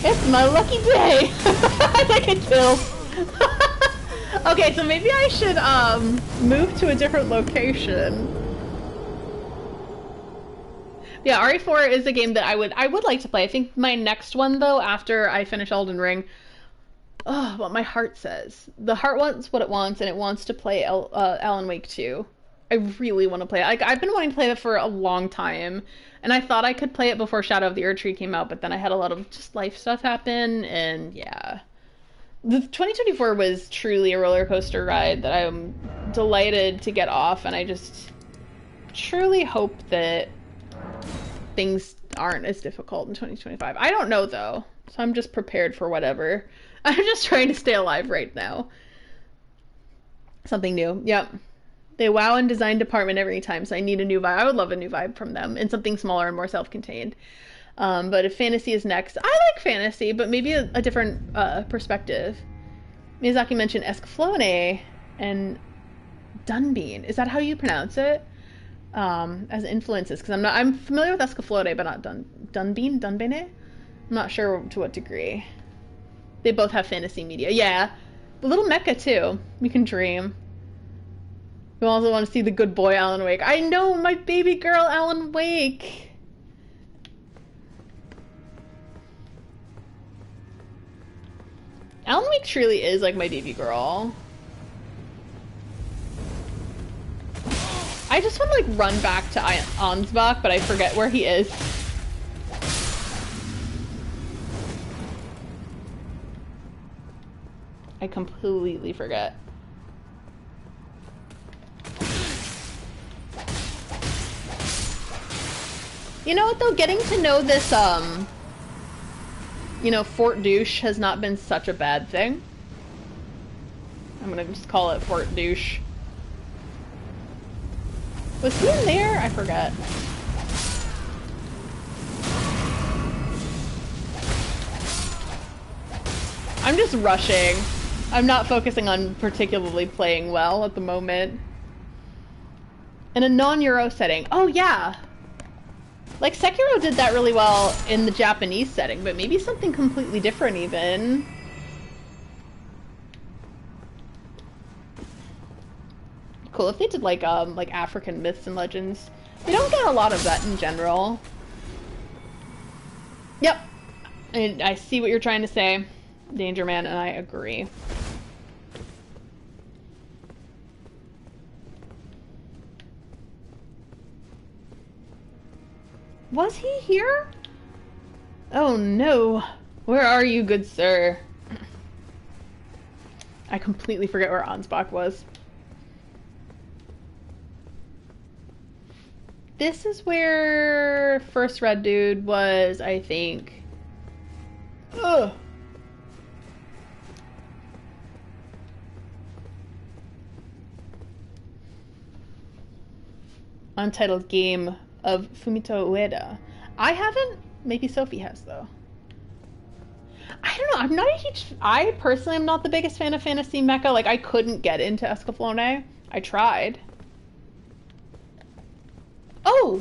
It's my lucky day! I get killed. Okay, so maybe I should move to a different location. Yeah, RE4 is a game that I would like to play. I think my next one though, after I finish Elden Ring, oh, what my heart says. The heart wants what it wants, and it wants to play Alan Wake 2. I really want to play it. Like, I've been wanting to play it for a long time, and I thought I could play it before Shadow of the Erdtree came out, but then I had a lot of just life stuff happen, and yeah. The 2024 was truly a roller coaster ride that I'm delighted to get off, and I just truly hope that things aren't as difficult in 2025. I don't know though, so I'm just prepared for whatever. I'm just trying to stay alive right now. Something new. Yep. They wow in design department every time, so I need a new vibe. I would love a new vibe from them, and something smaller and more self-contained. But if fantasy is next, I like fantasy, but maybe a different perspective. Miyazaki mentioned Escaflowne and Dunbean. Is that how you pronounce it? As influences, because I'm familiar with Escaflowne, but not Dunbean? Dunbane? I'm not sure to what degree. They both have fantasy media. Yeah. The little mecha, too. We can dream. We also want to see the good boy Alan Wake. I know, my baby girl Alan Wake! Alan Wake truly is like my baby girl. I just want to like run back to Ansbach, but I forget where he is. I completely forget. You know what though? Getting to know this, you know, Fort Douche has not been such a bad thing. I'm gonna just call it Fort Douche. Was he in there? I forget. I'm just rushing. I'm not focusing on particularly playing well at the moment. In a non-Euro setting. Oh yeah! Like, Sekiro did that really well in the Japanese setting, but maybe something completely different even. Cool if they did like African myths and legends. We don't get a lot of that in general. Yep. I see what you're trying to say, Danger Man, and I agree. Was he here? Oh no. Where are you, good sir? I completely forget where Ansbach was. This is where first red dude was, I think. Ugh. Untitled game of Fumito Ueda. I haven't. Maybe Sophie has though. I don't know. I'm not a huge. I personally am not the biggest fan of fantasy mecha. Like I couldn't get into Escaflowne. I tried. Oh,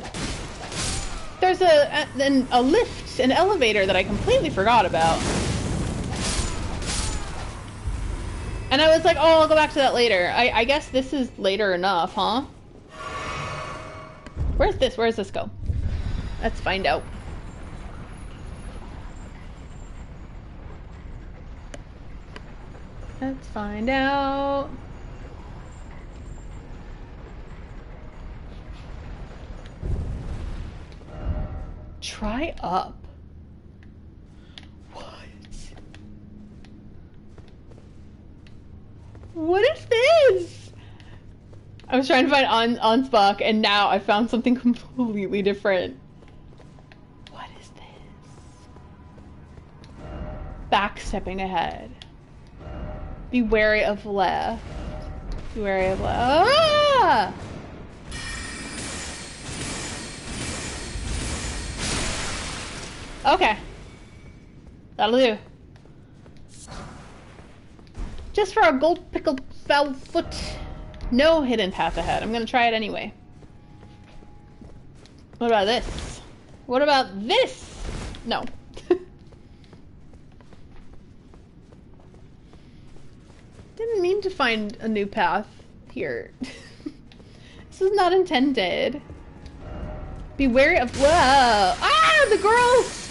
there's a lift, an elevator that I completely forgot about. And I was like, oh, I'll go back to that later. I guess this is later enough, huh? Where's this? Where does this go? Let's find out. Let's find out. Try up. What? What is this? I was trying to find Ansbach, and now I found something completely different. What is this? Backstepping ahead. Be wary of left. Be wary of left. Ah! Okay. That'll do. Just for a gold pickled foul foot. No hidden path ahead. I'm gonna try it anyway. What about this? What about this? No. Didn't mean to find a new path here. This is not intended. Be wary of— whoa! Ah! The girls!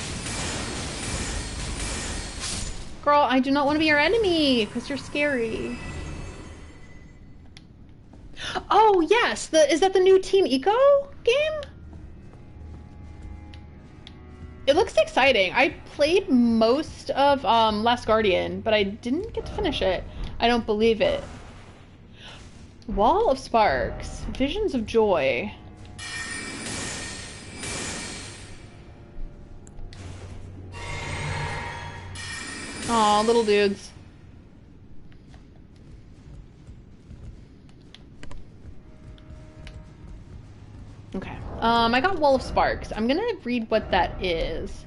Girl, I do not want to be your enemy, because you're scary. Oh, yes! Is that the new Team Eco game? It looks exciting. I played most of Last Guardian, but I didn't get to finish it. I don't believe it. Wall of Sparks. Visions of Joy. Aw, little dudes. Okay. I got Wall of Sparks. I'm gonna read what that is.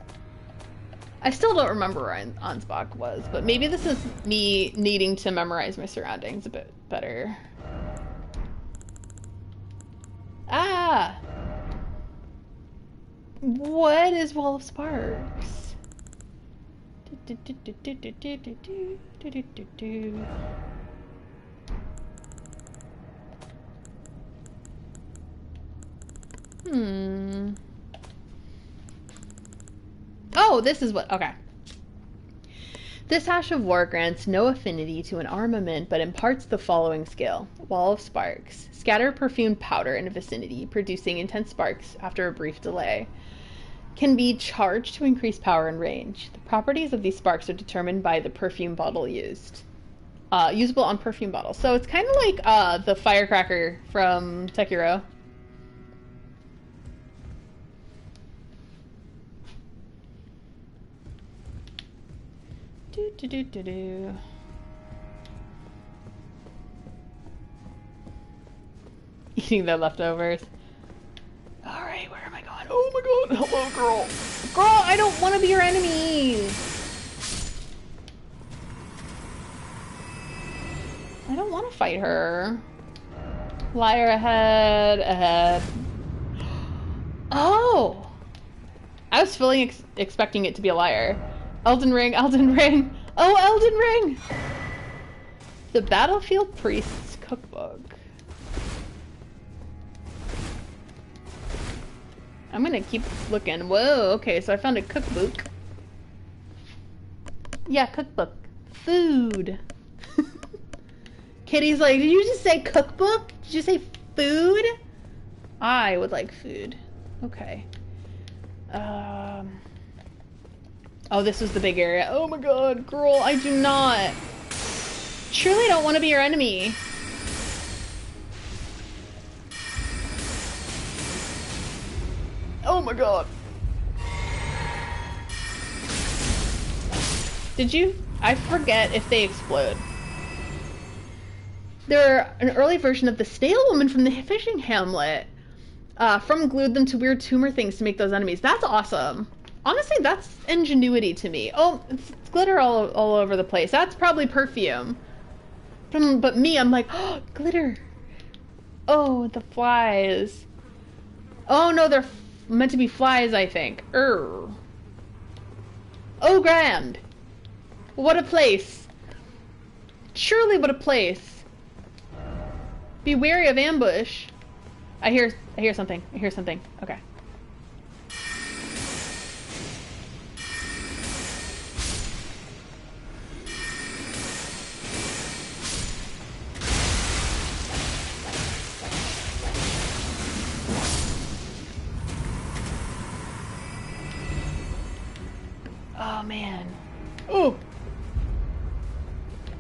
I still don't remember where Ansbach was, but maybe this is me needing to memorize my surroundings a bit better. Ah! What is Wall of Sparks? Oh, this is what— okay. This Ash of War grants no affinity to an armament, but imparts the following skill. Wall of Sparks. Scatter perfumed powder in a vicinity, producing intense sparks after a brief delay. Can be charged to increase power and range. The properties of these sparks are determined by the perfume bottle used. Usable on perfume bottles. So it's kind of like the firecracker from Sekiro. Eating the leftovers. Alright, where am I going? Oh my god, hello girl. Girl, I don't want to be your enemy. I don't want to fight her. Liar ahead. Oh! I was fully expecting it to be a liar. Elden Ring. Oh, Elden Ring! The Battlefield Priest's Cookbook. I'm gonna keep looking. Whoa, okay, so I found a cookbook. Yeah, cookbook. Food. Kitty's like, did you just say cookbook? Did you say food? I would like food. Okay. Oh, this was the big area. Oh my god, girl, I do not. Surely don't want to be your enemy. Oh my god. Did you? I forget if they explode. They're an early version of the snail woman from the fishing hamlet. Glued them to weird tumor things to make those enemies. That's awesome. Honestly, that's ingenuity to me. Oh, it's glitter all over the place. That's probably perfume. But me, I'm like, oh, glitter. Oh, the flies. Oh no, they're meant to be flies, I think. Oh, grand. What a place. Surely what a place. Be wary of ambush. I hear something. I hear something. Okay. Oh man. Oh.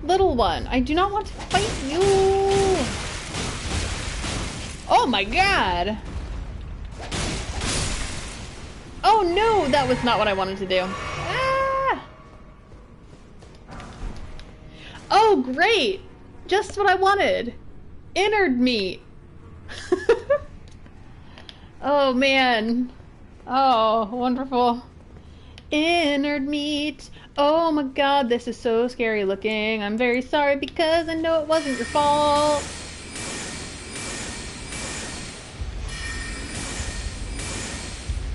Little one, I do not want to fight you. Oh my god. Oh no, that was not what I wanted to do. Ah. Oh great. Just what I wanted. Innard meat. Oh man. Oh, wonderful. Innard meat. Oh my god, this is so scary looking. I'm very sorry because I know it wasn't your fault.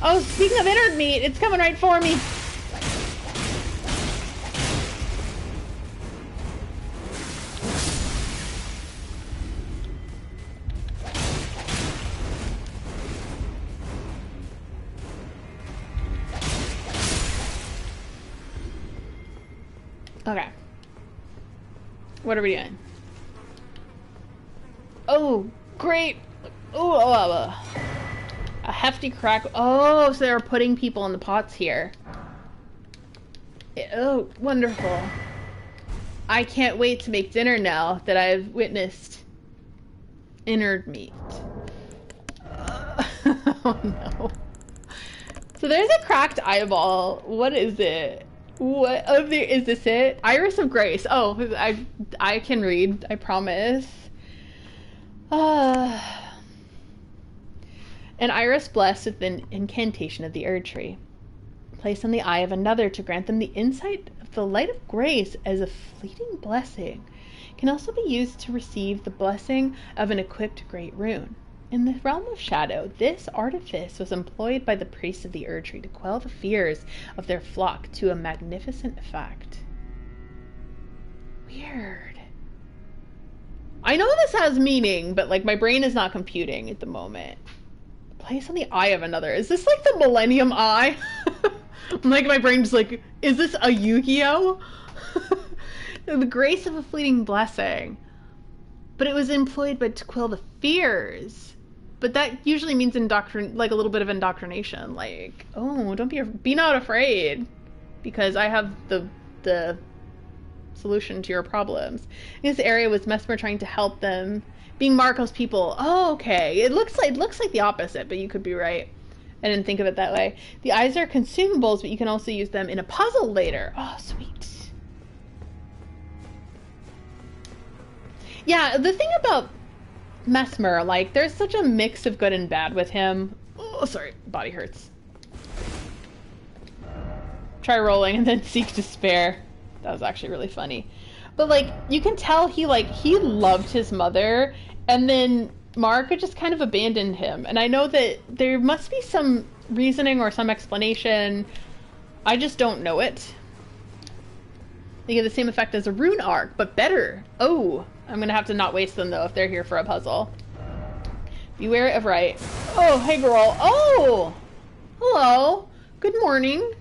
Oh, speaking of innard meat, it's coming right for me. Okay. What are we doing? Oh, great. Oh, a hefty crack. Oh, so they're putting people in the pots here. Oh, wonderful. I can't wait to make dinner now that I've witnessed innard meat. Oh no. So there's a cracked eyeball. What is it? What of the is this it? Iris of Grace. Oh, I can read, I promise. An iris blessed with an incantation of the Erd tree. Placed on the eye of another to grant them the insight of the light of grace as a fleeting blessing. Can also be used to receive the blessing of an equipped great rune. In the realm of shadow, this artifice was employed by the priests of the Erd tree to quell the fears of their flock to a magnificent effect. Weird. I know this has meaning, but like my brain is not computing at the moment. Place on the eye of another. Is this like the Millennium Eye? Like my brain's like, is this a Yu-Gi-Oh? The grace of a fleeting blessing. But it was employed to quell the fears. But that usually means like a little bit of indoctrination. Like, oh, be not afraid. Because I have the solution to your problems. This area was Mesmer trying to help them. Being Marco's people. Oh, okay. It looks like the opposite, but you could be right. I didn't think of it that way. The eyes are consumables, but you can also use them in a puzzle later. Oh, sweet. Yeah, the thing about Mesmer, like, there's such a mix of good and bad with him. Oh, sorry, body hurts. Try rolling and then seek despair. That was actually really funny. But, like, you can tell he loved his mother, and then Mark just kind of abandoned him. And I know that there must be some reasoning or some explanation. I just don't know it. They give the same effect as a rune arc, but better. Oh, I'm gonna have to not waste them, though, if they're here for a puzzle. Beware of right. Oh, hey, girl. Oh! Hello. Good morning.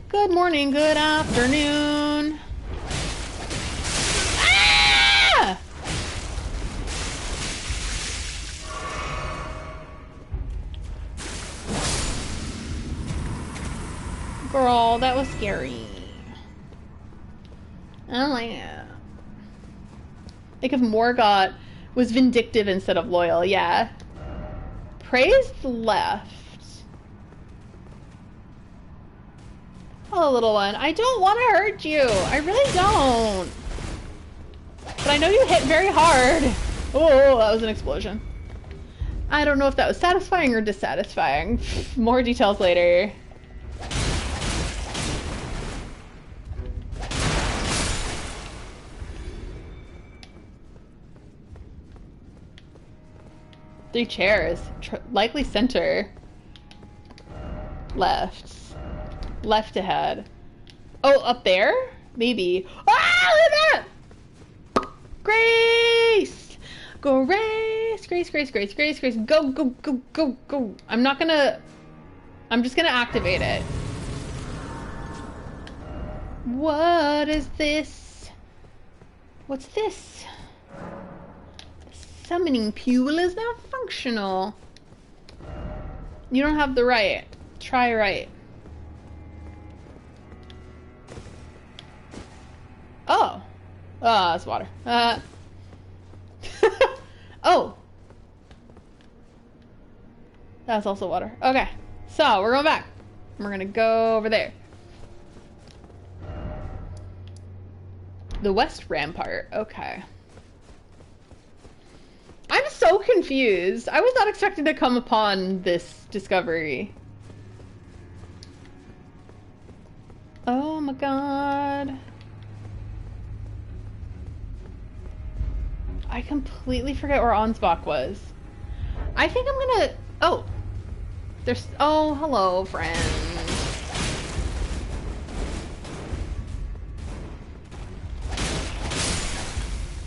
Good morning, good afternoon. Ah! Girl, that was scary. Oh my god. Like if Morgott was vindictive instead of loyal, yeah. Praise the left. Oh, little one, I don't want to hurt you. I really don't. But I know you hit very hard. Oh, that was an explosion. I don't know if that was satisfying or dissatisfying. More details later. Three chairs. Likely center. Left. Left ahead. Oh, up there? Maybe. Ah, look at that! Grace! Grace! Grace, Grace, Grace, Grace, Grace. Go, go, go, go, go. I'm just gonna activate it. What is this? What's this? Summoning pool is now functional. You don't have the right. Try right. Oh. Oh, that's water. Oh. That's also water. Okay. So, we're going back. We're gonna go over there. The West Rampart. Okay. I'm so confused. I was not expecting to come upon this discovery. Oh my god. I completely forget where Ansbach was. I think I'm gonna... Oh. There's... Oh, hello, friend.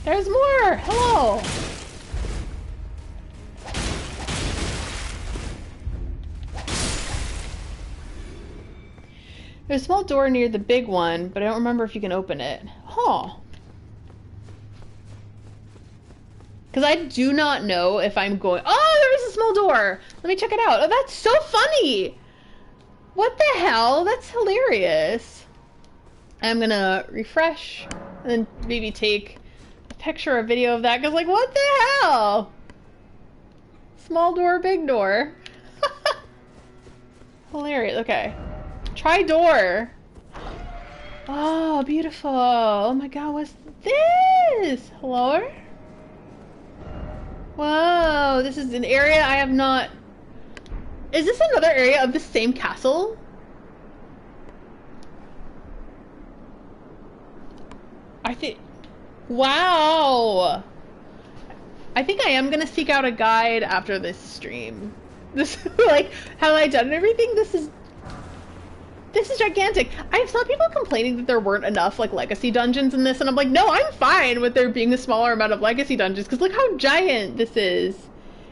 There's more! Hello! There's a small door near the big one, but I don't remember if you can open it. Huh. Because I do not know if I'm going... Oh, there is a small door! Let me check it out. Oh, that's so funny! What the hell? That's hilarious. I'm gonna refresh and then maybe take a picture or video of that, because, like, what the hell? Small door, big door. Hilarious. Okay. Try door. Oh, beautiful. Oh my god, what's this? Hello? Whoa, this is an area I have not... Is this another area of the same castle? I think... Wow! I think I am gonna seek out a guide after this stream. This, like, have I done everything? This is gigantic. I saw people complaining that there weren't enough, like, legacy dungeons in this, and I'm like, no, I'm fine with there being a smaller amount of legacy dungeons, because look how giant this is.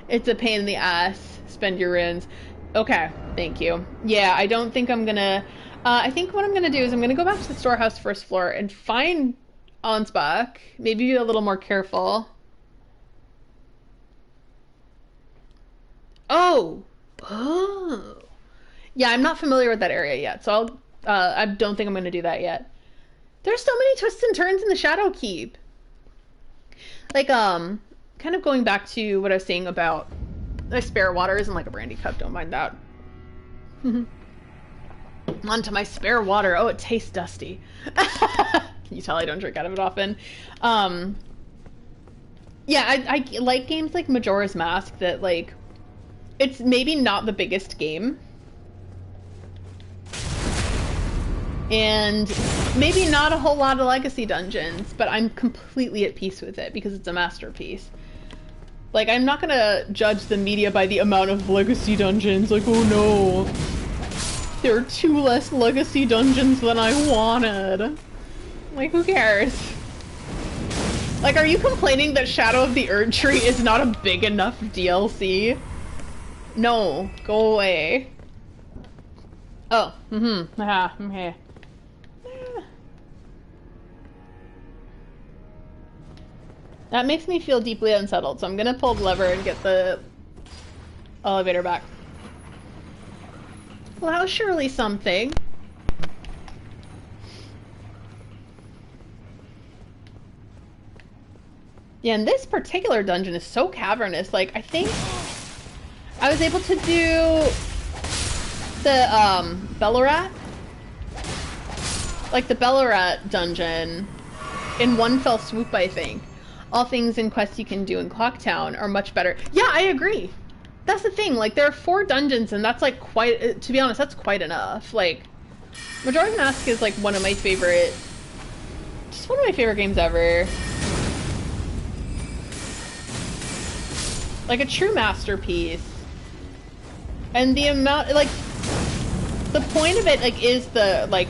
It's a pain in the ass. Spend your runes. Okay, thank you. Yeah, I don't think I'm gonna... I think what I'm gonna do is I'm gonna go back to the storehouse first floor and find Ansbach. Maybe be a little more careful. Oh! Oh! Yeah, I'm not familiar with that area yet, so I don't think I'm gonna do that yet. There's so many twists and turns in the Shadow Keep. Like, kind of going back to what I was saying about my spare water isn't like a brandy cup, don't mind that. Onto my spare water. Oh, it tastes dusty. Can you tell I don't drink out of it often? Yeah, I like games like Majora's Mask that, like, it's maybe not the biggest game. And maybe not a whole lot of legacy dungeons, but I'm completely at peace with it because it's a masterpiece. Like, I'm not gonna judge the media by the amount of legacy dungeons. Like, oh no, there are 2 less legacy dungeons than I wanted. Like, who cares? Like, are you complaining that Shadow of the Erdtree is not a big enough DLC? No, go away. Oh, okay. That makes me feel deeply unsettled, so I'm gonna pull the lever and get the elevator back. Well, that was surely something. Yeah, and this particular dungeon is so cavernous. Like, I think I was able to do the, Bellarat? Like, the Bellarat dungeon in one fell swoop, I think. All things and quests you can do in Clocktown are much better. Yeah, I agree. That's the thing. Like, there are 4 dungeons, and that's, like, quite... To be honest, that's quite enough. Like, Majora's Mask is, like, one of my favorite... Just one of my favorite games ever. Like, a true masterpiece. And the amount... Like, the point of it, like, is the, like...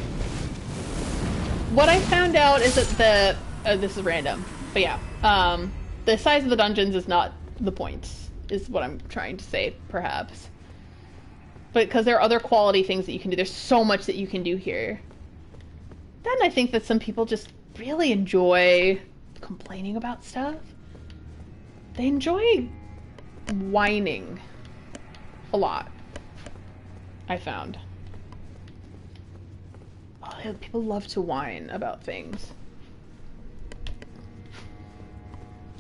What I found out is that the... this is random. But yeah. The size of the dungeons is not the point, is what I'm trying to say, perhaps. But because there are other quality things that you can do. There's so much that you can do here. Then I think that some people just really enjoy complaining about stuff. They enjoy whining a lot, I found. Oh, people love to whine about things.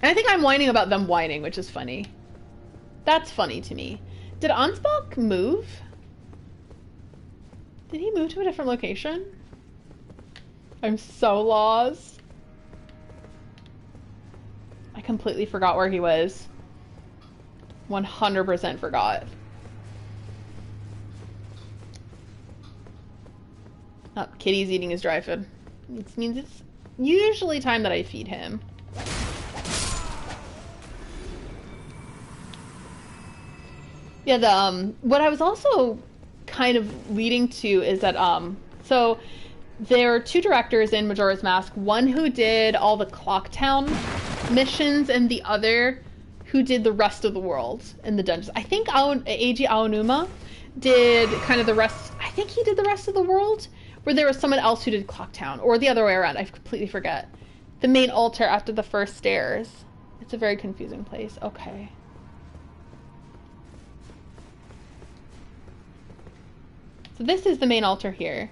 And I think I'm whining about them whining, which is funny. That's funny to me. Did Ansbach move? Did he move to a different location? I'm so lost. I completely forgot where he was. 100% forgot. Oh, Kitty's eating his dry food. It means it's usually time that I feed him. Yeah, the, what I was also kind of leading to is that, so there are 2 directors in Majora's Mask, one who did all the Clocktown missions and the other who did the rest of the world in the dungeons. I think Eiji Aonuma did kind of the rest, I think he did the rest of the world, where there was someone else who did Clocktown, or the other way around, I completely forget. The main altar after the first stairs. It's a very confusing place. Okay. So this is the main altar here.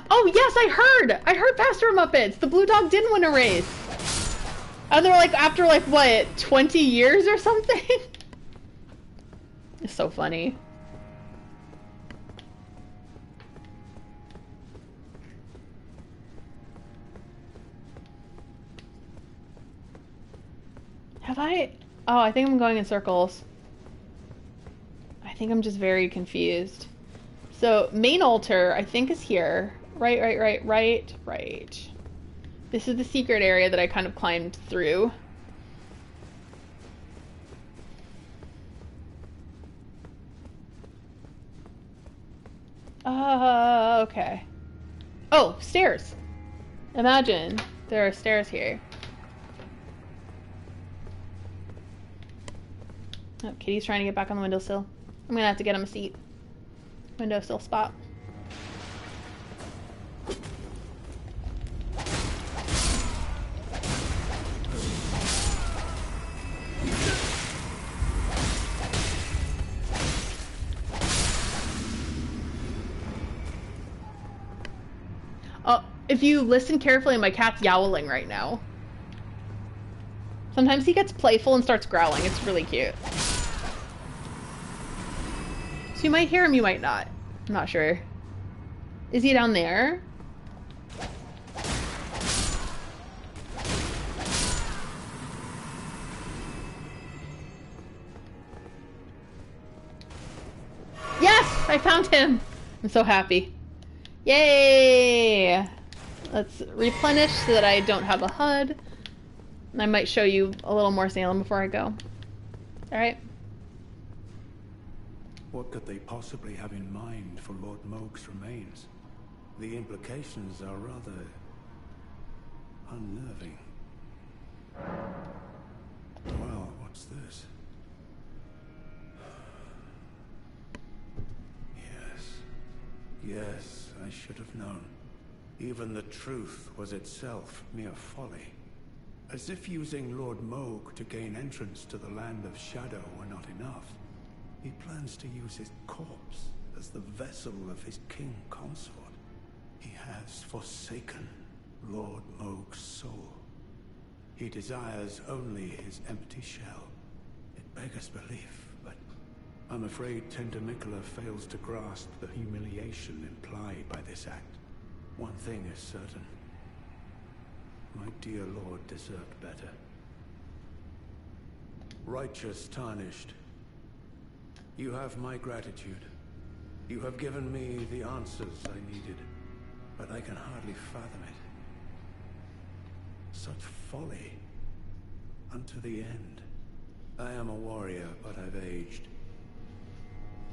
Oh yes, I heard Pastor Muppets. The Blue Dog didn't win a race. And they're like, after like, what, 20 years or something? It's so funny. Have I? Oh, I think I'm going in circles. I think I'm just very confused. So, main altar, I think, is here. Right. This is the secret area that I kind of climbed through. Okay. Oh, stairs. Imagine there are stairs here. Oh, Kitty's trying to get back on the windowsill. I'm gonna have to get him a seat. Windowsill spot. Oh, if you listen carefully, my cat's yowling right now. Sometimes he gets playful and starts growling. It's really cute. So you might hear him, you might not. I'm not sure. Is he down there? Yes! I found him! I'm so happy. Yay! Let's replenish so that I don't have a HUD. I might show you a little more Salem before I go. Alright. What could they possibly have in mind for Lord Moog's remains? The implications are rather unnerving. Well, what's this? Yes, I should have known. Even the truth was itself mere folly. As if using Lord Moog to gain entrance to the Land of Shadow were not enough, he plans to use his corpse as the vessel of his king consort. He has forsaken Lord Moog's soul. He desires only his empty shell. It beggars belief, but I'm afraid Tender Mikola fails to grasp the humiliation implied by this act. One thing is certain. My dear lord deserved better. Righteous Tarnished, you have my gratitude. You have given me the answers I needed, but I can hardly fathom it. Such folly. Unto the end. I am a warrior, but I've aged.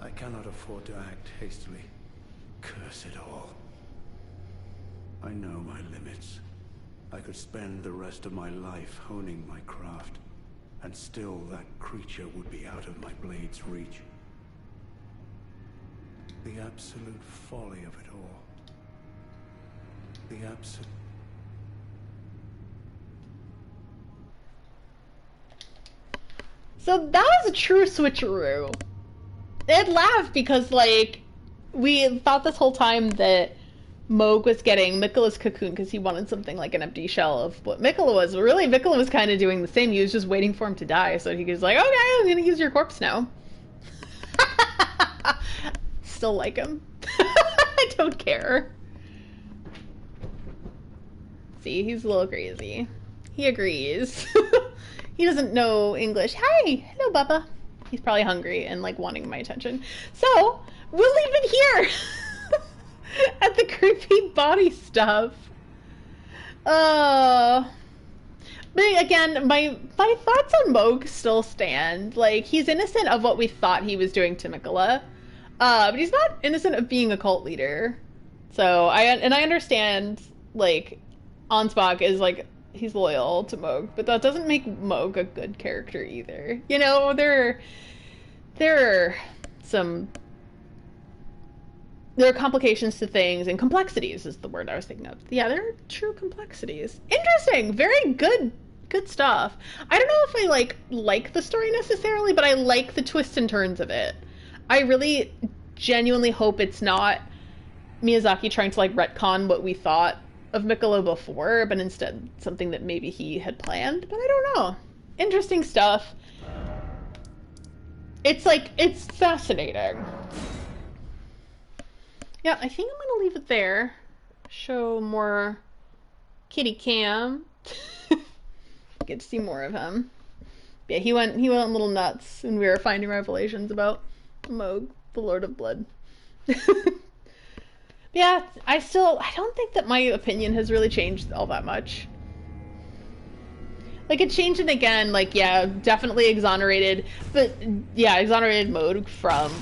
I cannot afford to act hastily. Curse it all. I know my limits. I could spend the rest of my life honing my craft, and still that creature would be out of my blade's reach. The absolute folly of it all. The absolute... So that was a true switcheroo. It laughed because, like, we thought this whole time that Moog was getting Mikola's cocoon because he wanted something like an empty shell of what Mikola was. But really, Mikola was kind of doing the same. He was just waiting for him to die, so he was like, okay, I'm gonna use your corpse now. Still like him. I don't care. See, he's a little crazy. He agrees. He doesn't know English. Hi! Hello, Bubba. He's probably hungry and, like, wanting my attention. So, we'll leave it here! At the creepy body stuff. But again, my thoughts on Moog still stand. Like, he's innocent of what we thought he was doing to Mikola. But he's not innocent of being a cult leader. So, I understand, like, Ansbach is, like, he's loyal to Moog, but that doesn't make Moog a good character either. You know, there are complications to things, and complexities is the word I was thinking of. Yeah, there are true complexities. Interesting, very good stuff. I don't know if I like the story necessarily, but I like the twists and turns of it. I really genuinely hope it's not Miyazaki trying to, like, retcon what we thought of Mikola before, but instead something that maybe he had planned, but I don't know. Interesting stuff. It's fascinating. Yeah, I think I'm gonna leave it there. Show more Kitty Cam. Get to see more of him. Yeah, he went a little nuts when we were finding revelations about Moog, the Lord of Blood. Yeah, I don't think that my opinion has really changed all that much. Like, it changed it again, like, yeah, definitely exonerated, but, yeah, exonerated Moog from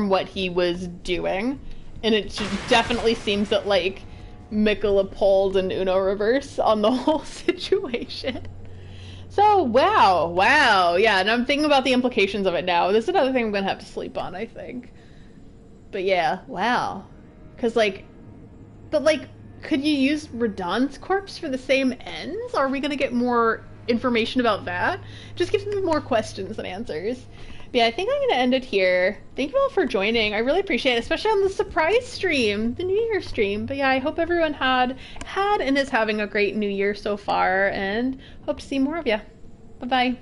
what he was doing, and it definitely seems that, like, Mikola pulled an Uno reverse on the whole situation. So, wow. Yeah, and I'm thinking about the implications of it now. This is another thing I'm gonna have to sleep on, I think. But yeah, wow. Cause like, but like, could you use Radahn's corpse for the same ends? Are we gonna get more information about that? Just gives me more questions than answers. But yeah, I think I'm gonna end it here. Thank you all for joining. I really appreciate it, especially on the surprise stream, the New Year stream. But yeah, I hope everyone had and is having a great New Year so far, and hope to see more of you. Bye bye.